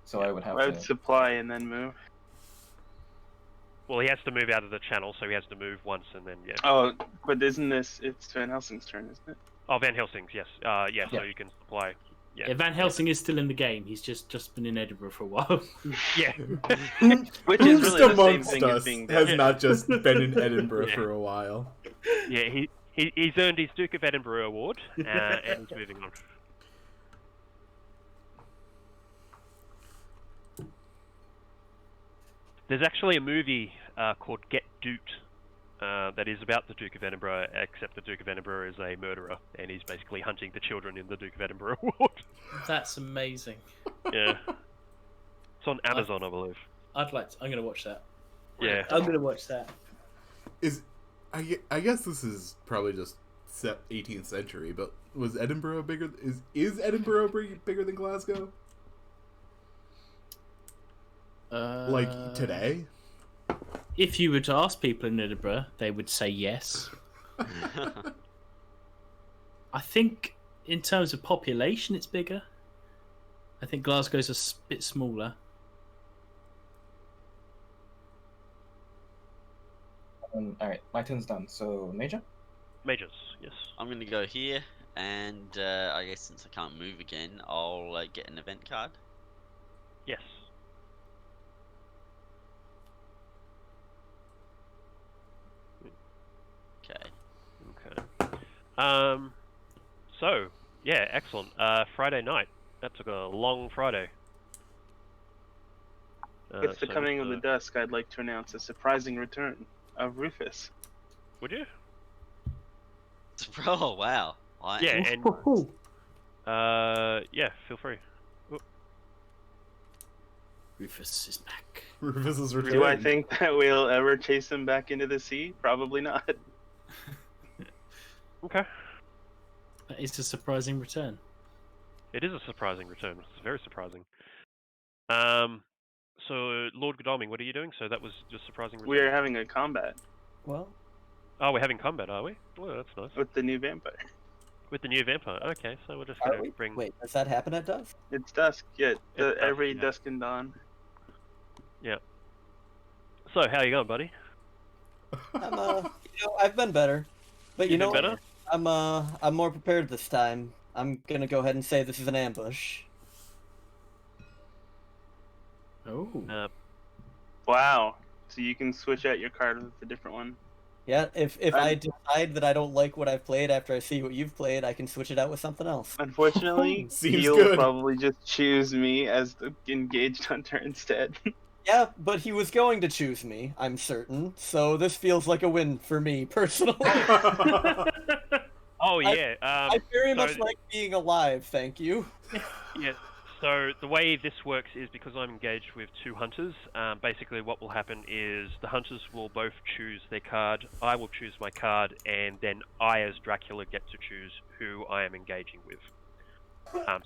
So I would have I would to. supply and then move. Well, he has to move out of the channel, so he has to move once and then yeah. Oh, but isn't this? It's Van Helsing's turn, isn't it? Oh, Van Helsing's, yes. So Yeah. you can supply. Yeah. Yeah, Van Helsing is still in the game. He's just been in Edinburgh for a while. Yeah. Which is Who's really the same amongst thing as us being has dead. not just been in Edinburgh Yeah. for a while? Yeah, he's earned his Duke of Edinburgh award, and he's moving on. There's actually a movie called Get Duped that is about the Duke of Edinburgh, except the Duke of Edinburgh is a murderer, and he's basically hunting the children in the Duke of Edinburgh award. That's amazing. Yeah. It's on Amazon, I believe. I'm gonna watch that. Yeah. I'm gonna watch that. I guess this is probably just 18th century, but was Edinburgh bigger? Is Edinburgh bigger than Glasgow? Like today? If you were to ask people in Edinburgh, they would say yes. I think in terms of population, it's bigger. I think Glasgow's a bit smaller. All right, my turn's done. So Major. Majors, yes. I'm gonna go here, and I guess since I can't move again, I'll get an event card. Yes. Okay. Okay. So, yeah, excellent. Friday night. That took a long Friday. With the So, coming of the dusk, I'd like to announce a surprising return of Rufus. Would you? Oh wow! Yeah, and yeah, feel free. Oop. Rufus is back. Rufus is returned. Do I think that we'll ever chase him back into the sea? Probably not. Okay. That is a surprising return. It is a surprising return. It's very surprising. So Lord Godalming, what are you doing? So that was just surprising return. We're having a combat Well, Oh, we're having combat, are we? Well, that's nice. with the new vampire. With the new vampire. Okay, so we're just are gonna we? bring. Wait, does that happen at dusk? It's dusk. Yeah, It's dusk, every yeah. dusk and dawn. So how you going, buddy? I'm I've been better, but you You've know been what? better? I'm more prepared this time. I'm gonna go ahead and say this is an ambush. Oh. Wow. So you can switch out your card with a different one. Yeah, if I I'm- decide that I don't like what I've played after I see what you've played, I can switch it out with something else. Unfortunately, Seems he'll good. probably just choose me as the engaged hunter instead. Yeah, but he was going to choose me, I'm certain. So this feels like a win for me personally. Oh yeah. I very so- much like being alive, thank you. Yeah. So the way this works is because I'm engaged with two hunters. Basically, what will happen is the hunters will both choose their card. I will choose my card, and then I, as Dracula, get to choose who I am engaging with.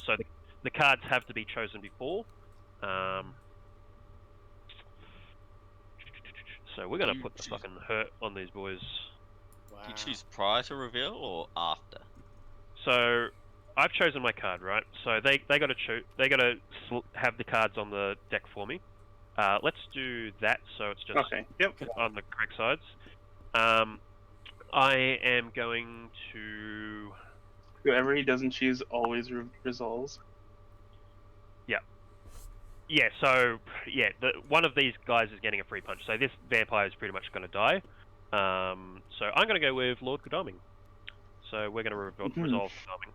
So the cards have to be chosen before. So we're gonna You put the choose- fucking hurt on these boys. Wow. Do you choose prior to reveal or after? So I've chosen my card, right? So they got to choose. They got to have the cards on the deck for me. Let's do that. So it's just Okay. Yep. on the correct sides. I am going to. Whoever he doesn't choose always resolves. Yeah. So yeah, one of these guys is getting a free punch. So this vampire is pretty much going to die. So I'm going to go with Lord Godalming. So we're going to resolve Godalming.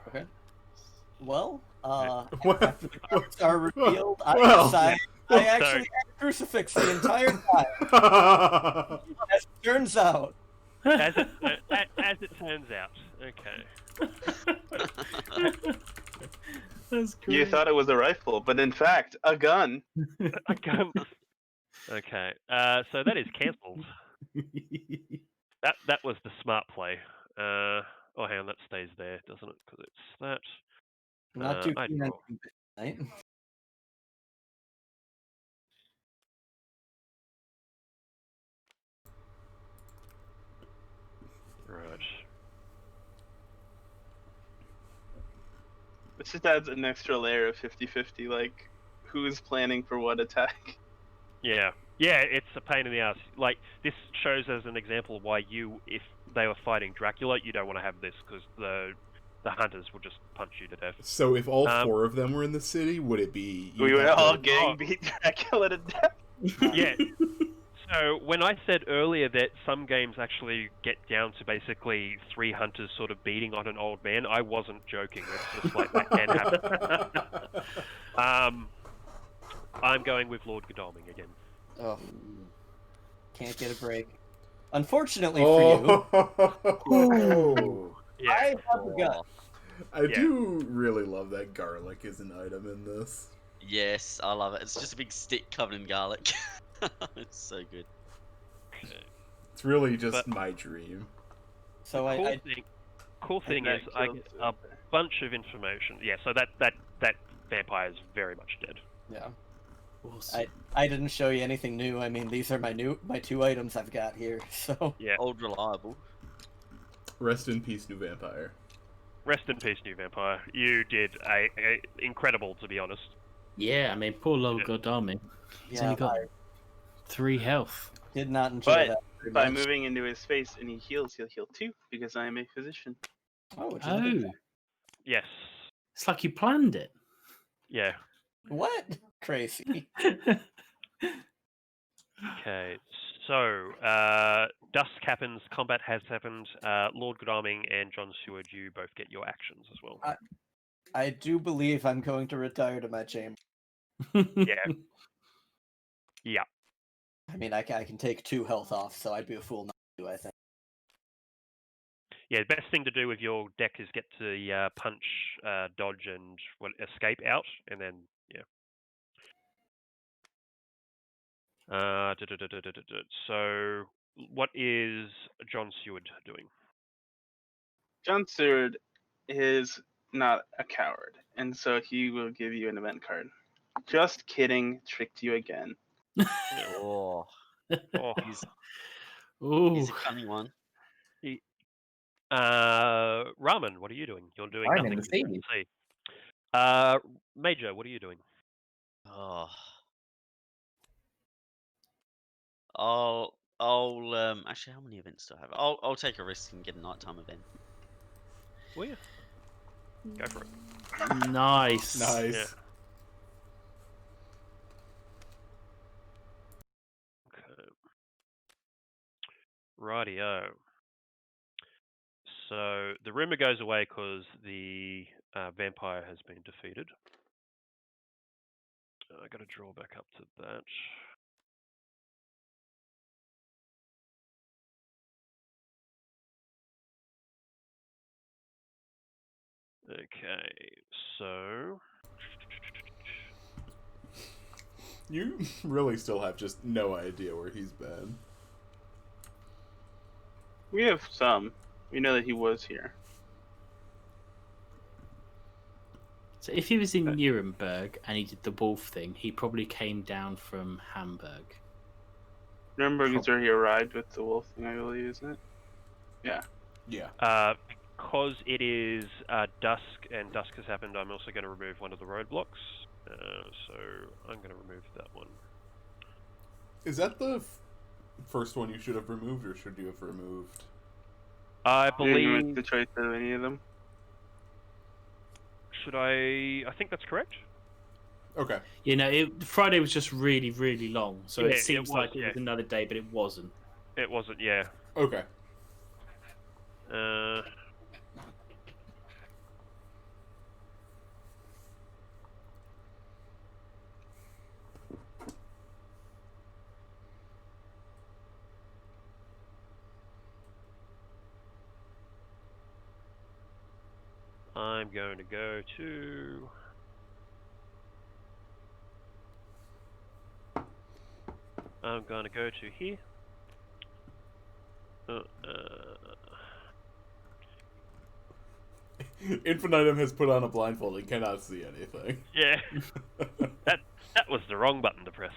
Okay. Well, Well- after the cards are revealed, I well. decide I actually had a crucifix the entire time. As it turns out. As it turns out. Okay. That's great. You thought it was a rifle, but in fact, a gun. Okay. So that is cancelled. That was the smart play. Oh, hang on, that stays there, doesn't it? Because it's that. Not too I'd keen on roll. tonight. Right. It just adds an extra layer of 50-50, like, who is planning for what attack? Yeah. Yeah, it's a pain in the ass. Like, this shows as an example of why if they were fighting Dracula, you don't want to have this, because the hunters will just punch you to death. So if all four of them were in the city, would it be? We you'd would have all to- gang beat Dracula to death. Yeah. So when I said earlier that some games actually get down to basically 3 hunters sort of beating on an old man, I wasn't joking. It's just like that can happen. I'm going with Lord Godalming again. Oh. Can't get a break. Unfortunately for you, Oh. Yeah. I have a gun. I do really love that garlic is an item in this. Yes, I love it. It's just a big stick covered in garlic. It's so good. It's really just But- my dream. So Cool thing And is that I kills get the a vampire. bunch of information. Yeah, so that vampire is very much dead. yeah. Awesome. I didn't show you anything new. I mean, these are my 2 items I've got here. So Yeah. Old reliable. Rest in peace, new vampire. Rest in peace, new vampire. You did a incredible, to be honest. Yeah, I mean, poor Lord Godalming. He's yeah, only got I 3 health. did not enjoy But that very by much. moving into his face and he heals, he'll heal too, because I am a physician. Oh, would you look at Oh, Yes. it's like you planned it. Yeah. that? What? Crazy. Okay. So, dusk happens. Combat has happened. Lord Godalming and John Seward, you both get your actions as well. I do believe I'm going to retire to my chamber. Yeah. Yeah. I mean, I can take 2 health off, so I'd be a fool not to, I think. Yeah, the best thing to do with your deck is get the punch, dodge, and escape out, and then, yeah. So, what is John Seward doing? John Seward is not a coward, and so he will give you an event card. Just kidding, tricked you again. Oh, Oh, he's Ooh. a cunning one. Ramen, what are you doing? You're doing I'm nothing. in the You're in sea. the sea. Major, what are you doing? Oh. Actually, how many events do I have? I'll take a risk and get a nighttime event. Will you? Go for it. Nice. Nice. Yeah. Okay. Rightio. So the rumor goes away because the vampire has been defeated. I got to draw back up to that. Okay, so You really still have just no idea where he's been. We have some. We know that he was here. So if he was in Nuremberg and he did the wolf thing, he probably came down from Hamburg. Nuremberg is where he arrived with the wolf thing, I believe, isn't it? Yeah. Yeah. because it is dusk and dusk has happened, I'm also going to remove one of the roadblocks. So I'm going to remove that one. Is that the first one you should have removed, or should you have removed? I You didn't make believe. the choice of any of them. Should I? I think that's correct. Okay. You know, Friday was just really, really long, so Yeah, it it seems was, like it yeah. was another day, but it wasn't. It wasn't. Yeah. Okay. I'm going to go to. I'm going to go to here. Infinitum has put on a blindfold and cannot see anything. Yeah. that was the wrong button to press.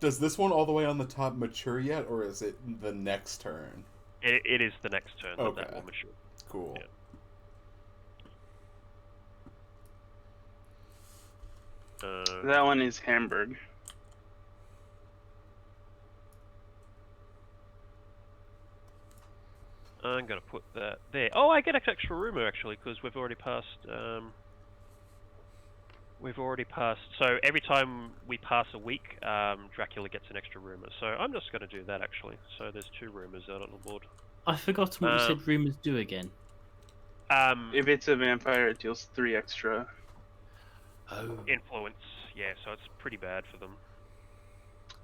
Does this one all the way on the top mature yet, or is it the next turn? It is the next turn that Okay. that will mature. Cool. Yeah. That one is Hamburg. I'm going to put that there. Oh, I get extra rumor actually because we've already passed. So every time we pass a week, Dracula gets an extra rumor. So I'm just going to do that actually. So there's 2 rumors out on the board. I forgot what you said rumors do again. If it's a vampire, it deals 3 extra. Oh. Influence, yeah. So it's pretty bad for them.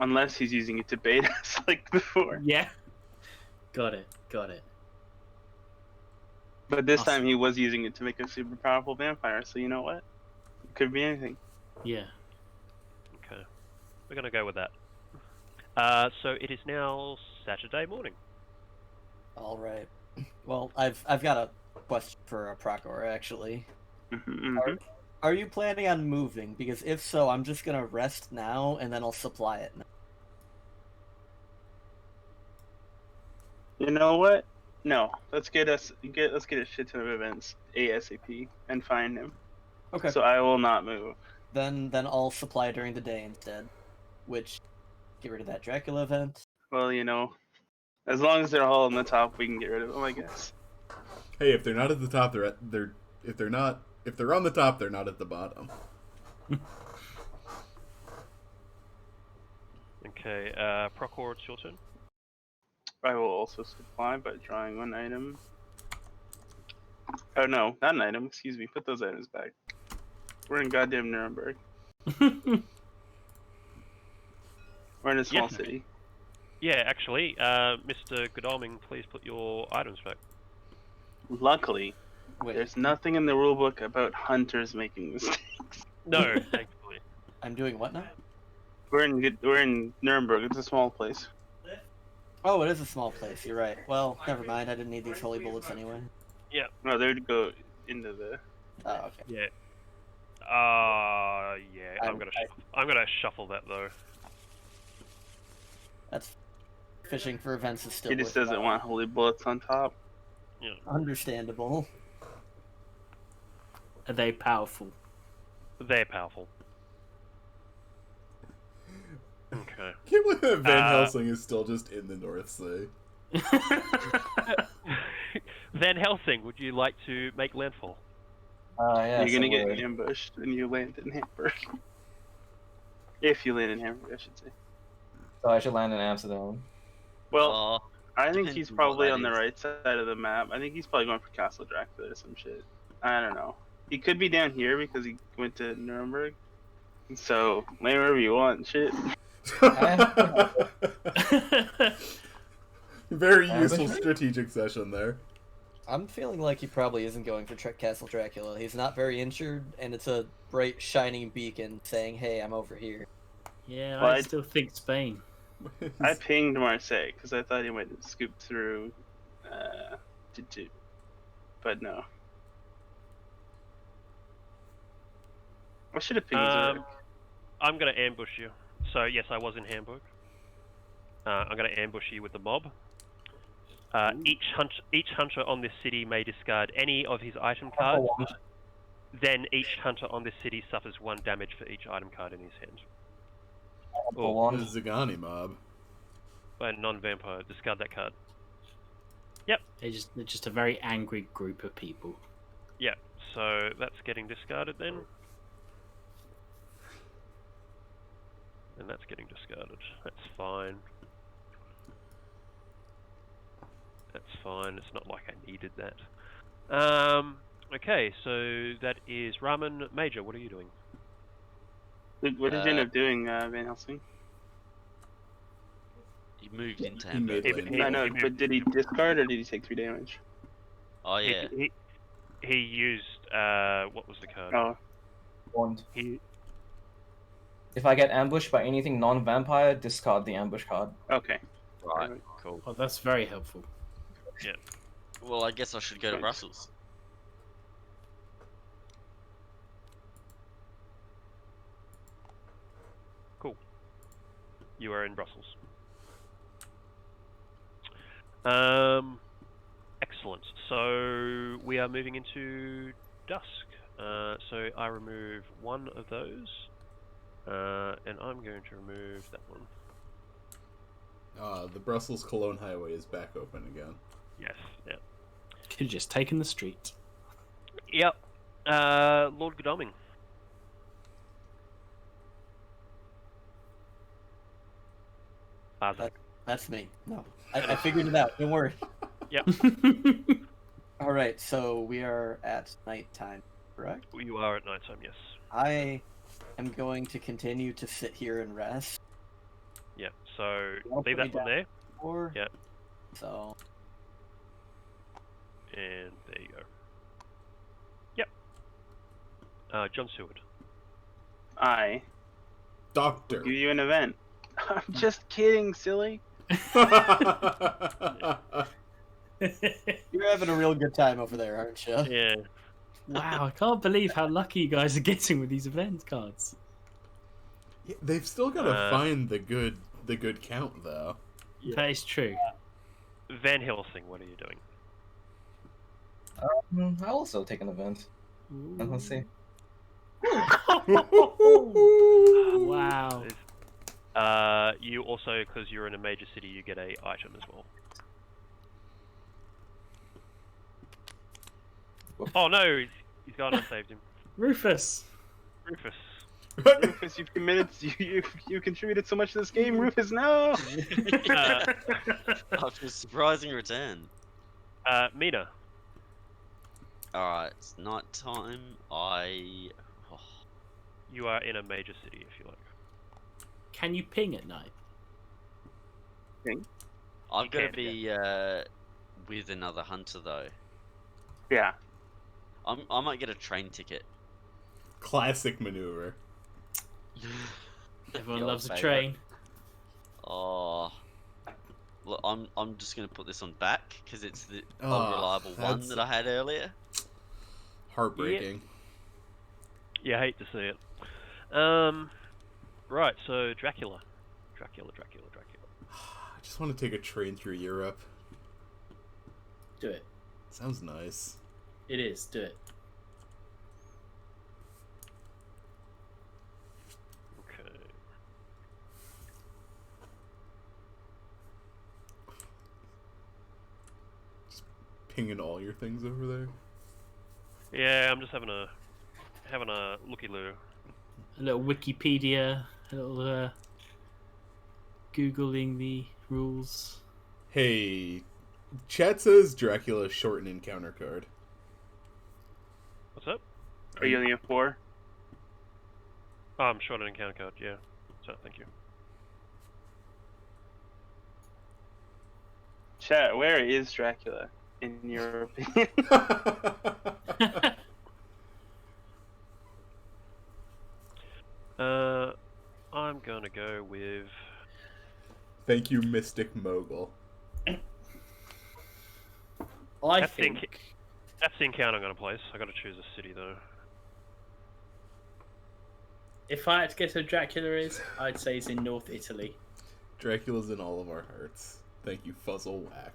Unless he's using it to bait us like before. Yeah. Got it. But this Awesome. time he was using it to make a super powerful vampire, so you know what? It could be anything. Yeah. Okay, we're going to go with that. So it is now Saturday morning. All right. Well, I've got a question for Procor actually. Are you planning on moving? Because if so, I'm just gonna rest now and then I'll supply it. You know what? No. Let's get a shit ton of events ASAP and find him. Okay. So I will not move. Then I'll supply during the day instead. Which, get rid of that Dracula event. Well, you know, as long as they're all on the top, we can get rid of them, I guess. Hey, if they're not at the top, if they're on the top, they're not at the bottom. Okay, Procor, it's your turn. I will also supply by drawing 1 item. Oh no, not an item, excuse me. Put those items back. We're in goddamn Nuremberg. We're in a small city. Yeah, actually, Mr. Godalming, please put your items back. Luckily, Wait, There's nothing in the rulebook about hunters making mistakes. No, thankfully. I'm doing what now? We're in Nuremberg. It's a small place. Oh, it is a small place. You're right. Well, never mind. I didn't need these holy bullets anyway. No, they would go into the. Oh, okay. Yeah. Yeah. I'm gonna shuffle that though. That's fishing for events is still. He just doesn't want holy bullets on top. Understandable. Are they powerful? They're powerful. Okay. Can't believe that Van Helsing is still just in the North Sea. Van Helsing, would you like to make landfall? Yeah, You're gonna so get ambushed and you land in Hamburg. If you land in Hamburg, I should say. So I should land in Amsterdam. Well, I think depends he's on what probably that on the is. right side of the map. I think he's probably going for Castle Dracula or some shit. I don't know. He could be down here because he went to Nuremberg. So, land wherever you want, shit. Very Ambush useful me? strategic session there. I'm feeling like he probably isn't going for Castle Dracula. He's not very injured, and it's a bright, shining beacon saying, "Hey, I'm over here." Yeah, Well, I I- still think Spain. I pinged Marseille because I thought he might have scooped through. But no. I should have pinged Zurich. I'm gonna ambush you. So yes, I was in Hamburg. I'm gonna ambush you with the mob. Each hunter on this city may discard any of his item cards. Then each hunter on this city suffers 1 damage for each item card in his hand. For The one. Zagani mob. By a non-vampire, discard that card. They're just a very angry group of people. Yeah, so that's getting discarded then. And that's getting discarded. That's fine. That's fine. It's not like I needed that. Okay, so that is Ramen. Major, what are you doing? What did you end up doing, Van Helsing? He moved into He made Hamburg. it. I know, but did he discard or did he take 3 damage? Oh yeah. He used what was the card? Oh, Wand. He If I get ambushed by anything non-vampire, discard the ambush card. okay. Right. Cool. Oh, that's very helpful. Well, I guess I should go to Brussels. You are in Brussels. Excellent. So we are moving into dusk. So I remove one of those, and I'm going to remove that one. The Brussels Cologne highway is back open again. Yes. Yeah. Could have just taken the street. Yep. Lord Godalming. Isaac. That's me. No, I figured it out. Don't worry. Yep. All right, so we are at nighttime, correct? You are at nighttime. Yes. I am going to continue to sit here and rest. Yep. So Don't leave put me that one down. there, Or Yep. So and there you go. Yep. John Seward. I Doctor. give you an event. I'm just kidding, silly. you're having a real good time over there, aren't you? Yeah. Wow, I can't believe how lucky you guys are getting with these event cards. Yeah, they've still got to find the good count though. That is true. Van Helsing, what are you doing? I'll also take an event. Let's see. Wow. You also, because you're in a major city, you get a item as well. Oh no, he's gone. I saved him. Rufus. Rufus. Rufus, you've committed. You contributed so much to this game, Rufus. No. After a surprising return. Mina. Alright, it's night time. You are in a major city, if you like. Can you ping at night? I'm gonna can, be with another hunter though. Yeah. I might get a train ticket. Classic maneuver. Everyone The old loves a favourite. train. Oh. Look, I'm just gonna put this on back because it's the Oh, unreliable one that's- that I had earlier. Heartbreaking. Yeah, I hate to see it. Right, so Dracula. Dracula. I just want to take a train through Europe. Do it. Sounds nice. It is. Do it. Okay. Pinging all your things over there. Yeah, I'm just having a looky-loo. A little Wikipedia. A little Googling the rules. Hey, chat says Dracula short and encounter card. What's up? Are you only a 4? Oh, I'm short an encounter card, yeah. So, thank you. Chat, where is Dracula, in your opinion? I'm gonna go with... Thank you, Mystic Mogul. I That's the think. That's the encounter I'm gonna place. I gotta choose a city, though. If I had to guess where Dracula is, I'd say it's in North Italy. Dracula's in all of our hearts. Thank you, Fuzzle Whack.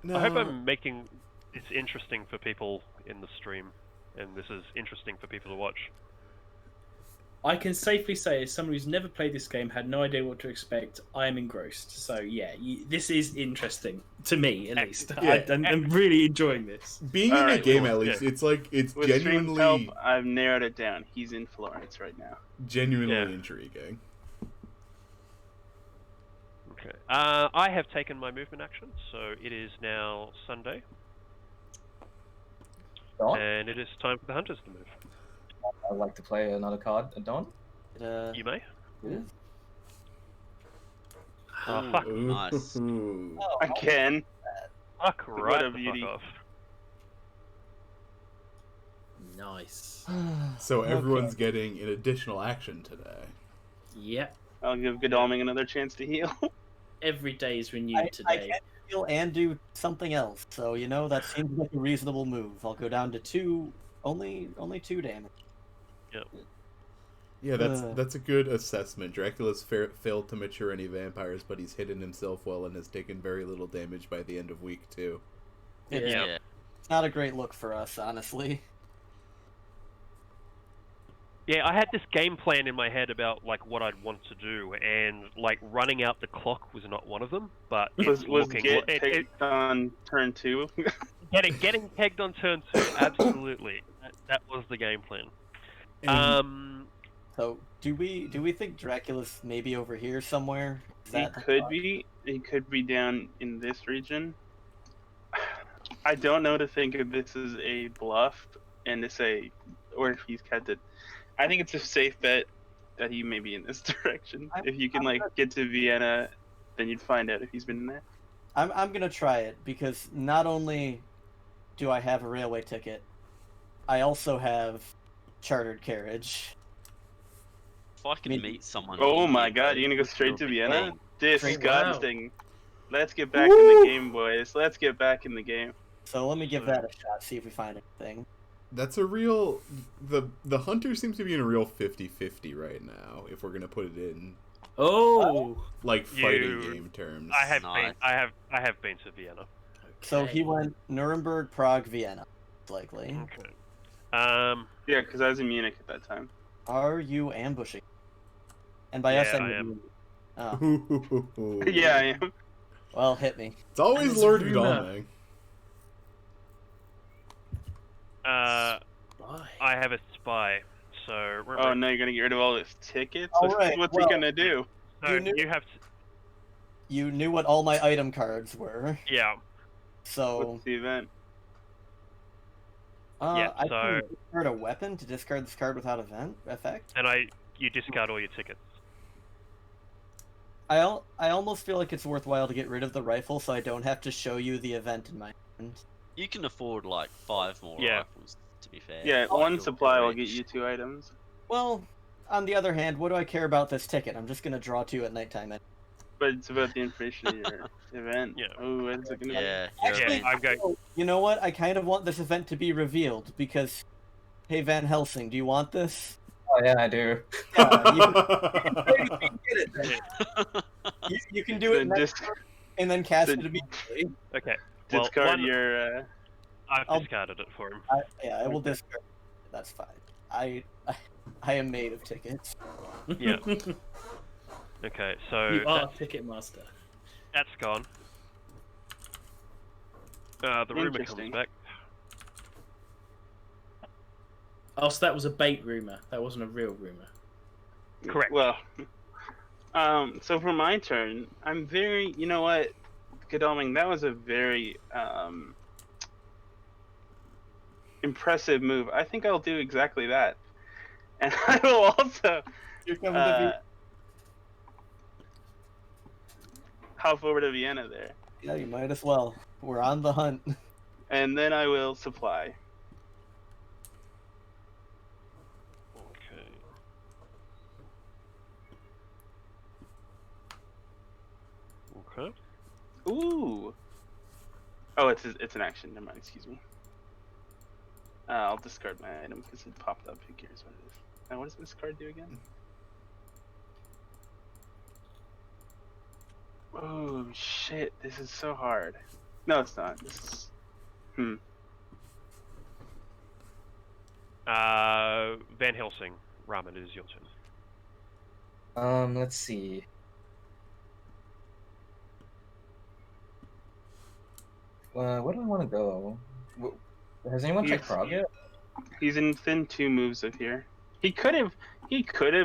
No. I hope I'm making it's interesting for people in the stream, and this is interesting for people to watch. I can safely say, as someone who's never played this game, had no idea what to expect, I am engrossed. So yeah, this is interesting to me, at least. Yeah. I'm really enjoying this. Being in a Alright, game, cool. at least, Yeah. it's like it's With stream help, genuinely I've narrowed it down. He's in Florence right now. Yeah. intriguing. Okay. I have taken my movement action, so it is now Sunday, Dawn? and it is time for the hunters to move. I'd like to play another card at dawn. You may. Yeah. Oh, fuck. Ooh. Nice. Oh, Again. Fuck right a the beauty. fuck off. Nice. So everyone's getting an additional action today. Yep. I'll give Godalming another chance to heal. Every day is renewed I today. can heal and do something else, so that seems like a reasonable move. I'll go down to 2, only 2 damage. Yeah, that's a good assessment. Dracula's failed to mature any vampires, but he's hidden himself well and has taken very little damage by the end of week 2. It's Yeah. not a great look for us, honestly. Yeah, I had this game plan in my head about like what I'd want to do, and like running out the clock was not one of them. But it's was looking get it, picked on turn 2. getting pegged on turn 2. Absolutely, that was the game plan. So, do we think Dracula's maybe over here somewhere? Is He that could be. He could be down in this region. I don't know to think if this is a bluff and to say, or if he's kept it. I think it's a safe bet that he may be in this direction. If you can get to Vienna, then you'd find out if he's been in there. I'm gonna try it because not only do I have a railway ticket, I also have chartered carriage. If I can mean- meet someone. Oh in my here, god, you're gonna go straight it'll to be Vienna? fun. Disgusting. Let's get back in the game, boys. Let's get back in the game. So let me give that a shot, see if we find anything. That's a real... The hunter seems to be in a real 50-50 right now, if we're going to put it in, Oh. like, fighting You- game terms. I have Nice. been. I have been to Vienna. So he Okay. went Nuremberg, Prague, Vienna, likely. Okay. Yeah, because I was in Munich at that time. Are you ambushing? And by us, Yeah, I I mean am. Oh, Yeah, I am. well, hit me. It's always And Lord it's rumor. Godalming. Bye. I have a spy. So remember, Oh, no, you're gonna get rid of all his tickets? All right, What's well- he gonna do? so you knew- you have to, You knew what all my item cards were, yeah. so What's the event? Yeah, I so- can discard a weapon to discard this card without effect. And you discard all your tickets. I almost feel like it's worthwhile to get rid of the rifle so I don't have to show you the event in my hand. You can afford like 5 more Yeah. rifles, to be fair. Yeah, Like, one you're supply will get rich. you 2 items. Well, on the other hand, what do I care about this ticket? I'm just gonna draw 2 at nighttime. But it's about the information of your event. Yeah. Oh, when's it gonna Yeah, you're Actually, a man. I'm going. You know what? I kind of want this event to be revealed because, hey, Van Helsing, do you want this? Oh yeah, I do. Yeah, you can get it. Then. You can do it Then next just- turn and then cast then- it immediately. Okay. Well, discard one, your. I've I'll- discarded it for him. I will discard. That's fine. I am made of tickets. Yeah. Okay, so You are Ticketmaster. that's gone. The rumor comes Interesting. back. Oh, so that was a bait rumor. That wasn't a real rumor. Correct. Well, so for my turn, I'm very. You know what, Godalming, that was a very impressive move. I think I'll do exactly that, and I will also You're coming to hop over to Vienna there, be. Yeah, you might as well. We're on the hunt. and then I will supply. Okay. Okay. Ooh. Oh, it's an action. Never mind. Excuse me. I'll discard my item because it popped up. Who cares what it is? Now, what does this card do again? Oh shit! This is so hard. No, it's not. This is. Van Helsing, Ramen, it is your turn. Let's see. Where do I want to go? Has anyone checked Prague yet? He's in within 2 moves of here. He could have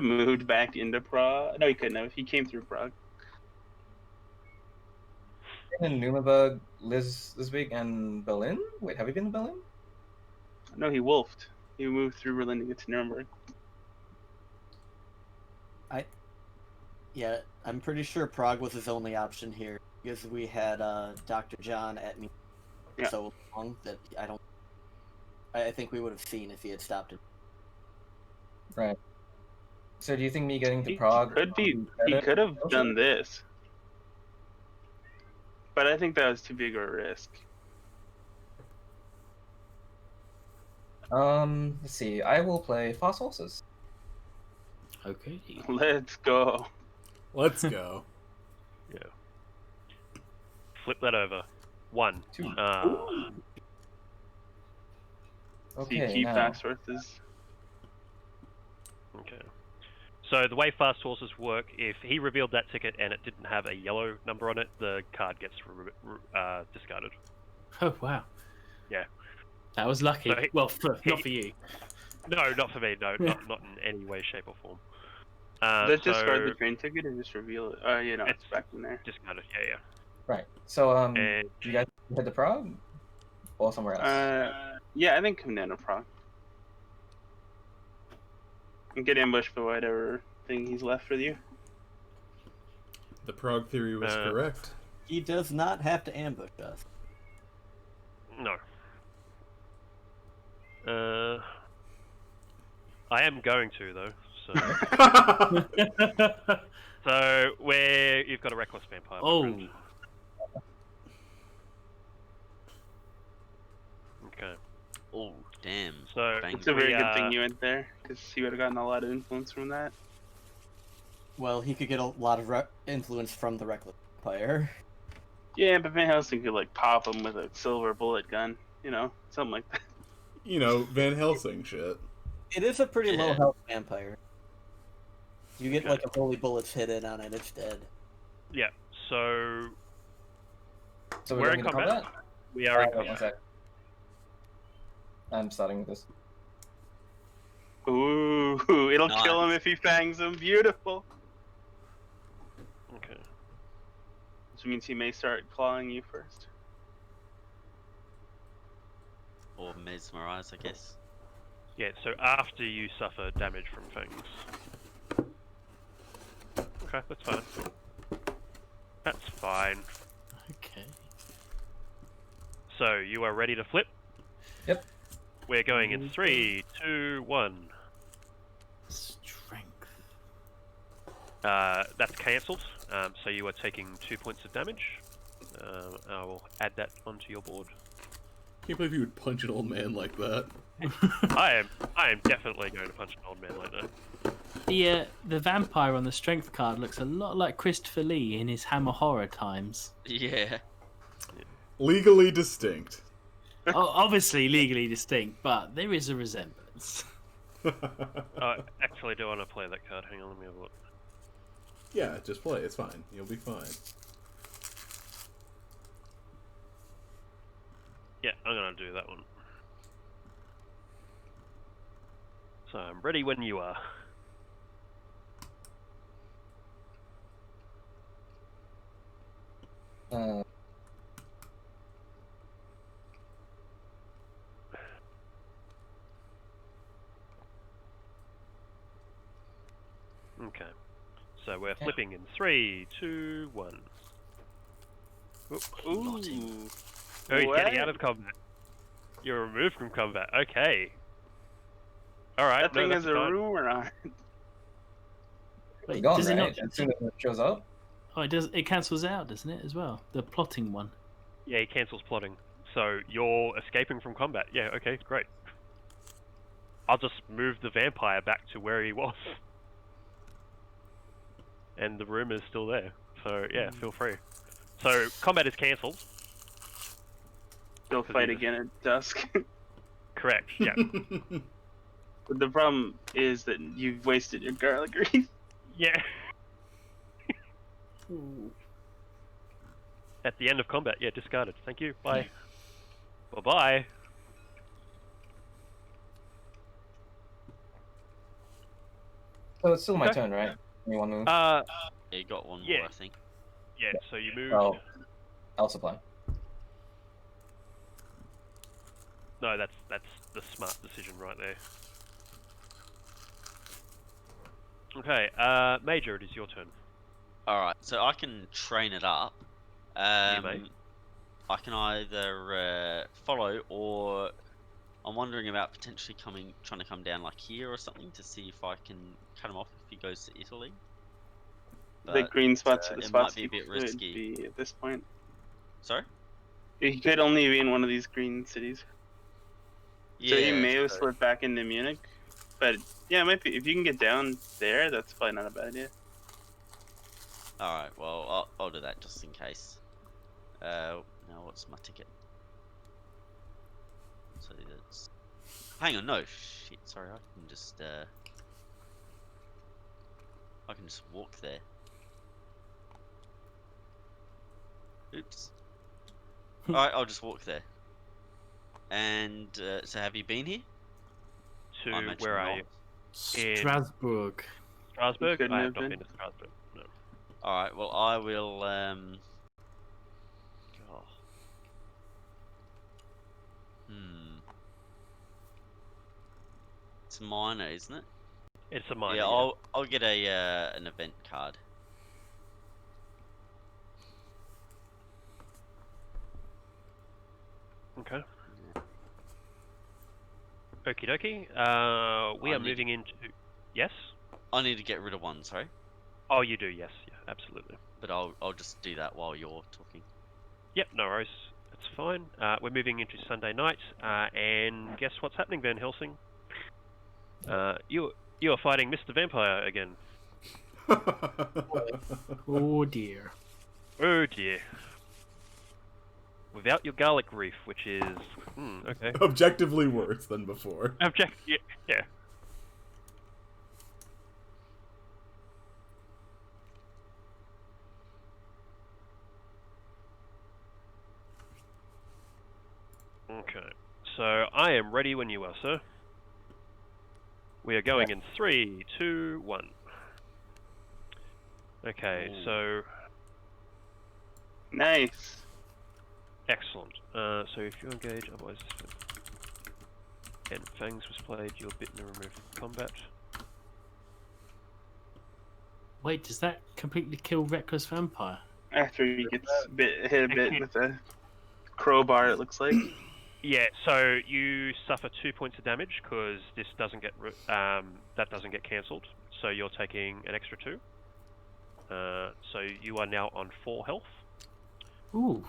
moved back into Prague. No, he couldn't have. He came through Prague. In Nuremberg, Lisbon, and Berlin? Wait, have you been to Berlin? No, he wolfed. He moved through Berlin to get to Nuremberg. Yeah, I'm pretty sure Prague was his only option here because we had Dr. John at me Yeah. so long that I think we would have seen if he had stopped it. Right. So do you think me getting to He Prague could be. would He better? could have done this, but I think that was too big of a risk. Let's see. I will play Fast Horses. Okay. Let's go. Let's go. Yeah. Flip that over. 1. 2. So Okay, you keep now. fast horses. Okay. So the way fast horses work, if he revealed that ticket and it didn't have a yellow number on it, the card gets discarded. Oh wow. Yeah. That was lucky. So Well, not for you. No, not for me. No, not in any way, shape, or form. Let's so discard the train ticket and just reveal it. It's back in there. discarded. Yeah, Right. So, And do you guys head to Prague or somewhere else? Yeah, I think come down to Prague. And get ambushed by whatever thing he's left with you. The Prague theory was correct. He does not have to ambush us. no. I am going to though. So where you've got a reckless vampire. my Oh. friend. Okay. Oh, damn. So Bang. It's a very we, good thing you went there, because he would have gotten a lot of influence from that. Well, he could get a lot of influence from the Reckless Empire. Yeah, but Van Helsing could like pop him with a silver bullet gun, something like that. You know, Van Helsing shit. It is a pretty low Yeah. health vampire. You get Okay. like a holy bullets hit in on it, it's dead. Yeah. So So we're going in into combat. We are in Wait, one combat. sec. I'm starting with this. Ooh, it'll kill him Nice. if he fangs him. Beautiful. Okay. Which means he may start clawing you first. Or mesmerize, I guess. Yeah. So after you suffer damage from fangs. Okay, that's fine. That's fine. Okay. So you are ready to flip? Yep. We're going in 3, 2, 1. Strength. That's cancelled. So you are taking 2 points of damage. I will add that onto your board. Can't believe you would punch an old man like that. I am definitely going to punch an old man like that. The vampire on the strength card looks a lot like Christopher Lee in his Hammer horror times. Yeah. Legally distinct. Obviously legally distinct, but there is a resemblance. I actually do want to play that card. Hang on, let me have a look. Yeah, just play. It's fine. You'll be fine. Yeah, I'm going to do that one. So I'm ready when you are. Okay. So we're flipping in 3, 2, 1. Ooh. Oh, he's getting out of combat. You're removed from combat. Okay. Alright. That thing has a fine. rumor on it. Wait, Gone, does it right? not? As soon as it shows up. Oh, it does. It cancels out, doesn't it, as well? The plotting one. Yeah, he cancels plotting. So you're escaping from combat. Yeah, okay, great. I'll just move the vampire back to where he was. And the room is still there. So yeah, feel free. So combat is cancelled. They'll fight again at dusk. Correct, yeah. But the problem is that you've wasted your garlic wreath. Yeah. At the end of combat, yeah, discarded. Thank you. Bye. Bye-bye. So it's still my Okay. turn, right? You want to move? Yeah, you got one Yeah. more, I think. Yeah, so you moved. Oh, I'll supply. No, that's the smart decision right there. Okay, Major, it is your turn. Alright, so I can train it up. You may. I can either follow, or I'm wondering about potentially trying to come down like here or something to see if I can cut him off if he goes to Italy. The But, green spots are the it spots might be a he bit could risky. be at this point. Sorry? He could only be in one of these green cities. So he may have so- slipped back into Munich. But yeah, it might be. If you can get down there, that's probably not a bad idea. Alright, well, I'll do that just in case. Now, what's my ticket? So that's... Hang on, no, shit, sorry, I can just walk there. Oops. Alright, I'll just walk there. And, so have you been here? To I imagine where are not. you? In Strasbourg. Strasbourg? couldn't I have have not been. been to Strasbourg. No. Alright, well, I will, oh. It's minor, isn't it? It's a minor. Yeah, I'll get an event card. Okay. Okie dokie. We I are need- moving into... Yes? I need to get rid of one, sorry, Oh, you do, yes. Yeah, absolutely. but I'll just do that while you're talking. Yep, no worries. That's fine. We're moving into Sunday night, and guess what's happening, Van Helsing? You are fighting Mr. Vampire again. Oh dear. Oh dear. Without your garlic reef, which is... okay. Objectively worse than before. Yeah. Okay. So, I am ready when you are, sir. We are going in 3, 2, 1. Okay, Ooh. so... Nice. Excellent. So if you engage, otherwise... And Fangs was played, you're bitten and removed from combat. Wait, does that completely kill Reckless Vampire? After he gets hit a bit with a crowbar, it looks like. Yeah, so you suffer 2 points of damage because this doesn't get that doesn't get cancelled. So you're taking an extra 2. So you are now on 4 health. Ooh.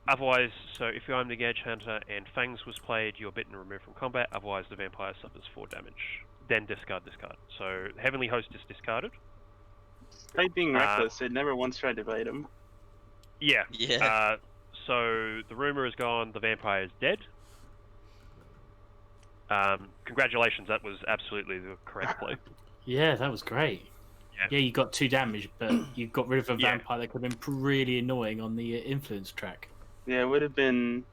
Otherwise, so if you're the Engage Hunter and Fangs was played, you're bitten and removed from combat. Otherwise, the vampire suffers 4 damage. Then discard this card. So Heavenly Host is discarded. Despite being reckless, it never once tried to bite him. Yeah. Yeah. So the rumor is gone. The vampire is dead. Congratulations, that was absolutely the correct play. Yeah, that was great. Yeah, you got 2 damage, but you got rid of a Yeah. vampire that could have been really annoying on the influence track. Yeah, it would have been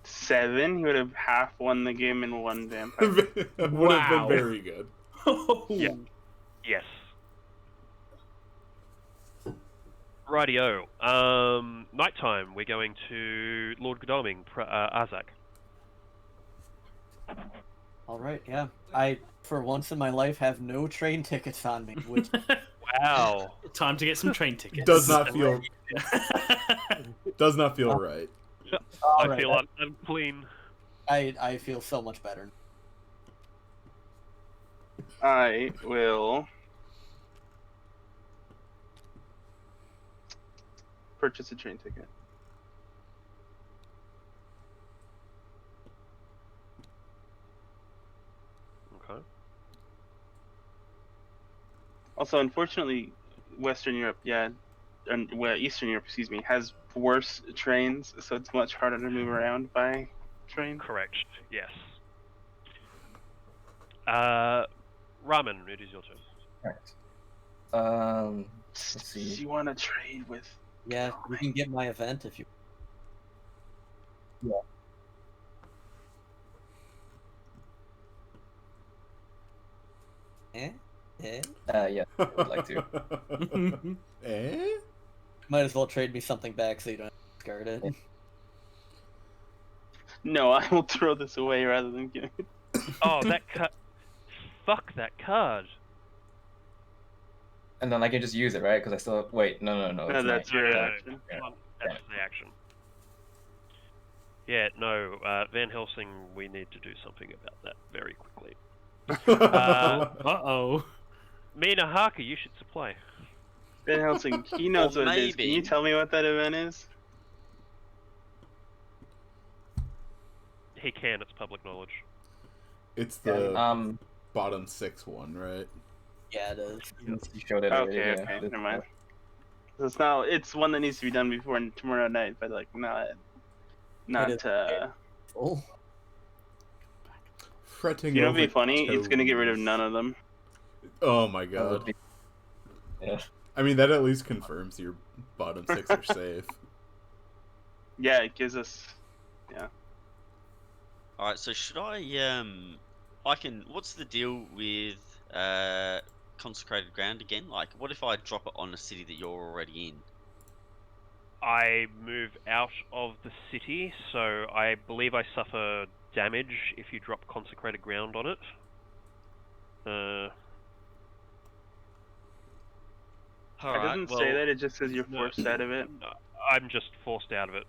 7. He would have half won the game in 1 vampire. Would have been Wow. very good. Yeah. Yes. Rightio. Nighttime. We're going to Lord Godalming, Arzak. All right, yeah. I, for once in my life, have no train tickets on me, which Wow. Time to get some train tickets. Does not feel right. I right. feel unclean. I feel so much better. I will purchase a train ticket. Okay. Also, unfortunately, Western Europe, and Eastern Europe, excuse me, has worse trains, so it's much harder to move around by train. Correct. Yes. Ramen, it is your turn. Right. Let's Do see. you want to trade with? Yeah, you can get my event if you. Eh? Eh? Yeah, I would like to. Eh? Might as well trade me something back so you don't have to discard it. No, I will throw this away rather than give it. Oh, that card. Fuck that card. And then I can just use it, right? Because I still wait. No. No, it's that's my- your no, action. That's the action. Yeah, no, Van Helsing, we need to do something about that very quickly. Uh-oh. Mina Harker, you should supply. Van Helsing, he knows Or what it is. Can you maybe- tell me what that event is? He can, it's public knowledge. It's the Um, bottom 6 one, right? Yeah, it is. you showed it already. Okay, yeah. okay, This- never mind. So it's not. It's one that needs to be done before tomorrow night, but like not. is. Oh, Fretting You know, over what'd be funny? It's gonna get rid of toes. none of them. Oh my that would god. be- Yeah. I mean, that at least confirms your bottom 6 are safe. Yeah, it gives us. All right. So should I can. What's the deal with consecrated ground again? Like, what if I drop it on a city that you're already in? I move out of the city, so I believe I suffer damage if you drop consecrated ground on it. All It right. doesn't Well, say that. It just says you're no. forced out of it. I'm just forced out of it.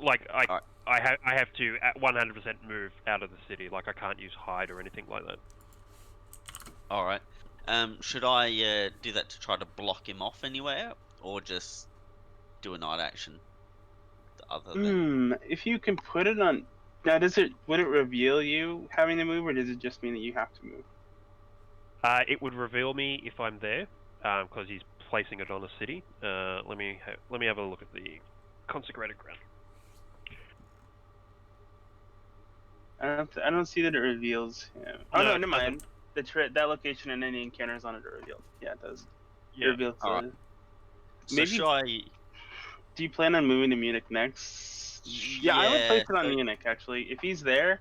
Like Alright. I have to at 100% move out of the city. Like I can't use hide or anything like that. all right. Should I do that to try to block him off anywhere, or just do a night action? Other than If you can put it on. Now, would it reveal you having to move, or does it just mean that you have to move? It would reveal me if I'm there, because he's placing it on a city. Let me have a look at the consecrated ground. I don't see that it reveals him. Oh No, no, it never mind. That location and any encounters on it are revealed. Yeah, it does. It Yeah. reveals. Alright. so maybe- should I? Do you plan on moving to Munich next? Yeah, I would place it on so- Munich actually. If he's there,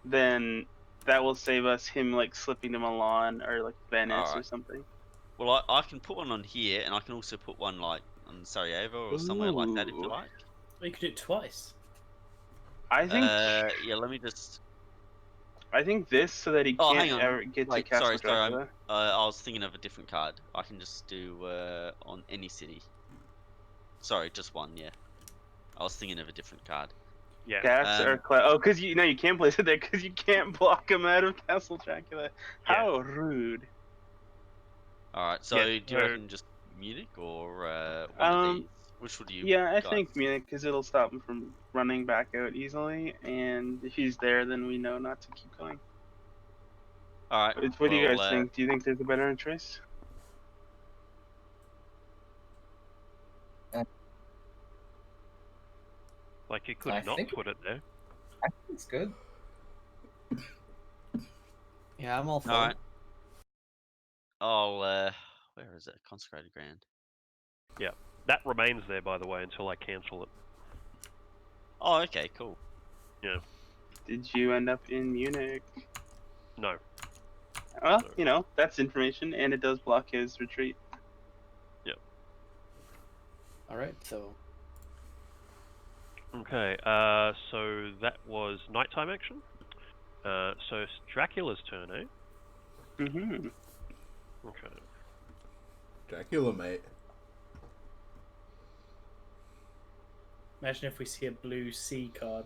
then that will save us him like slipping to Milan or like Venice or Alright. something. Well, I can put one on here, and I can also put one like on Sarajevo or somewhere like that if you Ooh. like. Well, you could do it twice. I think Yeah. Let me just. I think this so that he Oh, can't hang on. ever get Wait, to Castle sorry, Dracula. I was thinking of a different card. I can just do on any city. Sorry, just one. Yeah, I was thinking of a different card. Yeah. Cats are because you can't place it there because you can't block him out of Castle Dracula. How rude. All right. So Yeah, do you reckon just Munich or one of these? Which would you? Yeah, I guys- think Munich because it'll stop him from running back out easily, and if he's there, then we know not to keep going. All right. What do you well, guys think? Do you think there's a better choice? Like you could I not think- put it there. I think it's good. Yeah, I'm all for All it. right. I'll. Where is it? Consecrated Ground. That remains there, by the way, until I cancel it. Oh, okay, cool. Did you end up in Munich? No. Well, No. you know, that's information, and it does block his retreat. All right, so Okay. So that was nighttime action. So it's Dracula's turn, eh? Mm-hmm. Okay. Dracula, mate. Imagine if we see a blue C card.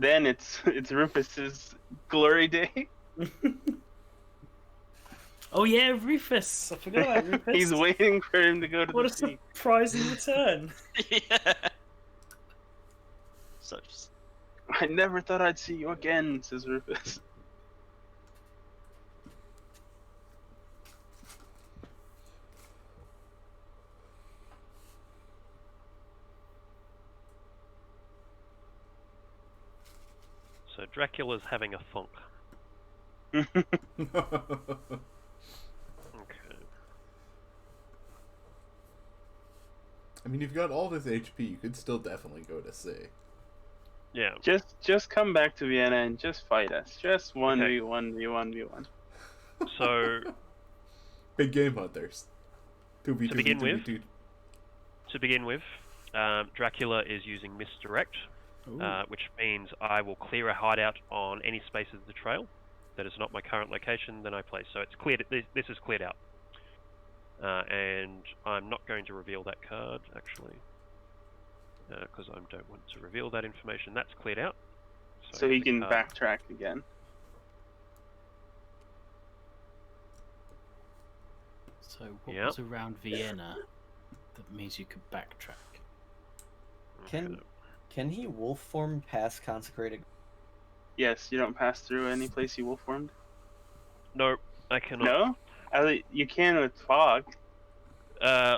Then it's Rufus's glory day. Oh yeah, Rufus! I forgot about Rufus. He's waiting for him to go to What a the sea. surprising return! Yeah. So. I never thought I'd see you again, says Rufus. So Dracula's having a thunk. Okay. I mean, you've got all this HP. You could still definitely go to sea. Yeah. Just come back to Vienna and just fight us. Just 1v1 v1v1. So Big game hunters. 2v2, To begin with, 2v2. to begin with, Dracula is using misdirect, which means I will clear a hideout on any spaces of the trail that is not my current location. Then I place. So it's cleared. This is cleared out, and I'm not going to reveal that card actually, because I don't want to reveal that information. That's cleared out. So he the can card- backtrack again. So what Yep. was around Vienna that means you could backtrack? Can Okay. can he wolf form past consecrated? Yes, you don't pass through any place you wolf formed. No, I cannot. No? You can with fog.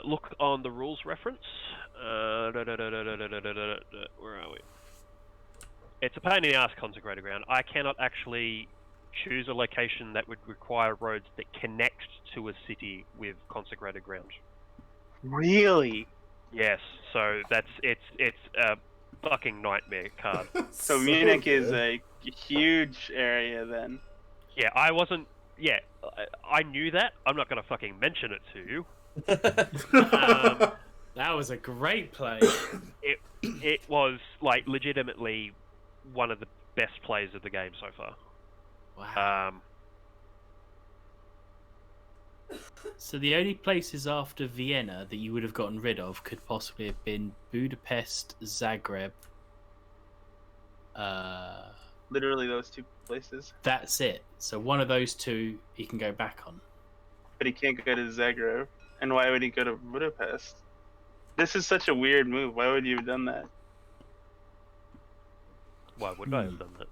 Look on the rules reference. Where are we? It's a pain in the ass, consecrated ground. I cannot actually choose a location that would require roads that connect to a city with consecrated ground. Really? Yes, so it's a fucking nightmare card. So Munich is a huge area then. Yeah, I wasn't. Yeah, I knew that. I'm not gonna fucking mention it to you. That was a great play. It was like legitimately one of the best plays of the game so far. Wow. So the only places after Vienna that you would have gotten rid of could possibly have been Budapest, Zagreb. Literally those two places. That's it. So one of those two he can go back on. But he can't go to Zagreb. And why would he go to Budapest? This is such a weird move. Why would you have done that? Why would I have done that?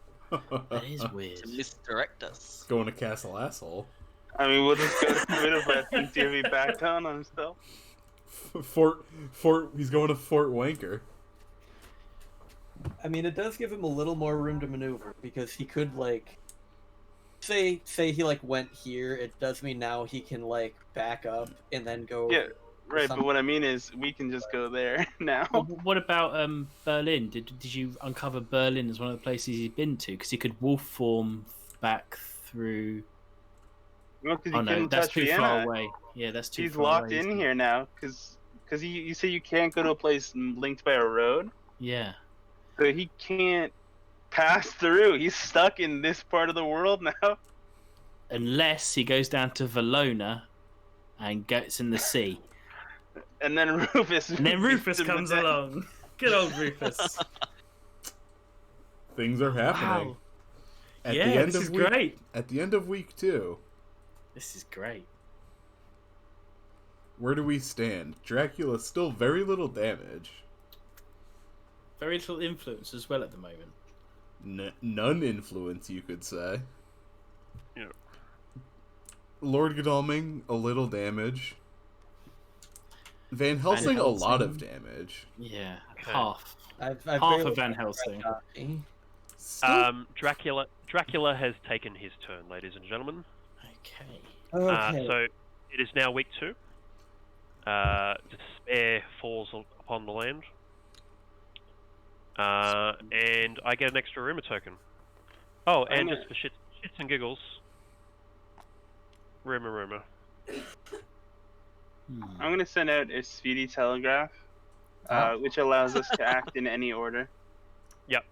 That is weird. To misdirect us. Going to Castle Asshole. I mean, we'll just go to Budapest and see if he back down on himself. He's going to Fort Wanker. I mean, it does give him a little more room to maneuver because he could like, say he like went here. It does mean now he can like back up and then go. Yeah, right. some- But what I mean is, we can just go there now. What about Berlin? Did you uncover Berlin as one of the places he'd been to? Because he could wolf form back through. No, because Oh you no, couldn't that's touch too Vienna. far away. Yeah, that's too He's far locked away, in isn't it? here now, because you say you can't go to a place linked by a road, Yeah. so he can't pass through. He's stuck in this part of the world now. Unless he goes down to Valona and gets in the sea. And then Rufus. And then Rufus beats him to comes death. along. Good old Rufus. Things are happening. Wow. At Yeah, the end this of is week, great. At the end of week 2, This is great. where do we stand? Dracula still very little damage. Very little influence as well at the moment. None influence, you could say. Yeah. Lord Godalming, a little damage. Van Helsing, a lot of damage. Yeah, Okay. half. I've Half barely of Van Helsing. Still, Dracula has taken his turn, ladies and gentlemen. Okay. Okay. So it is now week 2. Despair falls upon the land. And I get an extra rumor token. Oh, and just for shits and giggles, rumor. I'm going to send out a speedy telegraph, which allows us to act in any order. Yep.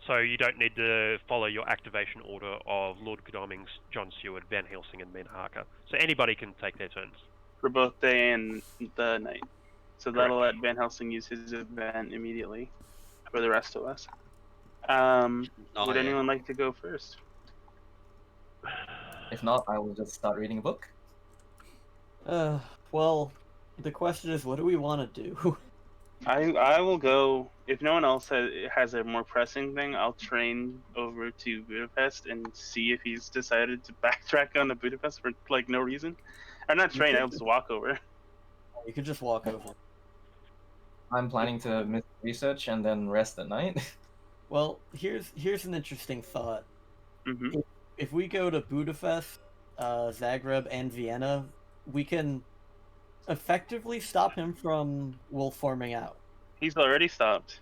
So you don't need to follow your activation order of Lord Godalming's, John Stewart, Van Helsing, and Ben Harker. So anybody can take their turns. For both day and the night. So that'll Correct. let Van Helsing use his event immediately for the rest of us. Would anyone like to go first? If not, I will just start reading a book. Well, the question is, what do we want to do? I will go. If no one else has a more pressing thing, I'll train over to Budapest and see if he's decided to backtrack on to Budapest for like no reason. Or not train, I'll just walk over. You could just walk over. I'm planning to miss research and then rest at night. Well, here's an interesting thought. Mm-hmm. If we go to Budapest, Zagreb, and Vienna, we can effectively stop him from wolf forming out. He's already stopped.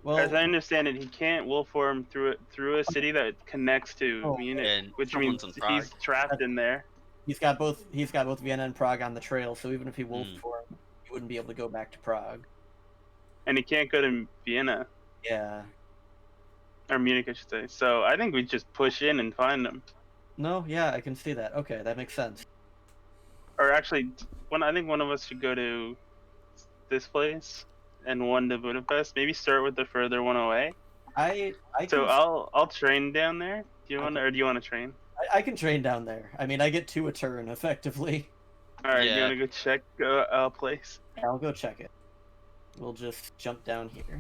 Well, As I understand it, he can't wolf form through a city that connects to Oh. Munich, And which means someone's in Prague. he's trapped in there. he's got both Vienna and Prague on the trail, so even if he wolf Hmm. formed, he wouldn't be able to go back to Prague. And he can't go to Vienna, Yeah. or Munich, I should say. So I think we just push in and find him. No, yeah, I can see that. Okay, that makes sense. Or actually, I think one of us should go to this place, and one to Budapest. Maybe start with the further one away. I So can, I'll train down there. Do you want, or do you want to train? I can train down there. I mean, I get 2 a turn effectively. All right, you Yeah. want to go check a place? I'll go check it. We'll just jump down here.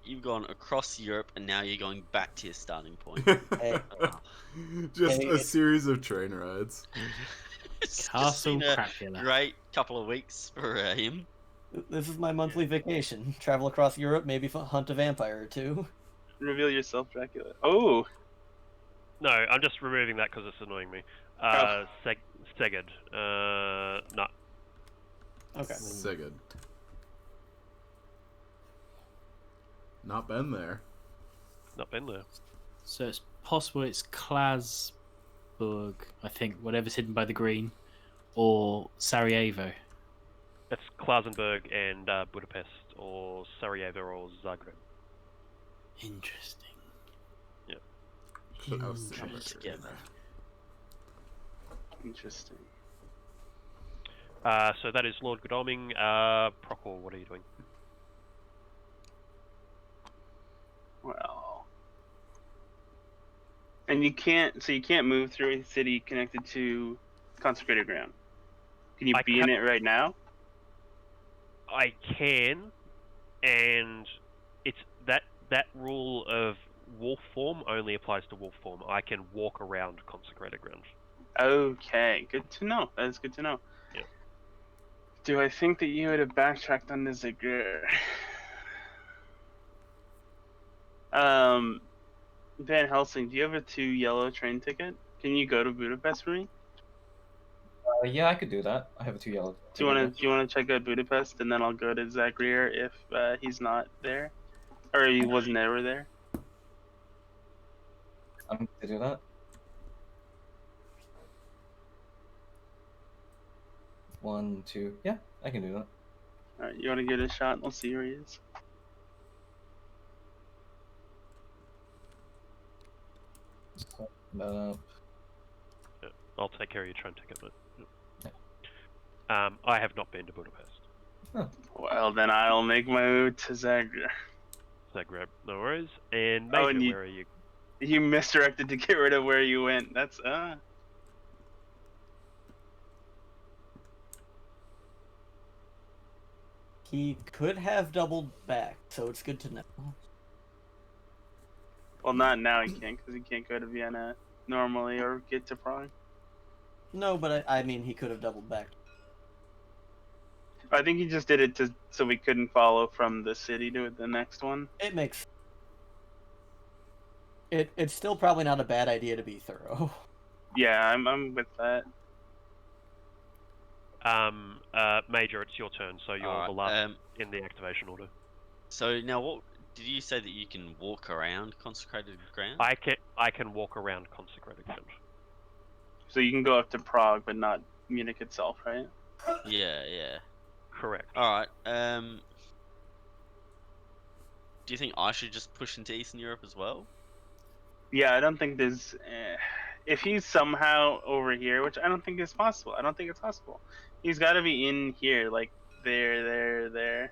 You've gone across Europe and now you're going back to your starting point. Hey. Just Hey, a series of train rides. It's just Castle been a Dracula. great couple of weeks for him. This is my monthly vacation. Travel across Europe, maybe hunt a vampire or 2. Reveal yourself, Dracula. Oh, No, I'm just removing that because it's annoying me. Oh. Seged. No. Okay. So good. Not been there. Not been there. So it's possible it's Klasburg, I think, whatever's hidden by the green, or Sarajevo. It's Klausenberg and Budapest, or Sarajevo, or Zagreb. Interesting. House Come Hamburger. together. interesting. So that is Lord Godalming. Procor, what are you doing? Well, and you can't move through a city connected to consecrated ground. Can you I be in it right now? I can, and it's that rule of wolf form only applies to wolf form. I can walk around consecrated ground. Okay, good to know. That is good to know. Yeah. Do I think that you would have backtracked on this again? Van Helsing, do you have a 2 yellow train ticket? Can you go to Budapest for me? Yeah, I could do that. I have a 2 yellow. Do you want to check out Budapest, and then I'll go to Zagreer if he's not there, or he wasn't ever there? I'm going to do that. 1, 2. Yeah, I can do that. All right, you want to give it a shot, and we'll see where he is. That up. I'll take care of your train ticket, mate. I have not been to Budapest. Well, then I'll make my move to Zagreb. Zagreb, no worries. And Oh, Major, and where are you? You misdirected to get rid of where you went. That's He could have doubled back, so it's good to know. Well, not now he can't, because he can't go to Vienna normally or get to Prague. No, but I mean, he could have doubled back. I think he just did it so we couldn't follow from the city to the next one. It makes... It's still probably not a bad idea to be thorough. Yeah, I'm with that. Major, it's your turn, so you're Alright, the last in the activation order. So now, what did you say that you can walk around consecrated ground? I can walk around consecrated ground. So you can go up to Prague, but not Munich itself, right? Yeah, yeah. Correct. All right. Do you think I should just push into Eastern Europe as well? Yeah, I don't think there's. If he's somehow over here, which I don't think is possible. I don't think it's possible. He's got to be in here, like there.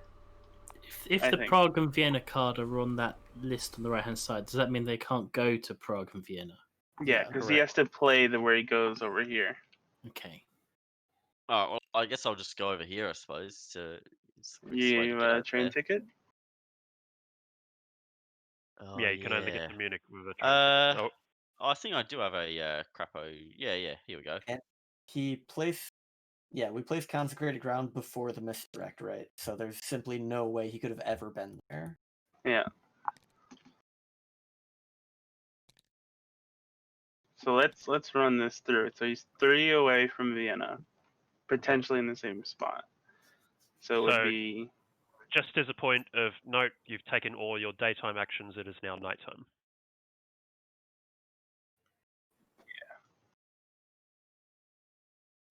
If I the think. Prague and Vienna card are on that list on the right hand side, does that mean they can't go to Prague and Vienna? Yeah, because he has to play where he goes over here. Okay. All right. Well, I guess I'll just go over here, I suppose. It's the quickest way to You get have a over train there. ticket? Oh, Yeah, you can only get to Munich with a train. Uh, I think I do have a crapo. Yeah. Here we go. And he placed... Yeah, we placed consecrated ground before the misdirect, right? So there's simply no way he could have ever been there. Yeah. So let's run this through. So he's 3 away from Vienna, potentially in the same spot. So it would be. Just as a point of note, you've taken all your daytime actions. It is now nighttime.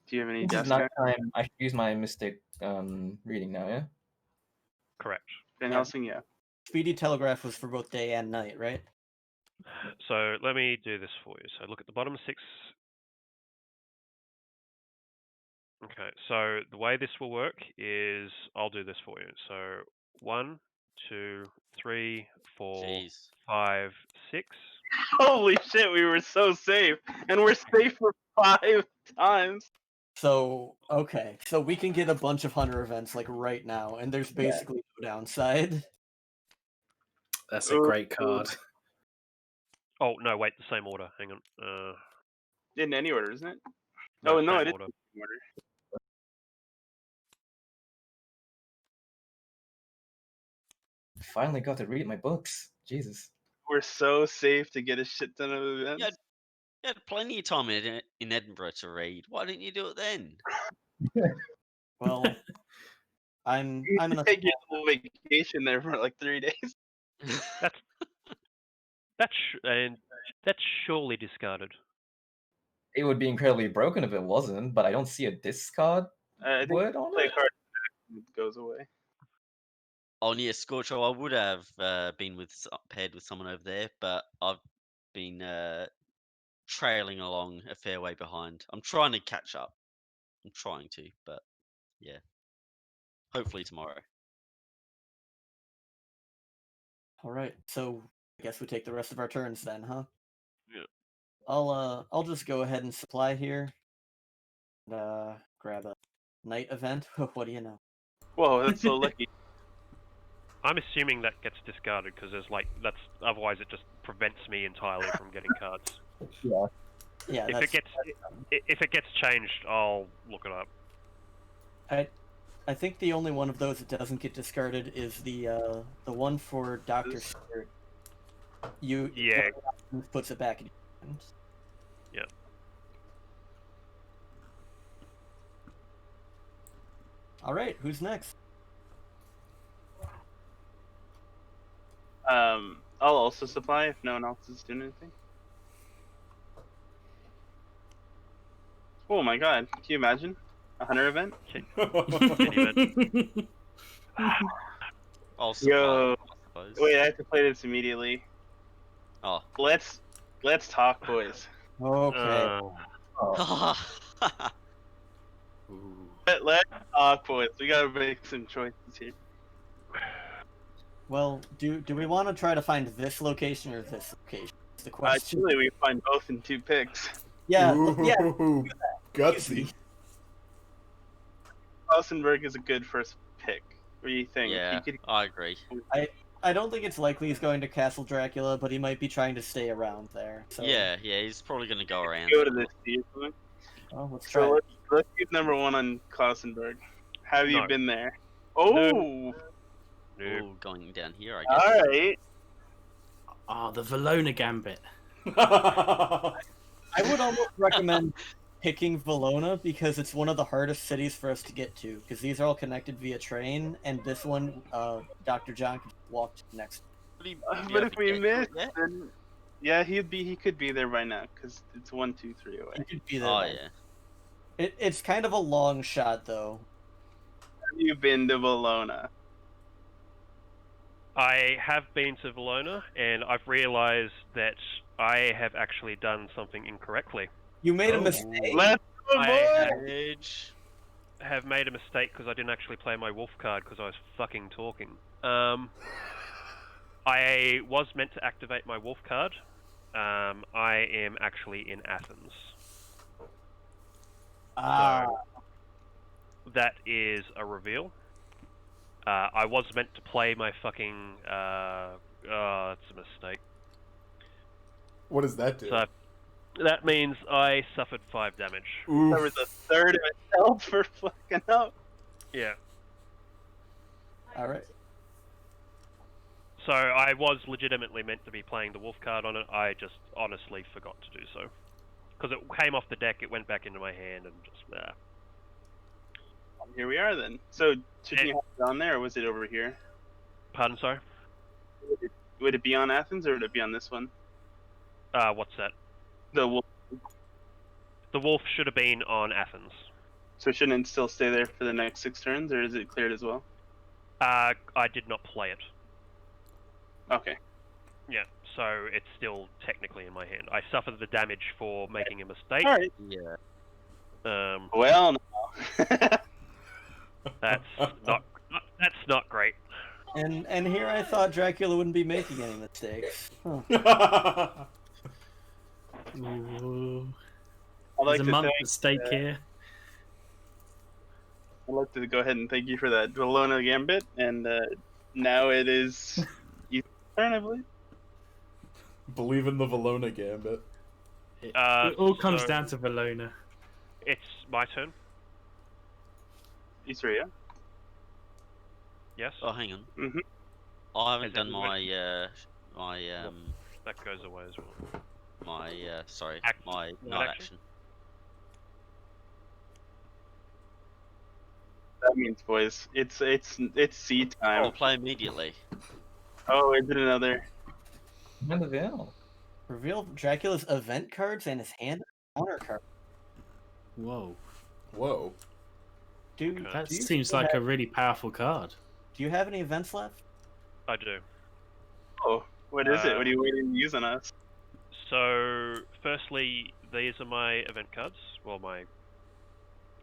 Do you have any This is desk not action? time. I should use my mystic reading now, yeah? Correct. Van Yeah. Helsing, yeah. Speedy Telegraph was for both day and night, right? So let me do this for you. So look at the bottom 6. Okay, so the way this will work is I'll do this for you. So 1, 2, 3, 4, Jeez. 5, 6. Holy shit, we were so safe, and we're safe for 5 times. So, okay. So we can get a bunch of hunter events, like, right now, and there's basically no downside. That's a great card. Oh no, wait, the same order. Hang on. In any order, isn't it? No, Oh no, same it is order. in order. Finally got to read my books. Jesus. We're so safe to get a shit ton of events. Yeah. You had plenty of time in Edinburgh to read. Why didn't you do it then? Well, I'm in a Take your little vacation there for like 3 days. That's surely discarded. It would be incredibly broken if it wasn't, but I don't see a discard I think word on play it. card it goes away. Oh, yeah, Scorcho, I would have been paired with someone over there, but I've been trailing along a fair way behind. I'm trying to catch up. I'm trying to, but yeah. Hopefully tomorrow. All right. So I guess we take the rest of our turns then, huh? Yeah. I'll just go ahead and supply here. And, grab a night event. What do you know? Whoa, that's so lucky. I'm assuming that gets discarded because otherwise it just prevents me entirely from getting cards. Yeah. Yeah. If it gets changed, I'll look it up. I think the only one of those that doesn't get discarded is the one for Dr. Stewart. Yeah. Puts it back in your hand. Yeah. All right, who's next? I'll also supply if no one else is doing anything. Oh my god, can you imagine? A hunter event? I'll supply, Yo. I suppose. Wait, I have to play this immediately. Oh. Let's talk, boys. Okay. Oh. Ooh. Let's talk, boys. We gotta make some choices here. Well, do we want to try to find this location or this location? That's the question. Actually, we find both in 2 picks. Yeah, Ooh, gutsy. Klausenberg is a good first pick. What do you think? Yeah, He could I agree. I don't think it's likely he's going to Castle Dracula, but he might be trying to stay around there. So Yeah, he's probably gonna go around. go to this season. well, let's try. So it. let's use number 1 on Klausenberg. Have you No. been there? Oh, Nope. Ooh, going down here, I guess. all right. Oh, the Valona Gambit. I would almost recommend picking Valona because it's one of the hardest cities for us to get to because these are all connected via train, and this one, Dr. John can walk to the next. Would he be But able if to we get to miss, it yet? then yeah, he could be there by now because it's 1, 2, 3 away. He could be there. Oh by- yeah. It's kind of a long shot though. Have you been to Bologna? I have been to Valona, and I've realised that I have actually done something incorrectly. You made a Oh. mistake. Let's go, I boys! Edge. have made a mistake because I didn't actually play my wolf card because I was fucking talking. I was meant to activate my wolf card. I am actually in Athens. Ah, That is a reveal. I was meant to play my fucking. It's a mistake. What does that do? So that means I suffered 5 damage. Oof. There was a third of itself for fucking up. Yeah. all right. So I was legitimately meant to be playing the wolf card on it. I just honestly forgot to do so. Because it came off the deck, it went back into my hand, and just Here we are then. So should you have it on there, or was it over here? Pardon, sorry? Would it be on Athens, or would it be on this one? What's that? The wolf. The wolf should have been on Athens. So shouldn't it still stay there for the next 6 turns, or is it cleared as well? I did not play it. Okay. Yeah, so it's still technically in my hand. I suffered the damage for making a mistake. All right. Yeah. Well, no. That's not great. And here I thought Dracula wouldn't be making any mistakes. Huh. Ooh. I'd like There's to a month thank, at stake here. I'd like to go ahead and thank you for that Valona Gambit, and now it is your turn, I believe. Believe in the Valona Gambit. It all comes so- down to Valona. It's my turn. Isria. Yes. Oh, hang on. Mhm. I haven't Has done everyone- my That goes away as well. sorry, Act- my what night action? action. That means, boys, it's sea time. I'll play immediately. Oh, is it another? Another veil. Reveal Dracula's event cards and his hand counter card. Whoa. Whoa. That do you seems still like a have- really powerful card. Do you have any events left? I do. Oh, what is it? What are you waiting to use on us? So, firstly, these are my event cards. Well, my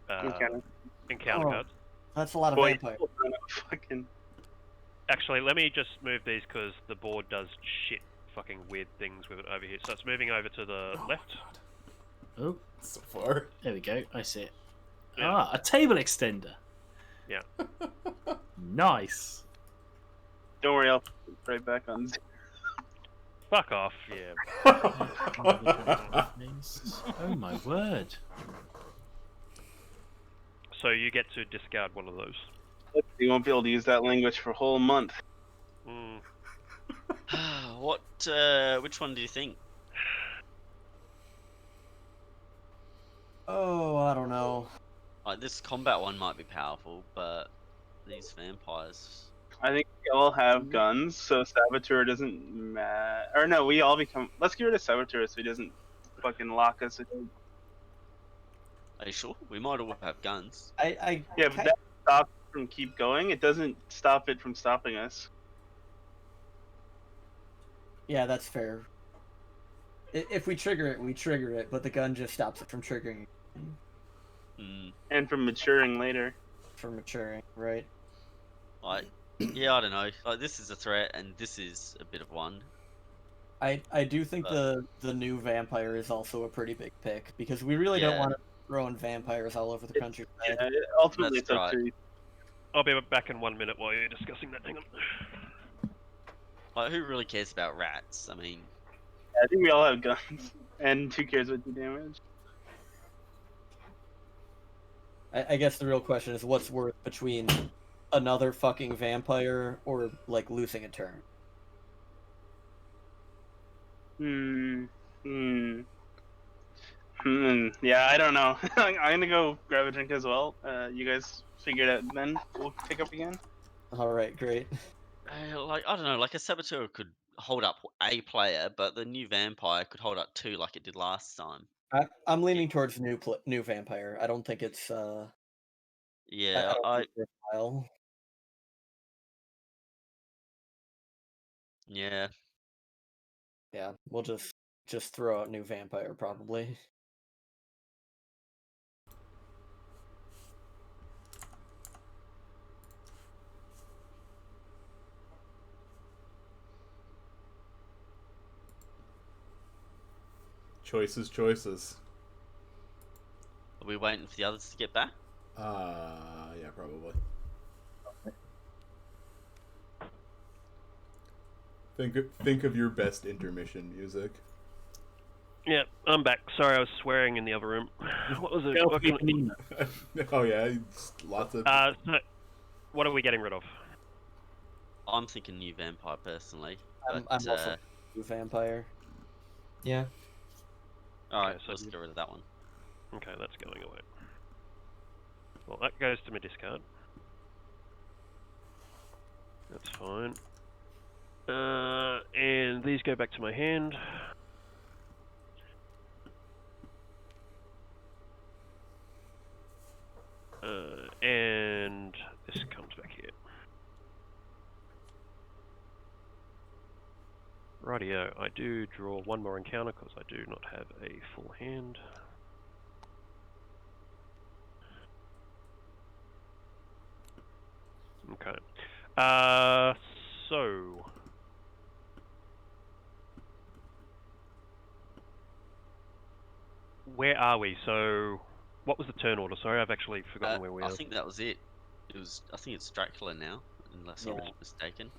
encounter Oh. cards. That's a lot of Boy, vampire. fucking. Actually, let me just move these because the board does shit fucking weird things with it over here. So it's moving over to the left. Oh, So far. there we go. I see it. Yeah. Ah, a table extender. Yeah. Nice. Don't worry, I'll put it right back on. Fuck off, yeah. Oh my word. So you get to discard one of those. You won't be able to use that language for a whole month. Mm. What? Which one do you think? Oh, I don't know. Like this combat one might be powerful, but these vampires. I think we all have guns, so Saboteur doesn't matter. Or no, we all become. Let's get rid of Saboteur so he doesn't fucking lock us in. Are you sure? We might all have guns. Yeah, but that stops it from keep going. It doesn't stop it from stopping us. Yeah, that's fair. If we trigger it, we trigger it, but the gun just stops it from triggering. And from maturing later. For maturing, right? Like, yeah, I don't know. Like, this is a threat, and this is a bit of one. I do think the new vampire is also a pretty big pick because we really don't Yeah. want to throw in vampires all over the country. Yeah, ultimately That's it's up right. to I'll be back in 1 minute while you're discussing that. Hang on. Like, who really cares about rats? I mean, I think we all have guns. And who cares what you damage? I guess the real question is what's worth between another fucking vampire or like losing a turn. Yeah, I don't know. I'm gonna go grab a drink as well. You guys figure it out then. We'll pick up again. All right, great. like, I don't know. Like, a saboteur could hold up a player, but the new vampire could hold up two, like it did last time. I'm leaning towards new vampire. I don't think it's Yeah, I don't think it's worthwhile. yeah. Yeah, we'll just throw out new vampire probably. Choices. Are we waiting for the others to get back? Yeah, probably. Think of your best intermission music. Yeah, I'm back. Sorry, I was swearing in the other room. What was it? What, Oh yeah, it's lots of. so what are we getting rid of? I'm thinking new vampire personally. I'm But, also new vampire. Yeah. alright, so let's get rid of that one. Okay, that's going away. Well, that goes to my discard. That's fine. And these go back to my hand. And this comes back here. Rightio, I do draw one more encounter because I do not have a full hand. Okay. So where are we? So what was the turn order? Sorry, I've actually forgotten where we are. I think that was it. I think it's Dracula now, unless I'm Yeah. mistaken.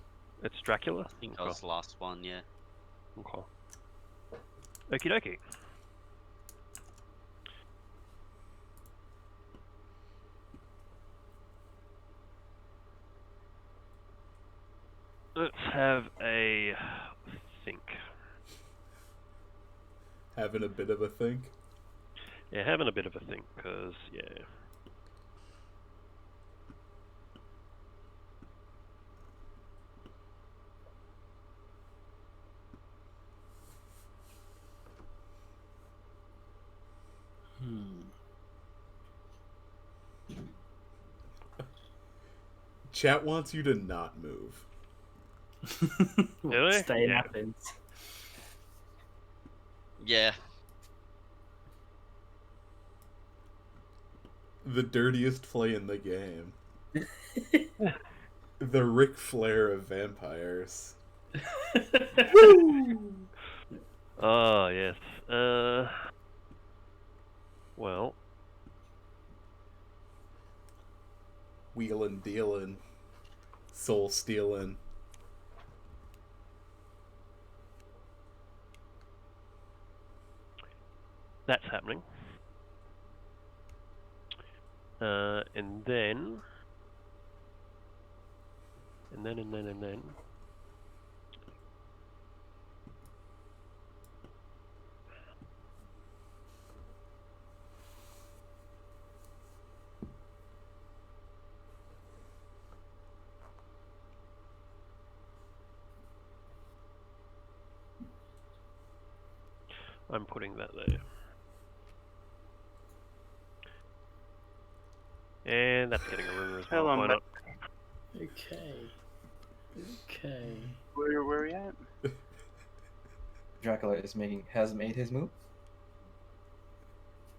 It's Dracula? I think I was the last one, yeah. Okay. Okie dokie. Let's have a think. Having a bit of a think. Yeah, having a bit of a think, because, yeah. Chat wants you to not move. Really? Stay in Yeah. Athens. Yeah. The dirtiest play in the game. The Ric Flair of vampires. Oh, yes. Well, Wheelin' dealin'. Soul stealing. that's happening. And then... I'm putting that there. And that's getting a rumor as well. Hell, I'm Why back. not? Okay. Where are we at? Dracula has made his move.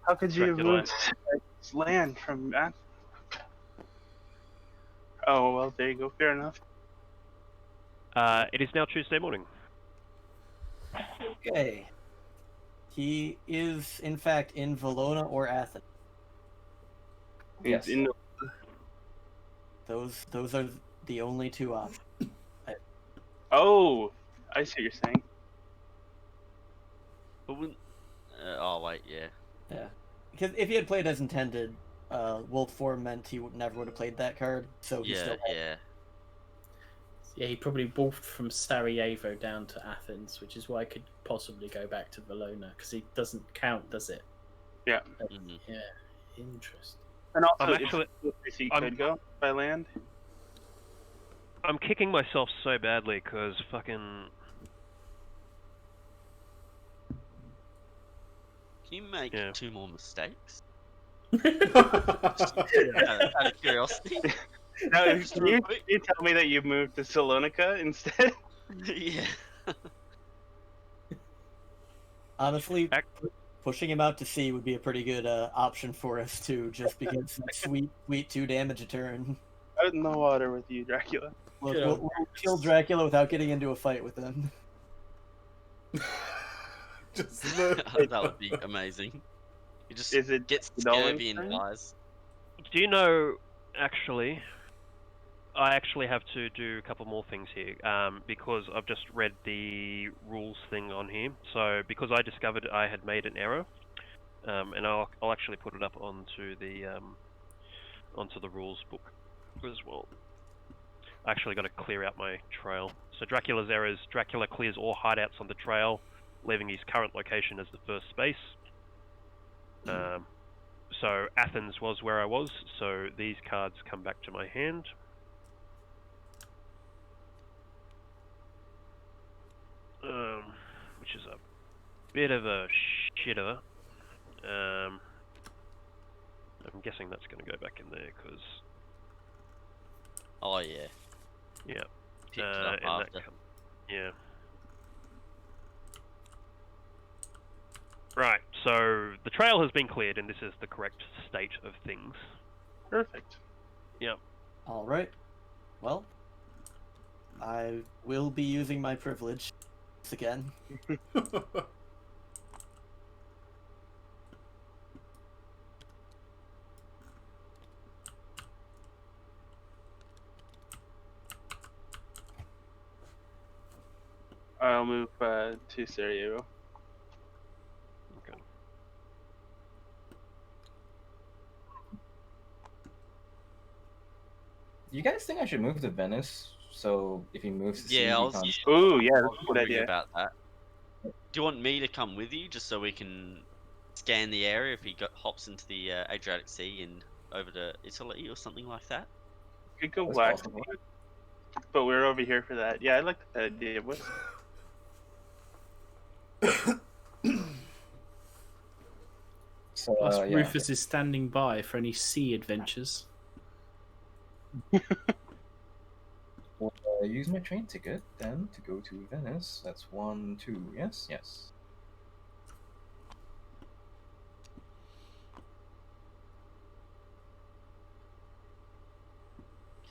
How could you have Dracula. moved It's land from. Oh well, there you go. Fair enough. It is now Tuesday morning. Okay. He is, in fact, in Valona or Athens. It's Yes. in. Those are the only two options. Oh, I see what you're saying. But when... oh wait, yeah. Yeah. Because if he had played as intended, Wolf Form meant he never would have played that card, so he Yeah, still had yeah. Yeah, he probably wolfed from Sarajevo down to Athens, which is why I could possibly go back to Valona, because he doesn't count, does it? Yeah. Mhm. Yeah, interesting. And also, I'm actually- he I'm- could go by land. I'm kicking myself so badly because fucking. Can you make Yeah. 2 more mistakes? That's Out of curiosity. Now, Just can real you, quick. can you tell me that you moved to Salonika instead? Yeah. Honestly, Ac- pushing him out to sea would be a pretty good option for us too, just because sweet 2 damage a turn. Out in the water with you, Dracula. Look, Good we'll kill Dracula without getting into a fight with him. just the... That would be amazing. He just Is it gets Dolan's scurvy and turn? dies. Do you know, actually, I actually have to do a couple more things here because I've just read the rules thing on here. So because I discovered I had made an error, and I'll actually put it up onto the rules book as well. I actually got to clear out my trail. So Dracula's errors: Dracula clears all hideouts on the trail, leaving his current location as the first space. So Athens was where I was, so these cards come back to my hand. Which is a bit of a shitter. I'm guessing that's going to go back in there, because... Oh yeah. Yeah. Picked it up and after. yeah. Right, so the trail has been cleared, and this is the correct state of things. Perfect. All right. Well, I will be using my privilege once again. I'll move to Sarajevo. Okay. You guys think I should move to Venice? So if he moves to sea, Yeah, I he was- can't- Ooh, yeah, I that's was a good wondering idea. about that. Do you want me to come with you, just so we can scan the area if he hops into the Adriatic Sea and over to Italy or something like that? Could go That's west, possible. but we're over here for that. Yeah, I like that idea. What's So Plus, yeah. Rufus is standing by for any sea adventures. Well, use my train ticket then to go to Venice. That's 1, 2. Yes, yes.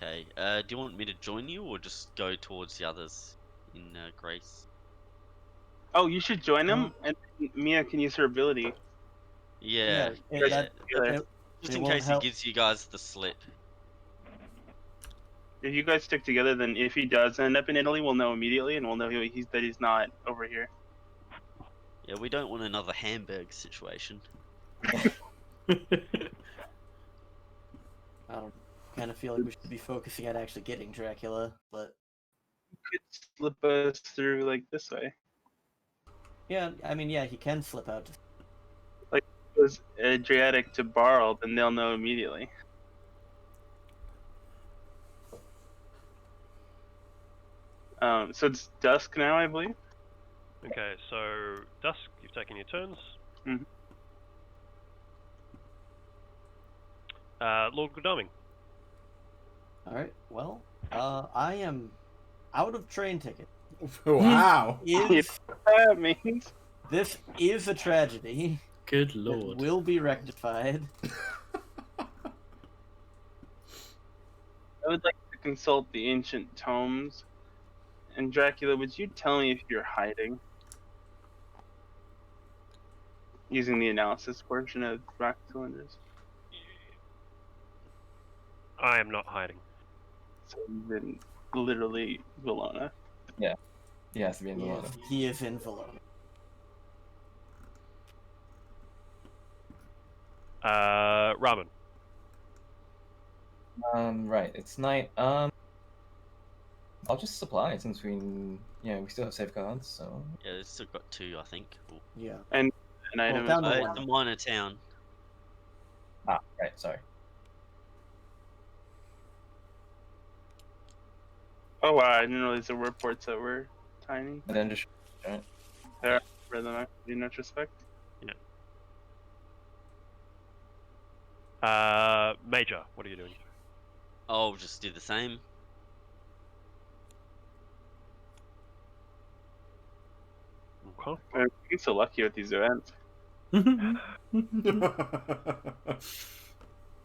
Okay. Do you want me to join you, or just go towards the others in Greece? Oh, you should join them, and Mia can use her ability. Yeah. it- yeah. it Just it in won't case help. he gives you guys the slip. If you guys stick together, then if he does end up in Italy, we'll know immediately, and we'll know that he's not over here. Yeah, we don't want another Hamburg situation. I don't kind of feel like we should be focusing on actually getting Dracula, but Could slip us through like this way. yeah, I mean, yeah, he can slip out. If it was Adriatic to Barl, then they'll know immediately. So it's dusk now, I believe. Okay, so Dusk, you've taken your turns. Mhm. Lord Godalming. All right. Well, I am out of train ticket. Wow. Is That means this is a tragedy? Good That lord. will be rectified. I would like to consult the ancient tomes. And Dracula, would you tell me if you're hiding? Using the analysis portion of rock cylinders. I am not hiding. So you're in literally Valona. He has to be in the water. He is in Valona. Ramen. Right, it's night. I'll just supply since we still have safeguards, so Yeah, they've still got 2, I think. Ooh. Yeah. An item down as to well. one. The minor town. right, sorry. Oh wow, I didn't realize there were ports that were tiny. And then just right. There for them in retrospect. Major, what are you doing? I'll just do the same. Okay. I'm so lucky with these events.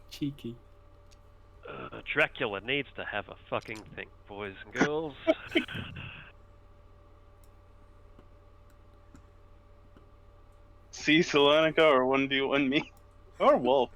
Cheeky. Dracula needs to have a fucking thing, boys and girls. See Salonica or 1v1 me. Or Wolf.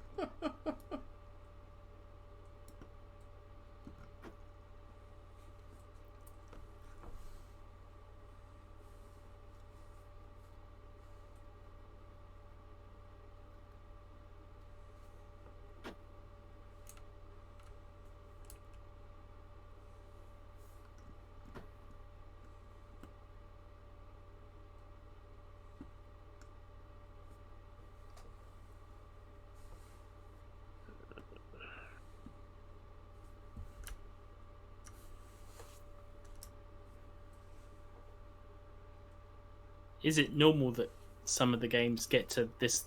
Is it normal that some of the games get to this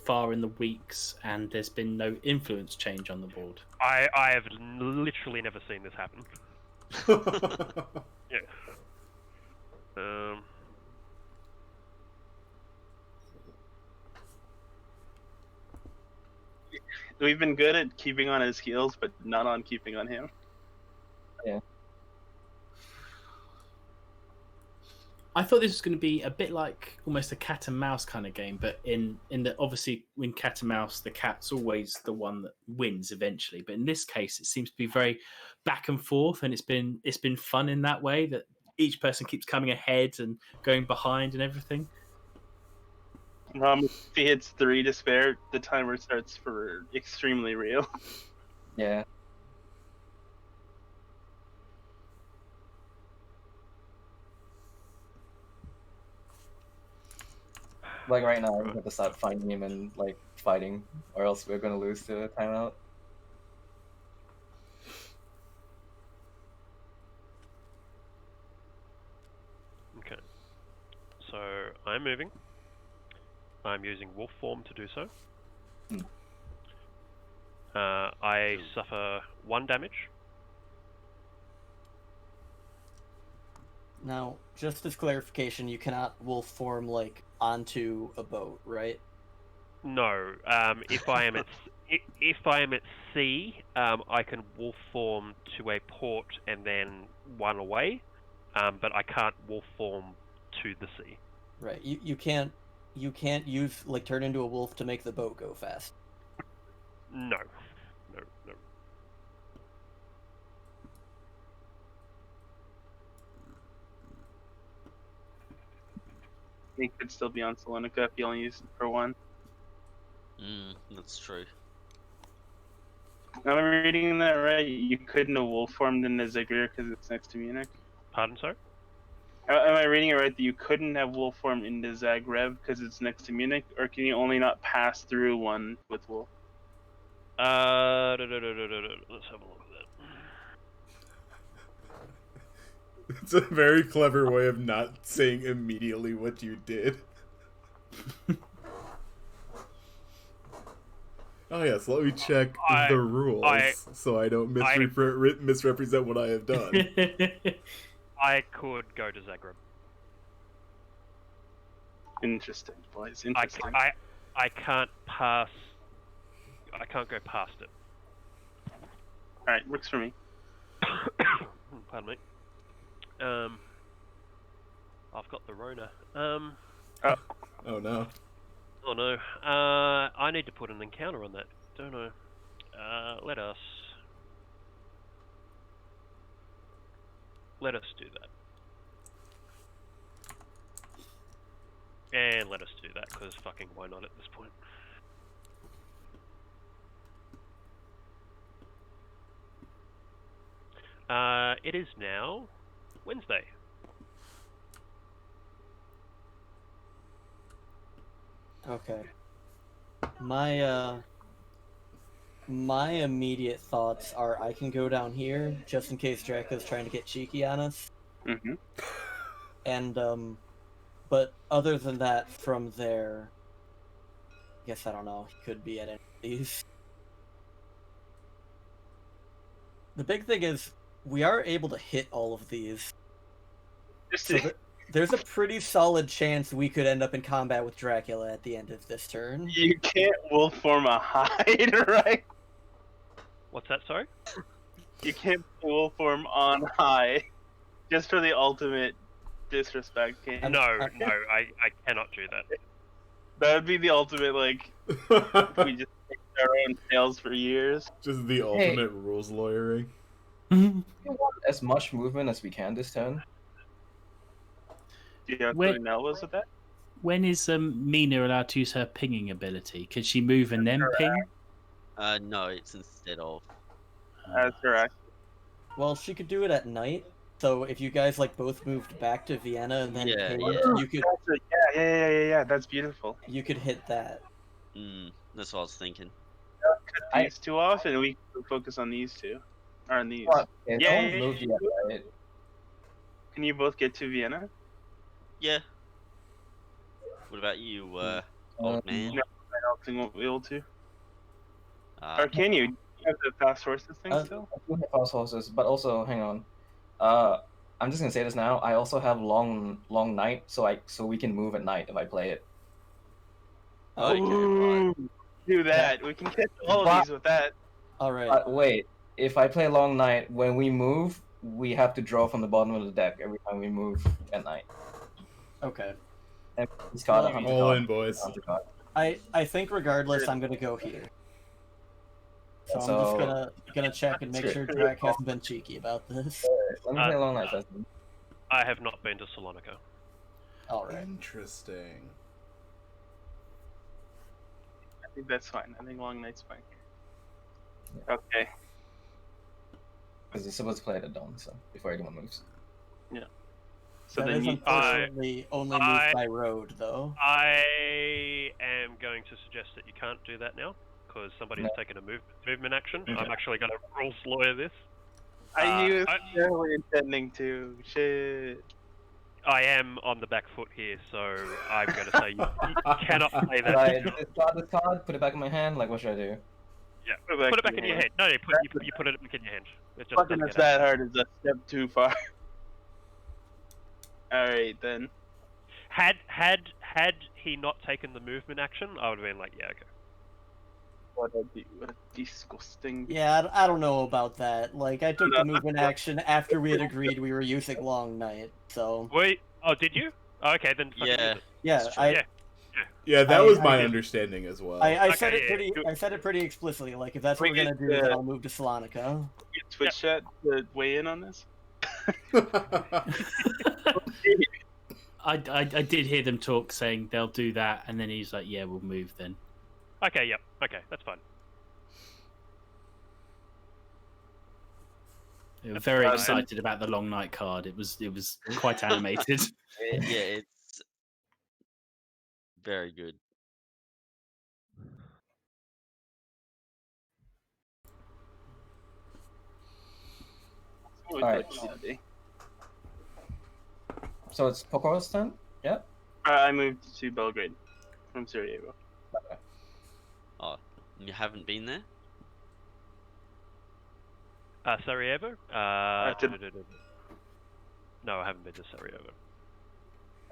far in the weeks and there's been no influence change on the board? I have literally never seen this happen. Yeah. We've been good at keeping on his heels, but not on keeping on him. I thought this was going to be a bit like almost a cat and mouse kind of game, but in that obviously in cat and mouse, the cat's always the one that wins eventually. But in this case, it seems to be very back and forth, and it's been fun in that way that each person keeps coming ahead and going behind and everything. If he hits 3 despair, the timer starts for extremely real. Yeah. Like right now, we have to start finding him and like fighting, or else we're gonna lose to a timeout. Okay. So I'm moving. I'm using wolf form to do so. I suffer 1 damage. Now, just as clarification, you cannot wolf form like onto a boat, right? No. If I am at sea, I can wolf form to a port and then 1 away. But I can't wolf form to the sea. Right. You can't use like turn into a wolf to make the boat go fast. No. He could still be on Salonica if he only used it for 1. That's true. Am I reading that right? You couldn't have wolf formed in Zagreb because it's next to Munich? Pardon, sorry? Am I reading it right that you couldn't have wolf formed into Zagreb because it's next to Munich? Or can you only not pass through one with wolf? Let's have a look at that. It's a very clever way of not saying immediately what you did. Oh yes, let me check the rules so I don't misrepresent what I have done. I could go to Zagreb. Interesting, boys. Interesting. I can't pass. I can't go past it. Alright, works for me. Pardon me. I've got the Rona. Oh no. Oh no. I need to put an encounter on that, don't I? Let us do that. And let us do that, because fucking why not at this point? It is now Wednesday. Okay. My immediate thoughts are I can go down here just in case Dracula's trying to get cheeky on us. Mm-hmm. And but other than that, from there, I guess I don't know. He could be at any of these. The big thing is we are able to hit all of these. Just So there's a pretty solid chance we could end up in combat with Dracula at the end of this turn. you can't wolf form a hide, right? What's that, sorry? You can't wolf form on high, just for the ultimate disrespect. Can you? No, I cannot do that. That would be the ultimate, like, we just take our own tails for years. Just the ultimate rules lawyering. We want as much movement as we can this turn. Do you have Wait. something else with that? When is Mina allowed to use her pinging ability? Can she move and then ping? No, it's instead of. That's correct. Well, she could do it at night. So if you guys like both moved back to Vienna and then Yeah, pinged, yeah. you could Yeah. That's beautiful. you could hit that. That's what I was thinking. Cut these two off, and we can focus on these two. Or on these. Okay, Yeah, don't yeah, move yeah. yet, right? Can you both get to Vienna? Yeah. What about you, old man? No. I don't think we'll be able to. Uh, Or can you? Do you have the fast horses thing still? I do have fast horses, but also hang on. I'm just gonna say this now. I also have long night, so we can move at night if I play it. okay, right. Do that. We can catch all of these with that. All right. But wait, if I play long night, when we move, we have to draw from the bottom of the deck every time we move at night. Okay. And this card, Well, 100 All card, in, boys. 100 card. I think regardless, I'm gonna go here. So I'm just gonna check and make sure Drac hasn't been cheeky about this. Let me play long night first. I have not been to Salonika. All right. Interesting. I think that's fine. I think long night's fine. Okay. Because you're supposed to play it at dawn, so before anyone moves. So That then is you. unfortunately only moved by road, though. I am going to suggest that you can't do that now, because somebody has No. taken a movement action. Okay. I'm actually going to rules lawyer this. I was I- never intending to. Shit. I am on the back foot here, so I'm going to say you cannot play that. Right, discard this card, put it back in my hand. Like, what should I do? Yeah, Put put it back in your hand. No, you put it back in your hand. It just Fucking doesn't it's get out. that hard is a step too far. Alright then. Had he not taken the movement action, I would have been like, yeah, okay. What a disgusting. Yeah, I don't know about that. Like, I took the movement action after we had agreed we were using Long Night, so... Wait, oh, did you? Oh, okay, then fucking Yeah. use it. Yeah, That's true. I, Yeah. Yeah, that I- was I my did. understanding as well. I Okay, said it yeah, pretty. yeah. I said it pretty explicitly. Like, if that's what We we're gonna get, do, then I'll move to Salonika. Get Twitch chat to weigh in on this. I did hear them talk saying they'll do that, and then he's like, "Yeah, we'll move then." Okay, yep. Okay, that's fine. They were very excited about the long night card. It was quite animated. Yeah, it's very good. Alright. So it's Pokoro's turn? Yeah? I moved to Belgrade from Sarajevo. Oh, you haven't been there? Sarajevo? to- No, I haven't been to Sarajevo.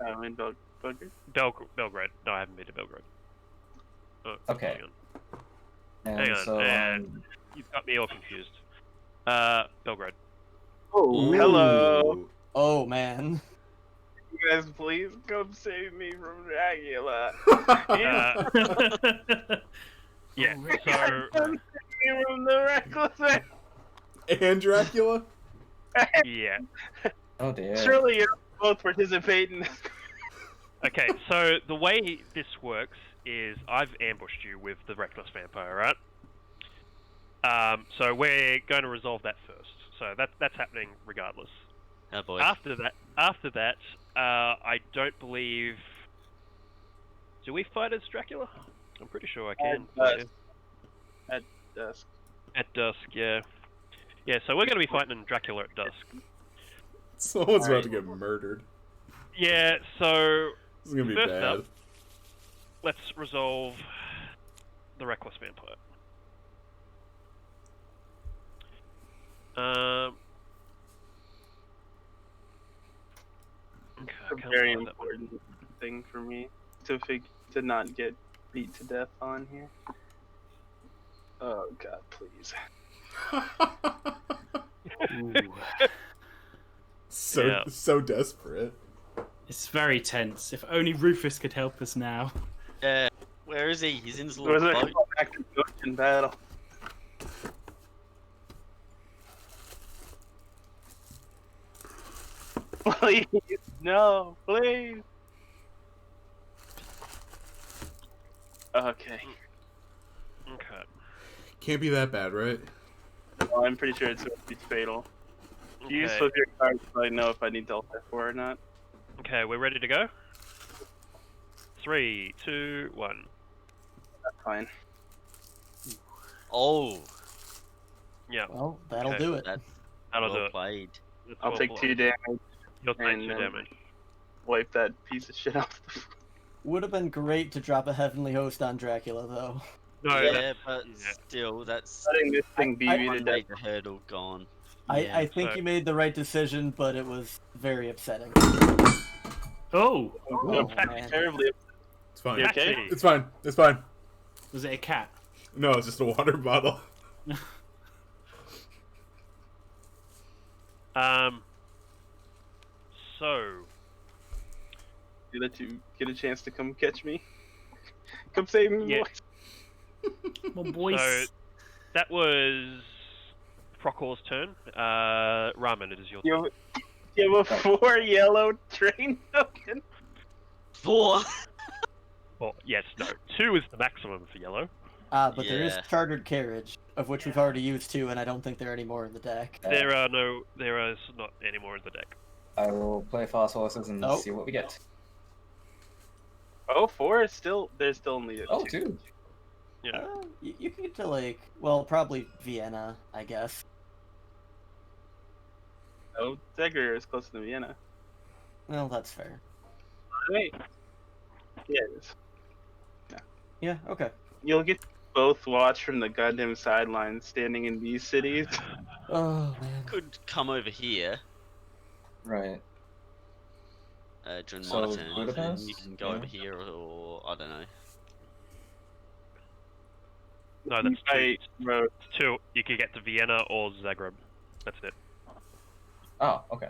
I'm in Belgrade. Belgrade. No, I haven't been to Belgrade. Oh, Okay. Hang on. And Hang on, so and- You've got me all confused. Belgrade. Oh, Ooh. Hello. Oh man. You guys, please come save me from Dracula. Yeah, Oh, so Come save me from the reckless man. And Dracula? yeah. Oh dear. Surely you both participate in this. Okay, so the way this works is I've ambushed you with the Reckless Vampire, right? So we're going to resolve that first. So that's happening regardless. Oh boy. After that, I don't believe. Do we fight as Dracula? I'm pretty sure I can. At fight At dusk. at dusk, yeah. Yeah, so we're going to be fighting Dracula at dusk. Someone's about to get murdered. Yeah, so This is gonna be First bad. up- let's resolve the Reckless Vampire. Okay, I A can't very find that one. important thing for me to not get beat to death on here. Oh god, please. Ooh. Yeah. So desperate. It's very tense. If only Rufus could help us now. Yeah. Where is he? He's in his There was little a boat. active ocean battle. Please, no, please. Okay, Okay. Can't be that bad, right? well, I'm pretty sure it's supposed to be fatal. Do you Okay. flip your cards so I know if I need to alter for or not? Okay, we're ready to go. 3, 2, 1. That's fine. Oh, Yeah, Well, that'll Okay. do it. that's that'll do well it. played. That's I'll well take played. 2 damage, You'll take and 2 then- damage. wipe that piece of shit off the floor. Would have been great to drop a heavenly host on Dracula, though. No, Yeah, but yeah. still, that's Letting this thing beat me to one death. major hurdle gone. Yeah, I think so- you made the right decision, but it was very upsetting. Oh, Oh, I'm man. terribly. It's fine. You okay? Taxi. It's fine. It's fine. was it a cat? No, it's just a water bottle. So Let you get a chance to come catch me. Come save me, Yeah. boys. Well, boys. So that was Procor's turn. Ramen, it is your turn. You have a 4 yellow train token. 4. Well, yes, no. 2 is the maximum for yellow. But there is Yeah. chartered carriage, of which we've already used 2, and I don't think there are any more in the deck. There is not any more in the deck. I will play fast horses and Oh. see what we get. Oh, 4 is still. There's still only a Oh, 2. 2. Yeah. You can get to, like, well, probably Vienna, I guess. Oh, Zegger is closer to Vienna. Well, that's fair. Wait. Yeah, it is. Yeah, okay. You'll get to both watch from the goddamn sidelines standing in these cities. Oh, man. Could come over here Right. during So, my turn. And Budapest? you can go Yeah. over here, or I don't know. No, that's 2. I wrote. It's 2. You could get to Vienna or Zagreb. That's it. Oh, okay.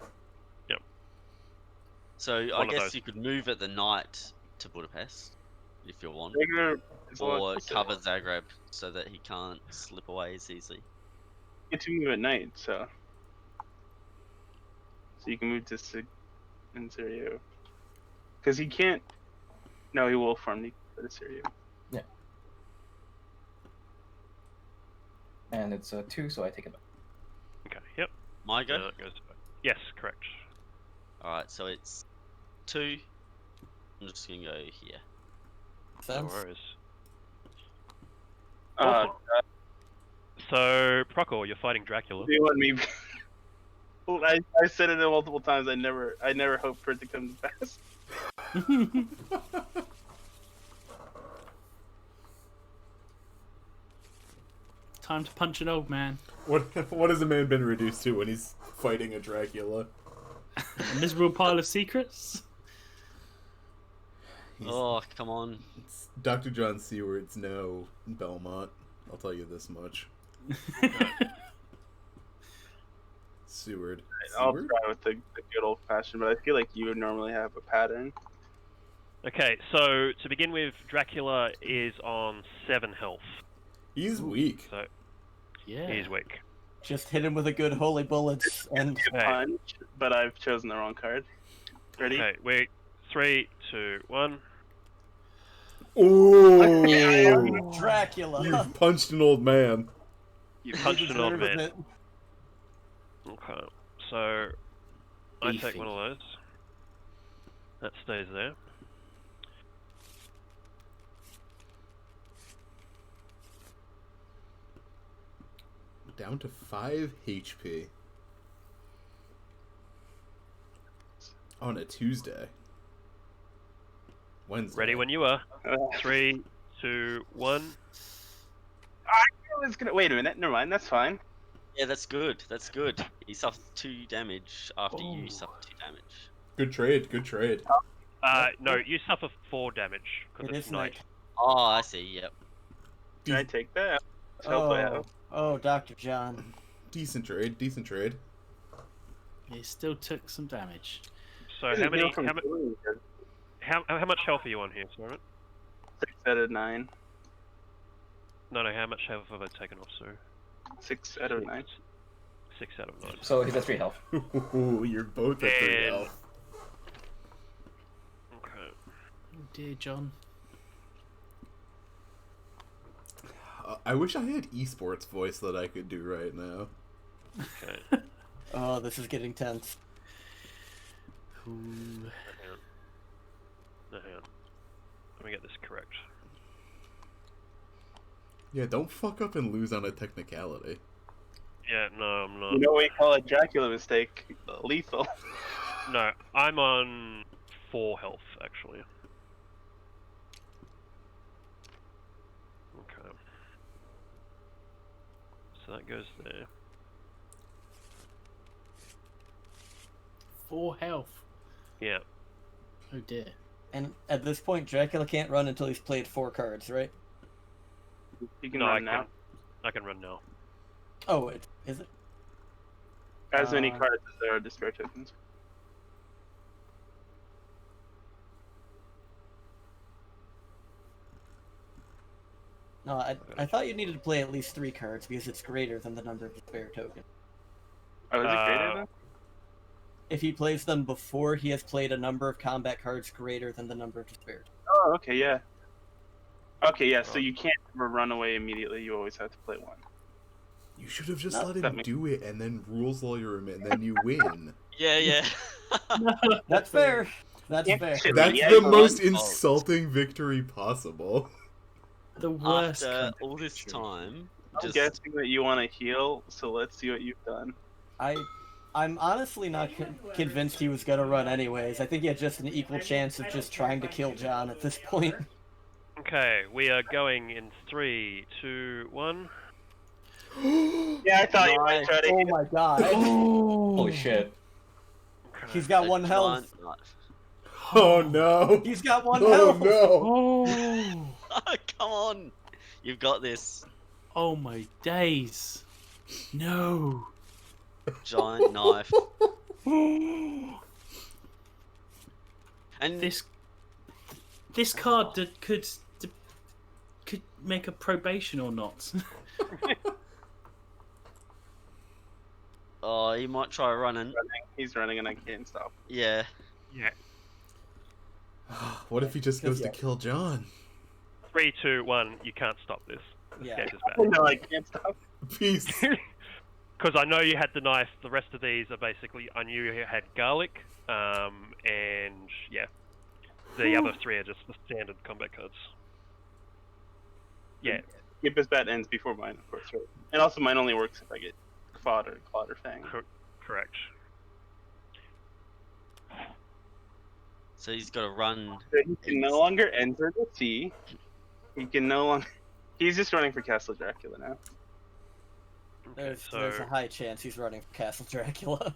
So I One of guess those. you could move at the night to Budapest if you want, Zegger is a lot or closer. cover Zagreb so that he can't slip away as easily. Get to move at night, so you can move to Syria. Because he can't. No, he will farm to Syria. And it's a 2, so I take it back. Okay, yep. My go. It goes back. Yes, correct. All right, so it's 2. I'm just gonna go here. No Sense. worries. Uh, So, Procor, you're fighting Dracula. do you want me? Well, I said it multiple times. I never hoped for it to come to pass. Time to punch an old man. What has a man been reduced to when he's fighting a Dracula? A miserable pile of secrets. He's, Oh, come on. it's Dr. John Seward's no Belmont. I'll tell you this much. Seward? I'll Seward? try with the good old fashioned, but I feel like you would normally have a pattern. Okay, so to begin with, Dracula is on 7 health. He's weak. So Yeah. he's weak. Just hit him with a good holy bullets and Okay. Punch, but I've chosen the wrong card. Ready? Okay, wait. 3, 2, 1. Oh! Dracula. You punched an old man. You punched an old Deserves man. it. Okay, so I take Beefy. one of those. That stays there. Down to 5 HP. On a Tuesday. Wednesday. Ready when you are. I 3, 2, 1. was gonna wait a minute. Never mind. That's fine. Yeah, that's good. That's good. He suffered 2 damage after Oh. you suffered 2 damage. Good trade, good trade. No, you suffer 4 damage because It it's is night. night. Oh, I see. Yep. Can I take that? Help I have. Oh, Dr. John. Decent trade, decent trade. He still took some damage. So how much health are you on here, Simon? 6 out of 9. No, how much health have I taken off, sir? 6 out of 9. 6 out of 9. So he's at 3 health. Ooh, you're both at 3 And- health. Okay. Oh dear, John. I wish I had esports voice that I could do right now. Okay. Oh, this is getting tense. Ooh. Hang on. No, hang on. Let me get this correct. Yeah, don't fuck up and lose on a technicality. Yeah, no, I'm not. You know what we call a Dracula mistake? Lethal. No, I'm on 4 health, actually. Okay. So that goes there. 4 health. Yeah. Oh dear. And at this point, Dracula can't run until he's played 4 cards, right? You can No, I run now. can. I can run now. Oh, is it? As many Uh, cards as there are despair tokens. No, I thought you needed to play at least 3 cards because it's greater than the number of despair tokens. Oh, is it greater Uh, then? If he plays them before he has played a number of combat cards greater than the number of despair. Oh, okay, yeah. Okay, yeah, so you can't ever run away immediately. You always have to play 1. You should have just No, let that him makes- do it and then rules lawyer him and then you win. Yeah, yeah. That's fair. That's Yeah, fair. shit. That's Yeah, the but- most Oh. insulting victory possible. The worst. After kind of all this victory. time, I'm just guessing that you want to heal, so let's see what you've done. I'm honestly not convinced he was gonna run anyways. I think he had just an equal chance of just trying to kill John at this point. Okay, we are going in 3, 2, 1. Yeah, I thought you might try to Oh heal. my god. Holy shit. Okay. He's got a 1 health. giant knife. Oh no! He's got 1 Oh health. no! Oh. Come on, you've got this. Oh my days. No. Giant knife. And This card could make a probation or not. oh, you might try running. He's running and I can't stop. Yeah. Yeah. What if he just goes to Yeah. kill John? 3, 2, 1. You can't stop this. This Yeah. game is No, I can't stop. Peace. bad. Because I know you had the knife. The rest of these are basically. I knew you had garlic. And yeah. The other 3 are just the standard combat cards. Yeah. His bet ends before mine, of course, right? And also mine only works if I get Clawed or Fang. Correct. So he's got to run. So he can no longer enter the sea. He can no longer... He's just running for Castle Dracula now. Okay, There's a high chance he's running for Castle Dracula.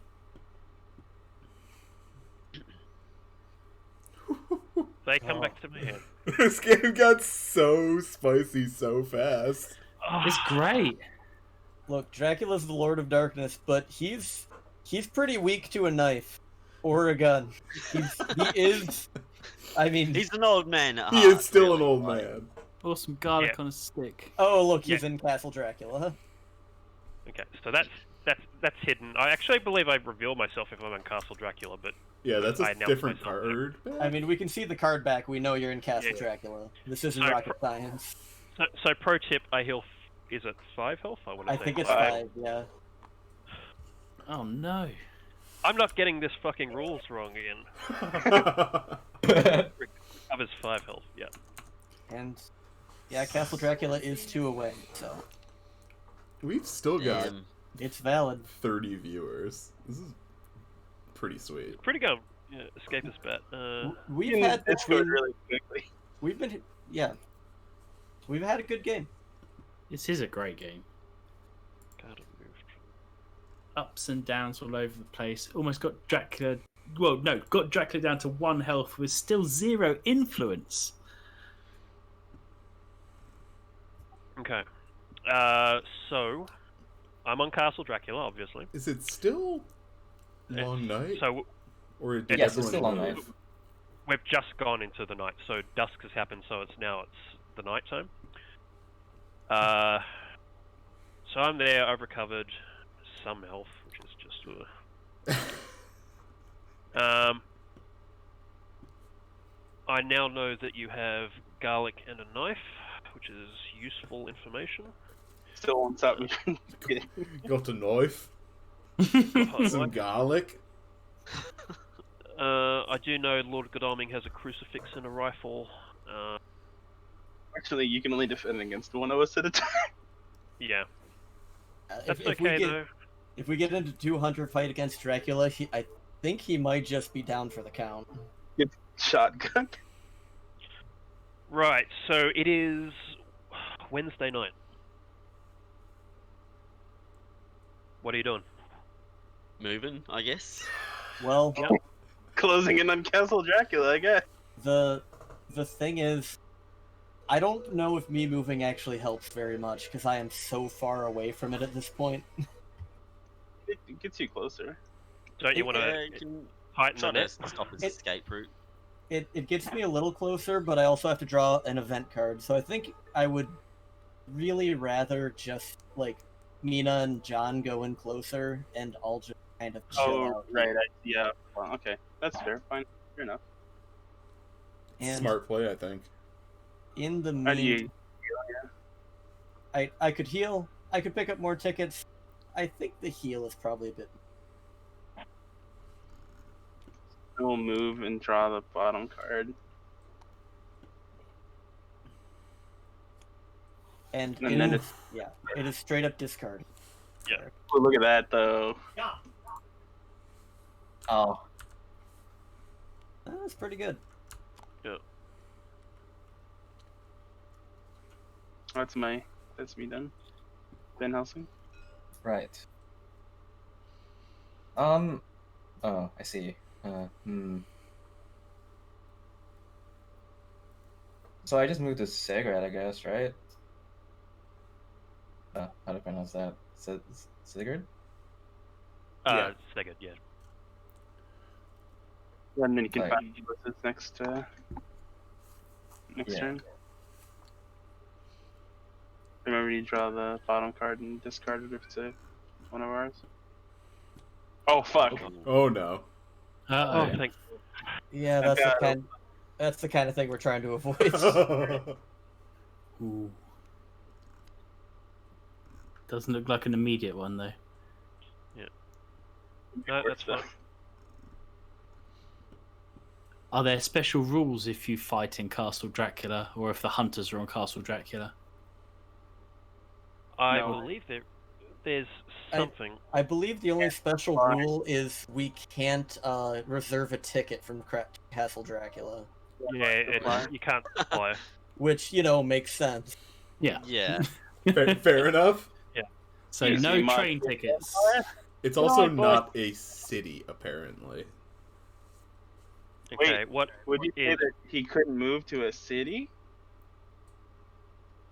They come back to my head. This game got so spicy so fast. It's great. Look, Dracula's the Lord of Darkness, but he's He's pretty weak to a knife or a gun. He is. I mean, He's an old man at He heart, is still really, an old like- man. Or some garlic Yeah. on a stick. oh look, he's in Castle Dracula. Okay, so that's hidden. I actually believe I reveal myself if I'm in Castle Dracula, but Yeah, that's I a announced different myself. card. I mean, we can see the card back. We know you're in Castle Yeah. Dracula. This isn't So- rocket science. So pro tip, I heal. Is it 5 health? I want to I say think it's 5. 5. Yeah. Oh no. I'm not getting this fucking rules wrong again. Covers 5 health. Yeah. And yeah, Castle Dracula is 2 away, so We've still got Damn. it's valid. 30 viewers. This is pretty sweet. Pretty good. Yeah, escapist bat. We've In had Discord between, really quickly. we've been yeah, we've had a good game. This is a great game. God, it moved. Ups and downs all over the place. Almost got Dracula. Well, no, got Dracula down to 1 health with still 0 influence. Okay. So I'm on Castle Dracula, obviously. Is it still long night? So Or did Yes, it's everyone still long move? night. we've just gone into the night. So dusk has happened. So it's the night time. So I'm there. I've recovered some health, which is just. I now know that you have garlic and a knife, which is useful information. Still won't stop me. Got a knife, some garlic. I do know Lord Godalming has a crucifix and a rifle. Actually, you can only defend against one of us at a time. Yeah, If, that's if we okay get though. if we get into 200 fight against Dracula, I think he might just be down for the count. Shotgun. Right, so it is Wednesday night. What are you doing? Moving, I guess. Well, Yep. Closing in on Castle Dracula, I guess. the thing is, I don't know if me moving actually helps very much because I am so far away from it at this point. It gets you closer. Don't you want Yeah, to you can tighten try on to it? stop his It- escape route. It gets me a little closer, but I also have to draw an event card. So I think I would really rather just like Mina and John go in closer, and I'll just kind of chill Oh, out. right. Yeah. Well, okay. That's fair. Fine. Fair enough. And Smart play, I think. in the How do mean, you? I could heal. I could pick up more tickets. I think the heal is probably a bit. We'll move and draw the bottom card. And And it then is, yeah, it is straight up discard. Oh, look at that, though. Oh, That's pretty good. That's me done. Van Helsing. right. Oh, I see. So I just moved to Segrat, I guess, right? How to pronounce that? Sigurd? Yeah. Second, yeah. And then you can Right. find this next Yeah. turn. Remember, you draw the bottom card and discard it if it's one of ours. Oh fuck! Oh no. Oh, Uh-oh. thank. Yeah, that's the got kind. That's the kind of thing we're trying to avoid. Ooh. Doesn't look like an immediate one though. No, that's fine. Are there special rules if you fight in Castle Dracula, or if the hunters are on Castle Dracula? I No. believe there's something. I believe the only special rule is we can't reserve a ticket from Castle Dracula, You can't fly. which makes sense. Yeah. Yeah. Fair enough. So You no see my- train tickets. It's also No, but- not a city, apparently. Okay, what Would you say is that he couldn't move to a city?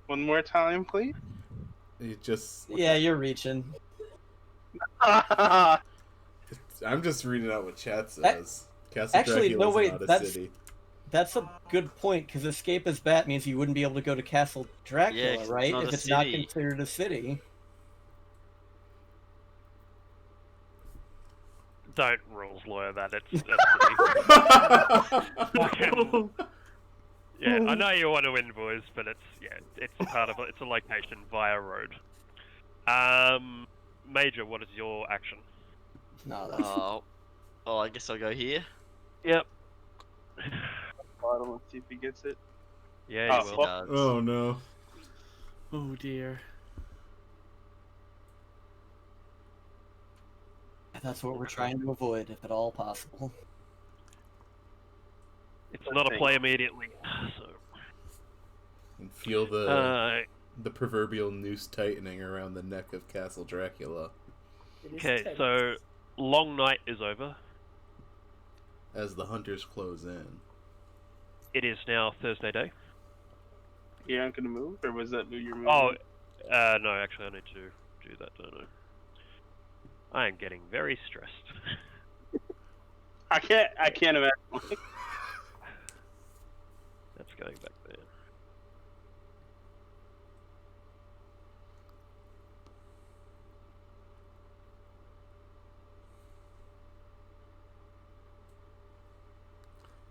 One more time, please. It just Yeah, you're reaching. I'm just reading out what chat says. Castle actually, Dracula no, is wait, not a that's- city. That's a good point, because escape as bat means you wouldn't be able to go to Castle Dracula, 'cause it's right? not If a it's not city. considered a city. Don't rules lawyer that. It's yeah. I know you want to win, boys, but it's part of it's a location via road. Major, what is your action? No, that's Oh, I guess I'll go here. Yep. Bottom, let's see if he gets it. Yeah, Oh, you Yes, he will. does. Oh no. Oh dear. that's what we're trying to avoid, if at all possible. It's not a play immediately. So. And feel the proverbial noose tightening around the neck of Castle Dracula Okay, so long night is over. as the hunters close in. It is now Thursday day. You're not gonna move, or was that your move? Oh, no, actually, I need to do that, don't I? I am getting very stressed. I can't imagine. That's going back there.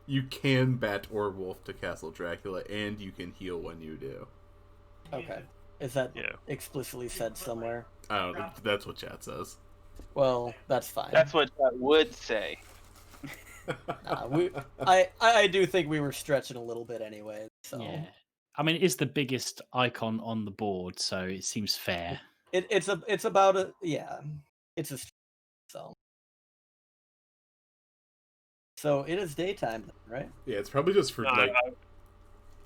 You can bat or wolf to Castle Dracula, and you can heal when you do. Okay. Is that Yeah. explicitly said somewhere? I don't know. That's what chat says. Well, that's fine. That's what I would say. I do think we were stretching a little bit anyway. So Yeah. I mean, it's the biggest icon on the board, so it seems fair. it's about a it's a so it is daytime then, right? Yeah, it's probably just for No, like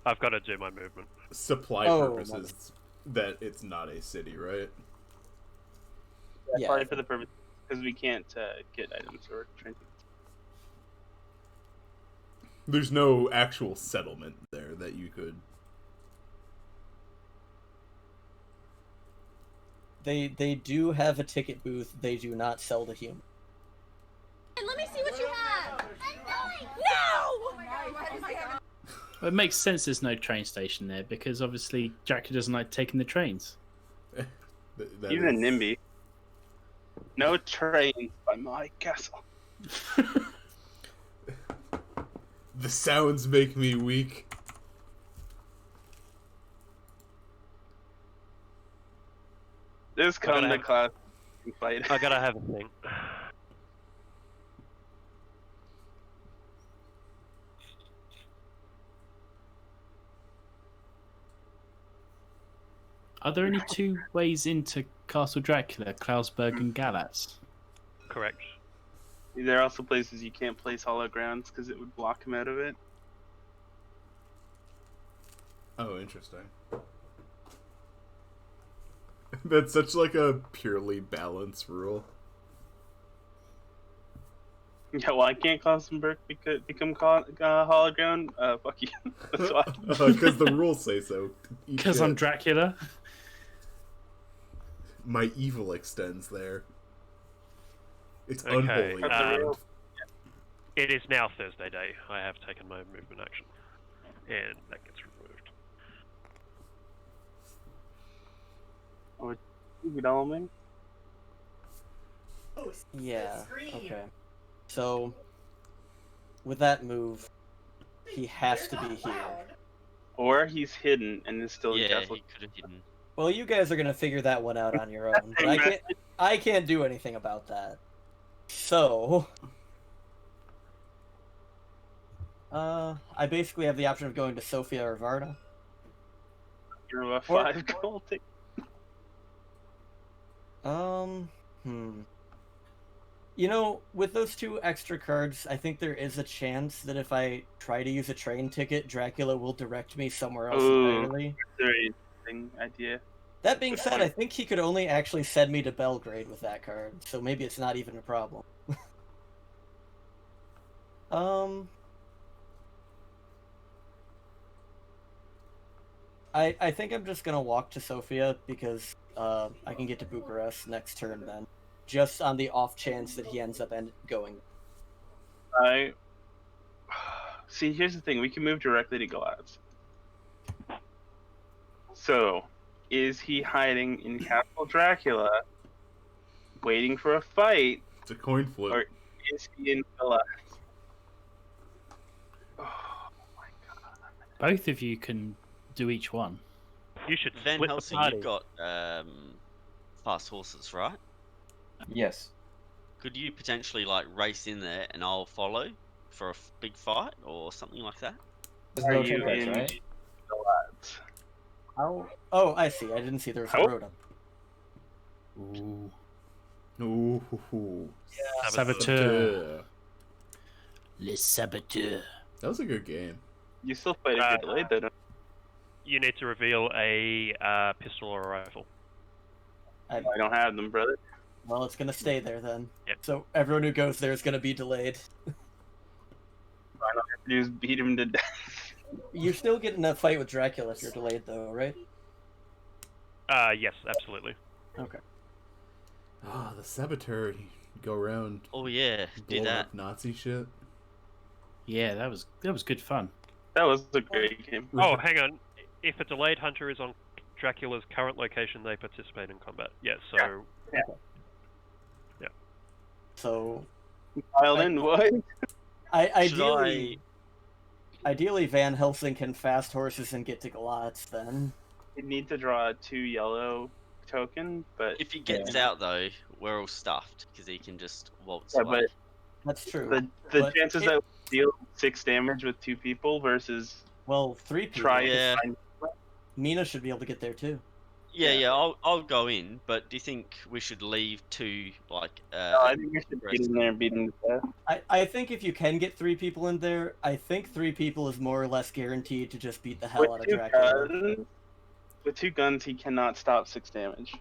I've got to do my movement. supply Oh, purposes that it's not a city, right? Yeah. Probably for the purpose because we can't get items or trinkets. There's no actual settlement there that you could. They do have a ticket booth. They do not sell to humans. And let me see what you have. No! It makes sense there's no train station there because obviously Dracula doesn't like taking the trains. That Even is- NIMBY. No train by my castle. The sounds make me weak. Just come gonna to have- class and fight. I gotta have a thing. Are there only two ways into Castle Dracula, Klausberg and Galatz? Correct. There are also places you can't place hollow grounds because it would block him out of it. Oh, interesting. That's such like a purely balanced rule. Yeah, well, I can't Klausenberg become hollow ground. Fuck you. That's why. Because the rules say so. Eat Because I'm shit. Dracula? My evil extends there. It's Okay, unholy. ground. It is now Thursday day. I have taken my movement action. And that gets removed. Good element. Yeah. Okay. So with that move, he has to be here. Or he's hidden and is still in Yeah, castle. he could have hidden. Well, you guys are gonna figure that one out on your own. But I can't do anything about that. So I basically have the option of going to Sofia or Varna. You're a 5 gold ticket. You know, with those two extra cards, I think there is a chance that if I try to use a train ticket, Dracula will direct me somewhere else Ooh. entirely. Very interesting idea. That being said, I think he could only actually send me to Belgrade with that card, so maybe it's not even a problem. I think I'm just gonna walk to Sofia because I can get to Bucharest next turn then. just on the off chance that he ends up going. I see. Here's the thing: we can move directly to Glad's. So, is he hiding in Castle Dracula, waiting for a fight, It's a coin flip. or is he in Glad's? Both of you can do each one. You should Van split the Helsing, party. you've got fast horses, right? Yes. Could you potentially like race in there and I'll follow for a big fight or something like that? There's Are no you tickets, in right? Glad's? Oh, I see. I didn't see there was a Oh. road up. Ooh. Ooh. Saboteur. Le Saboteur. That was a good game. You still fight if you're delayed, though. Don't You need to reveal a pistol or a rifle. you? I don't have them, brother. Well, it's gonna stay there then. Yep. So everyone who goes there is gonna be delayed. All I have to do is beat him to death. You're still getting a fight with Dracula if you're delayed, though, right? Yes, absolutely. Okay. Ah, the Saboteur. You go around Oh yeah, do blowing that. up Nazi shit. Yeah, that was good fun. That was a great game. Oh, hang on. If a delayed hunter is on Dracula's current location, they participate in combat. Yeah, so So, Dialed in, what? Should I? ideally, Van Helsing can fast horses and get to Glatz. Then You need to draw a 2 yellow token, but If he gets out though, we're all stuffed because he can just waltz Yeah, away. that's true. the But chances that we deal 6 damage with 2 people versus Well, 3 people. try Yeah. to find. Mina should be able to get there too. Yeah, I'll go in, but do you think we should leave two like? No, I think we should get in there and beat him to death. I think if you can get 3 people in there, I think 3 people is more or less guaranteed to just beat the hell out of Dracula. With 2 guns, he cannot stop 6 damage.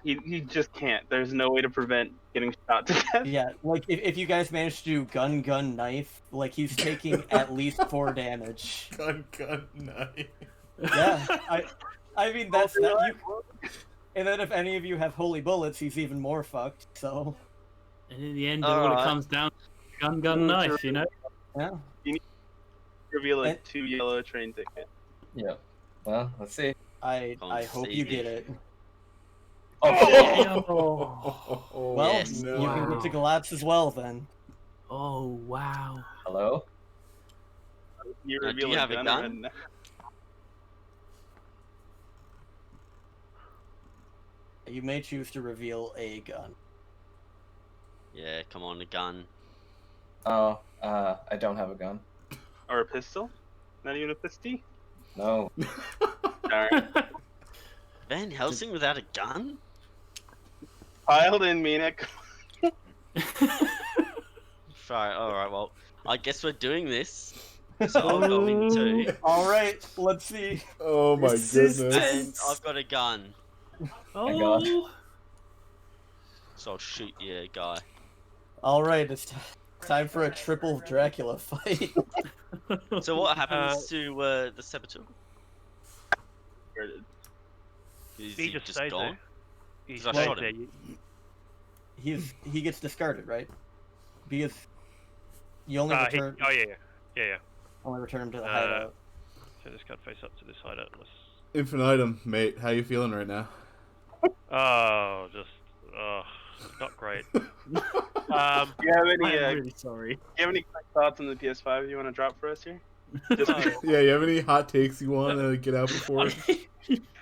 He just can't. There's no way to prevent getting shot to death. Yeah, like if you guys manage to do gun knife, like he's taking at least 4 damage. Gun, knife. Yeah, I mean that's that. And then if any of you have holy bullets, he's even more fucked. So And in the end, all it Alright. comes down to gun, knife, you know? yeah, Reveal a And- 2 yellow train ticket. Yeah. Well, let's see. I Can't hope see you me. get it. Oh, Well, Yes. you can get to Glatz as well then. Oh, wow. Hello? You Do reveal you have a gun? gun? or You may choose to reveal a gun. Yeah, come on, a gun. Oh, I don't have a gun. Or a pistol? Not even a pisty? No. Darn. Van Helsing without a gun? Piled in, Mina. Right, alright, well, I guess we're doing this. So I'll go in too. All right, let's see. Oh my Resistance. goodness. And I've got a gun. Oh, So I'll shoot the guy. All right, it's time for a triple Dracula fight. So what happens to the saboteur? Is he just stays gone? there. He Because I stays shot there. him. He gets discarded, right? Because you only return Oh yeah. return him to the hideout. So this card face up to this hideout. Unless... Infinitum, mate. How you feeling right now? Not great. Do you have any? I'm really sorry. Do you have any quick thoughts on the PS5 you want to drop for us here? Just Yeah, you have any hot takes you want to get out before?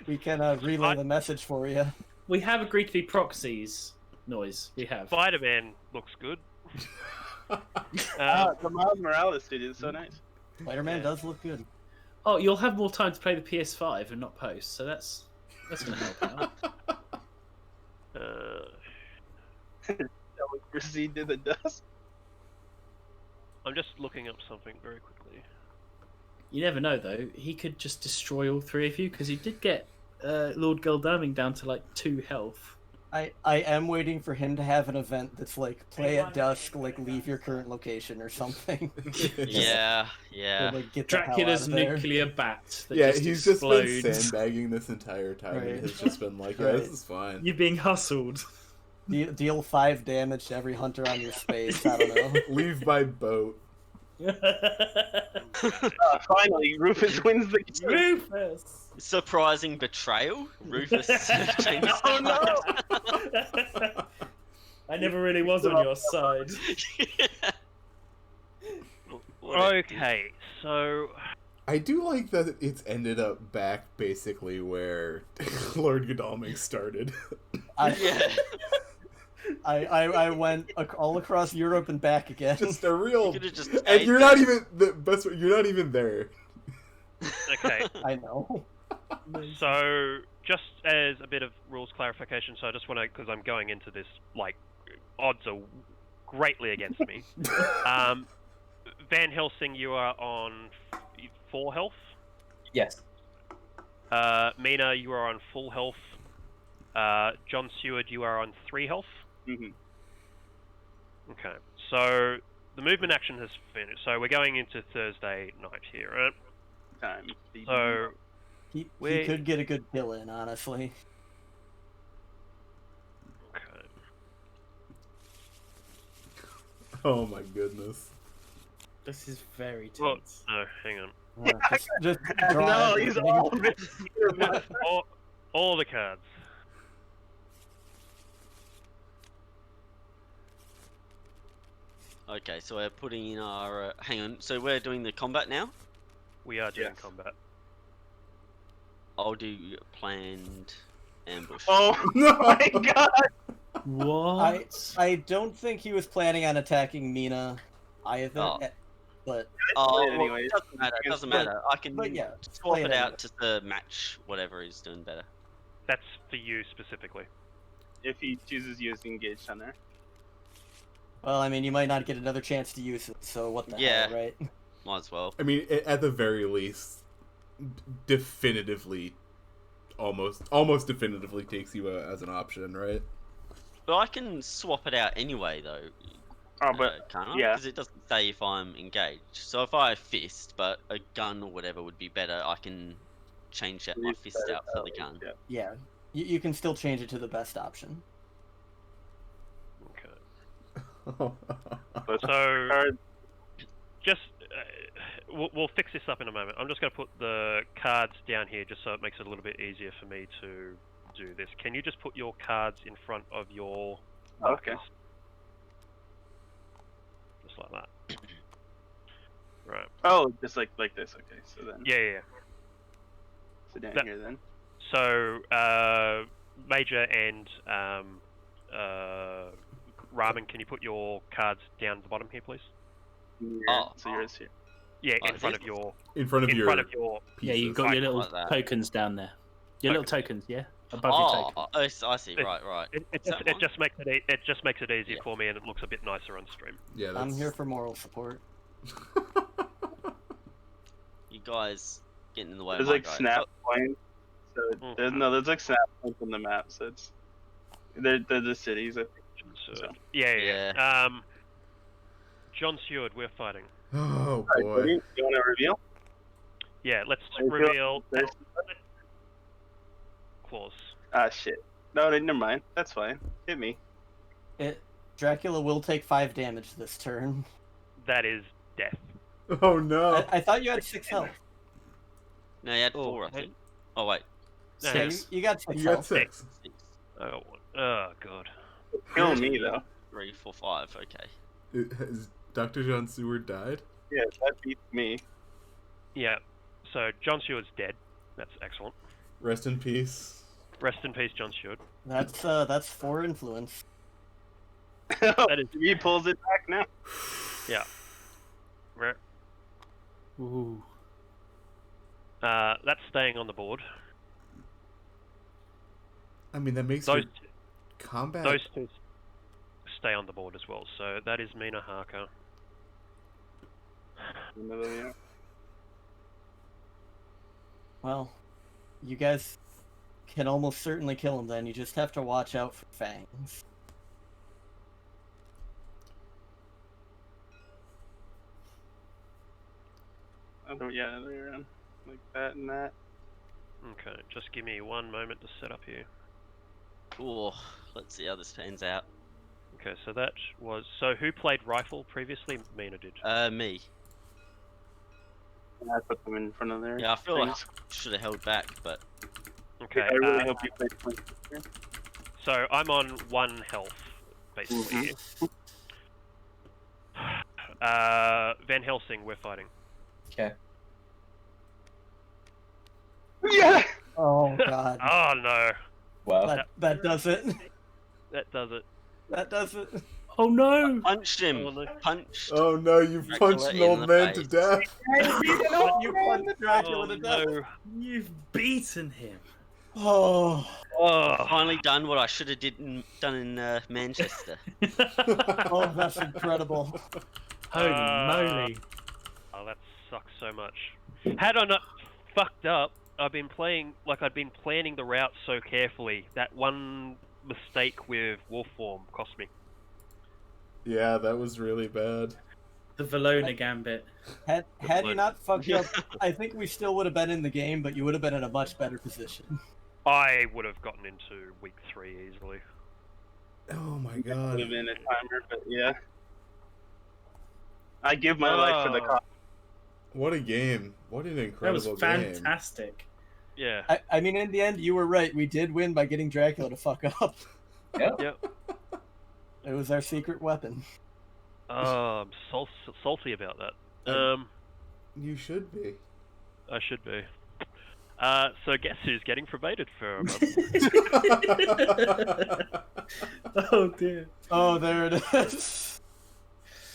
We can relay the message for you. We have agreed to be proxies. Noise. We have. Spider-Man looks good. the Miles Morales dude is so nice. Spider-Man Yeah. does look good. Oh, you'll have more time to play the PS5 and not post, so that's going to help out. That was proceed to the dust. I'm just looking up something very quickly. You never know, though. He could just destroy all 3 of you, because he did get Lord Geldaming down to, like, 2 health. I am waiting for him to have an event that's like play at dusk, like leave your current location or something. Yeah. Or, like, get the hell Dracula's out of there. nuclear bat that Yeah, just he's explodes. just been sandbagging this entire time. Right. And has just been like, yeah, Right. this is fine. You're being hustled. Deal 5 damage to every hunter on your space. I don't know. Leave by boat. Finally, Rufus wins the game. Rufus! Surprising betrayal. Rufus changes. Oh no! I never really was on your side. Okay, so I do like that it's ended up back basically where Lord Godalming started. Yeah. I went all across Europe and back again. Just a real. Could've just And stayed you're there. not even the best. You're not even there. okay. I know. So, just as a bit of rules clarification, so I just want to, because I'm going into this, like, odds are greatly against me. Van Helsing, you are on 4 health. Yes. Mina, you are on full health. John Seward, you are on 3 health. Mhm. Okay, so the movement action has finished. So we're going into Thursday night here, right? Time. So He Wait. could get a good kill in, honestly. okay. Oh my goodness. This is very Well, tense. no, hang on. Just draw No, he's everything. all of it. all the cards. Okay, so we're putting in our. Hang on. So we're doing the combat now. We are doing Yes. combat. I'll do planned ambush. Oh my god! What? I don't think he was planning on attacking Mina either. Oh. But Oh, play it well, anyways. it doesn't matter. It doesn't But- matter. I can but yeah, swap play it it out anyway. to the match whatever he's doing better. That's for you specifically. If he chooses you as the engaged hunter. well, I mean, you might not get another chance to use it. So what the Yeah. hell, right? Might as well. I mean, at the very least, definitively, almost definitively takes you as an option, right? But I can swap it out anyway, though. Oh, but Can't I? yeah. Because it doesn't say if I'm engaged. So if I fist, but a gun or whatever would be better, I can change that my fist out for the gun. Yeah. Yeah, you can still change it to the best option. Okay. But So card- just we'll fix this up in a moment. I'm just going to put the cards down here just so it makes it a little bit easier for me to do this. Can you just put your cards in front of your Okay. markers? Just like that. Right. Oh, just like this. Okay, so then Yeah. sit down That- here then. So Major and Ramen, can you put your cards down at the bottom here, please? Here, Oh. so yours here. Yeah, Oh, in front this- of your in front of in your front of your Yeah, you pieces. got your little like that. tokens down there. Your little tokens, yeah, above your Oh, tokens. I see. Right. It Is that one? just makes it just makes it easier Yeah. for me, and it looks a bit nicer on stream. Yeah, I'm here for moral support. You guys getting in the way There's of my like guy. snap points. So Mhm. there's like snap points on the map. So it's they're the cities. I think. So. Yeah. John Stewart, we're fighting. Oh Alright, boy. buddy, you want to reveal? Yeah, let's I feel- reveal There's- clause. Ah shit. No, never mind. That's fine. Hit me. Dracula will take 5 damage this turn. That is death. Oh no. I thought you had 6 health. No, you had Oh, 4, I hey. think. Oh wait, No, Yeah, Six. you got 6 You got health. 6. 6, Oh, god. Kill me though. 3, 4, 5. Okay. Has Dr. John Seward died? Yeah, that beats me. Yeah. So John Stewart's dead. That's excellent. Rest in peace. Rest in peace, John Stewart. That's 4 influence. That is- He pulls it back now. Yeah. Right. Ooh. That's staying on the board. I mean, that makes Those your combat. those two stay on the board as well. So that is Mina Harker. Well, you guys can almost certainly kill him then. You just have to watch out for fangs. Other way around. Like that and that. Okay, just give me one moment to set up here. Ooh, Let's see how this pans out. Okay, so that was who played rifle previously? Mina did. Me. I put them in front of there. Yeah, I feel like I should have held back, but Okay. I really hope you play point. So I'm on 1 health, basically. Van Helsing, we're fighting. Okay. Yeah. Oh god. Oh no, Wow. That does it. that does it. That does it. Oh no! punched him. Oh, no. Punched. Oh no, you've Dracula punched an in old the man to face. death. You punched Dracula Oh to death. no. You've beaten him. Oh. Oh. Finally done what I should have done in Manchester. Oh, that's incredible. Holy Uh, moly! Oh, that sucks so much. Had I not fucked up, I'd been planning the route so carefully. That one mistake with wolf form cost me. Yeah, that was really bad. The Valona Gambit. Had you not fucked up, I think we still would have been in the game, but you would have been in a much better position. I would have gotten into week 3 easily. Oh my Would god. have been a timer, but yeah. I give my life for the cause. What a game. What an That incredible was game. fantastic. Yeah. I mean, in the end, you were right. We did win by getting Dracula to fuck up. Yep. It was our secret weapon. Oh, I'm salty about that. You should be. I should be. So guess who's getting probated for a month? Oh dear. Oh, there it is.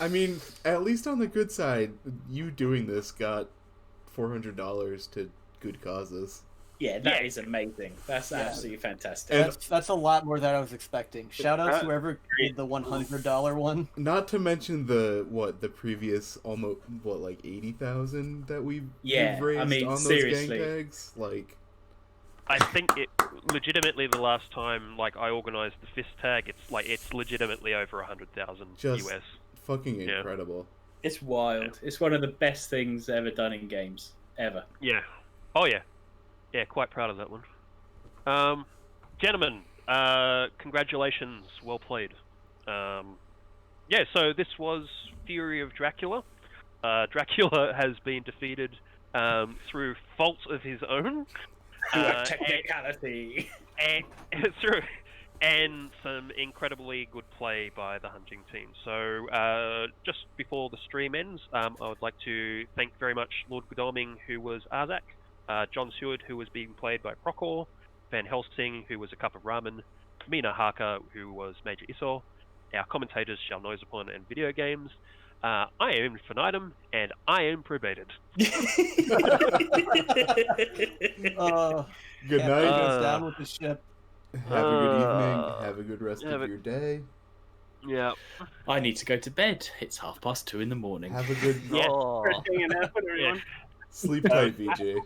I mean, at least on the good side, you doing this got $400 to good causes. Yeah, that is amazing. That's absolutely fantastic. And- That's a lot more than I was expecting. Shout out to whoever did the $100 one. Not to mention the previous almost like 80,000 that we've raised I mean, on those seriously. gang tags. Like, I think it legitimately the last time I organised the fist tag, it's legitimately over 100,000 Just- US. fucking Yeah. incredible. It's wild. It's one of the best things ever done in games. Ever. Yeah. Oh yeah. Yeah, quite proud of that one. Gentlemen, congratulations, well played. Yeah, so this was Fury of Dracula. Dracula has been defeated through fault of his own. Technicality. And some incredibly good play by the hunting team. So, just before the stream ends, I would like to thank very much Lord Godalming, who was Arzak, John Seward, who was being played by Procor, Van Helsing, who was a cup of ramen, Mina Harker, who was Major Isor, our commentators, Shalnozapon and Video Games. I am Infinitum, and I am probated. Good Captain night. goes down with the ship. Have a good evening. Have a good rest have of a- your day. Yeah. I need to go to bed. It's 2:30 in the morning. Have a good Yeah. Oh. Hanging out with everyone. sleep tight, VJ.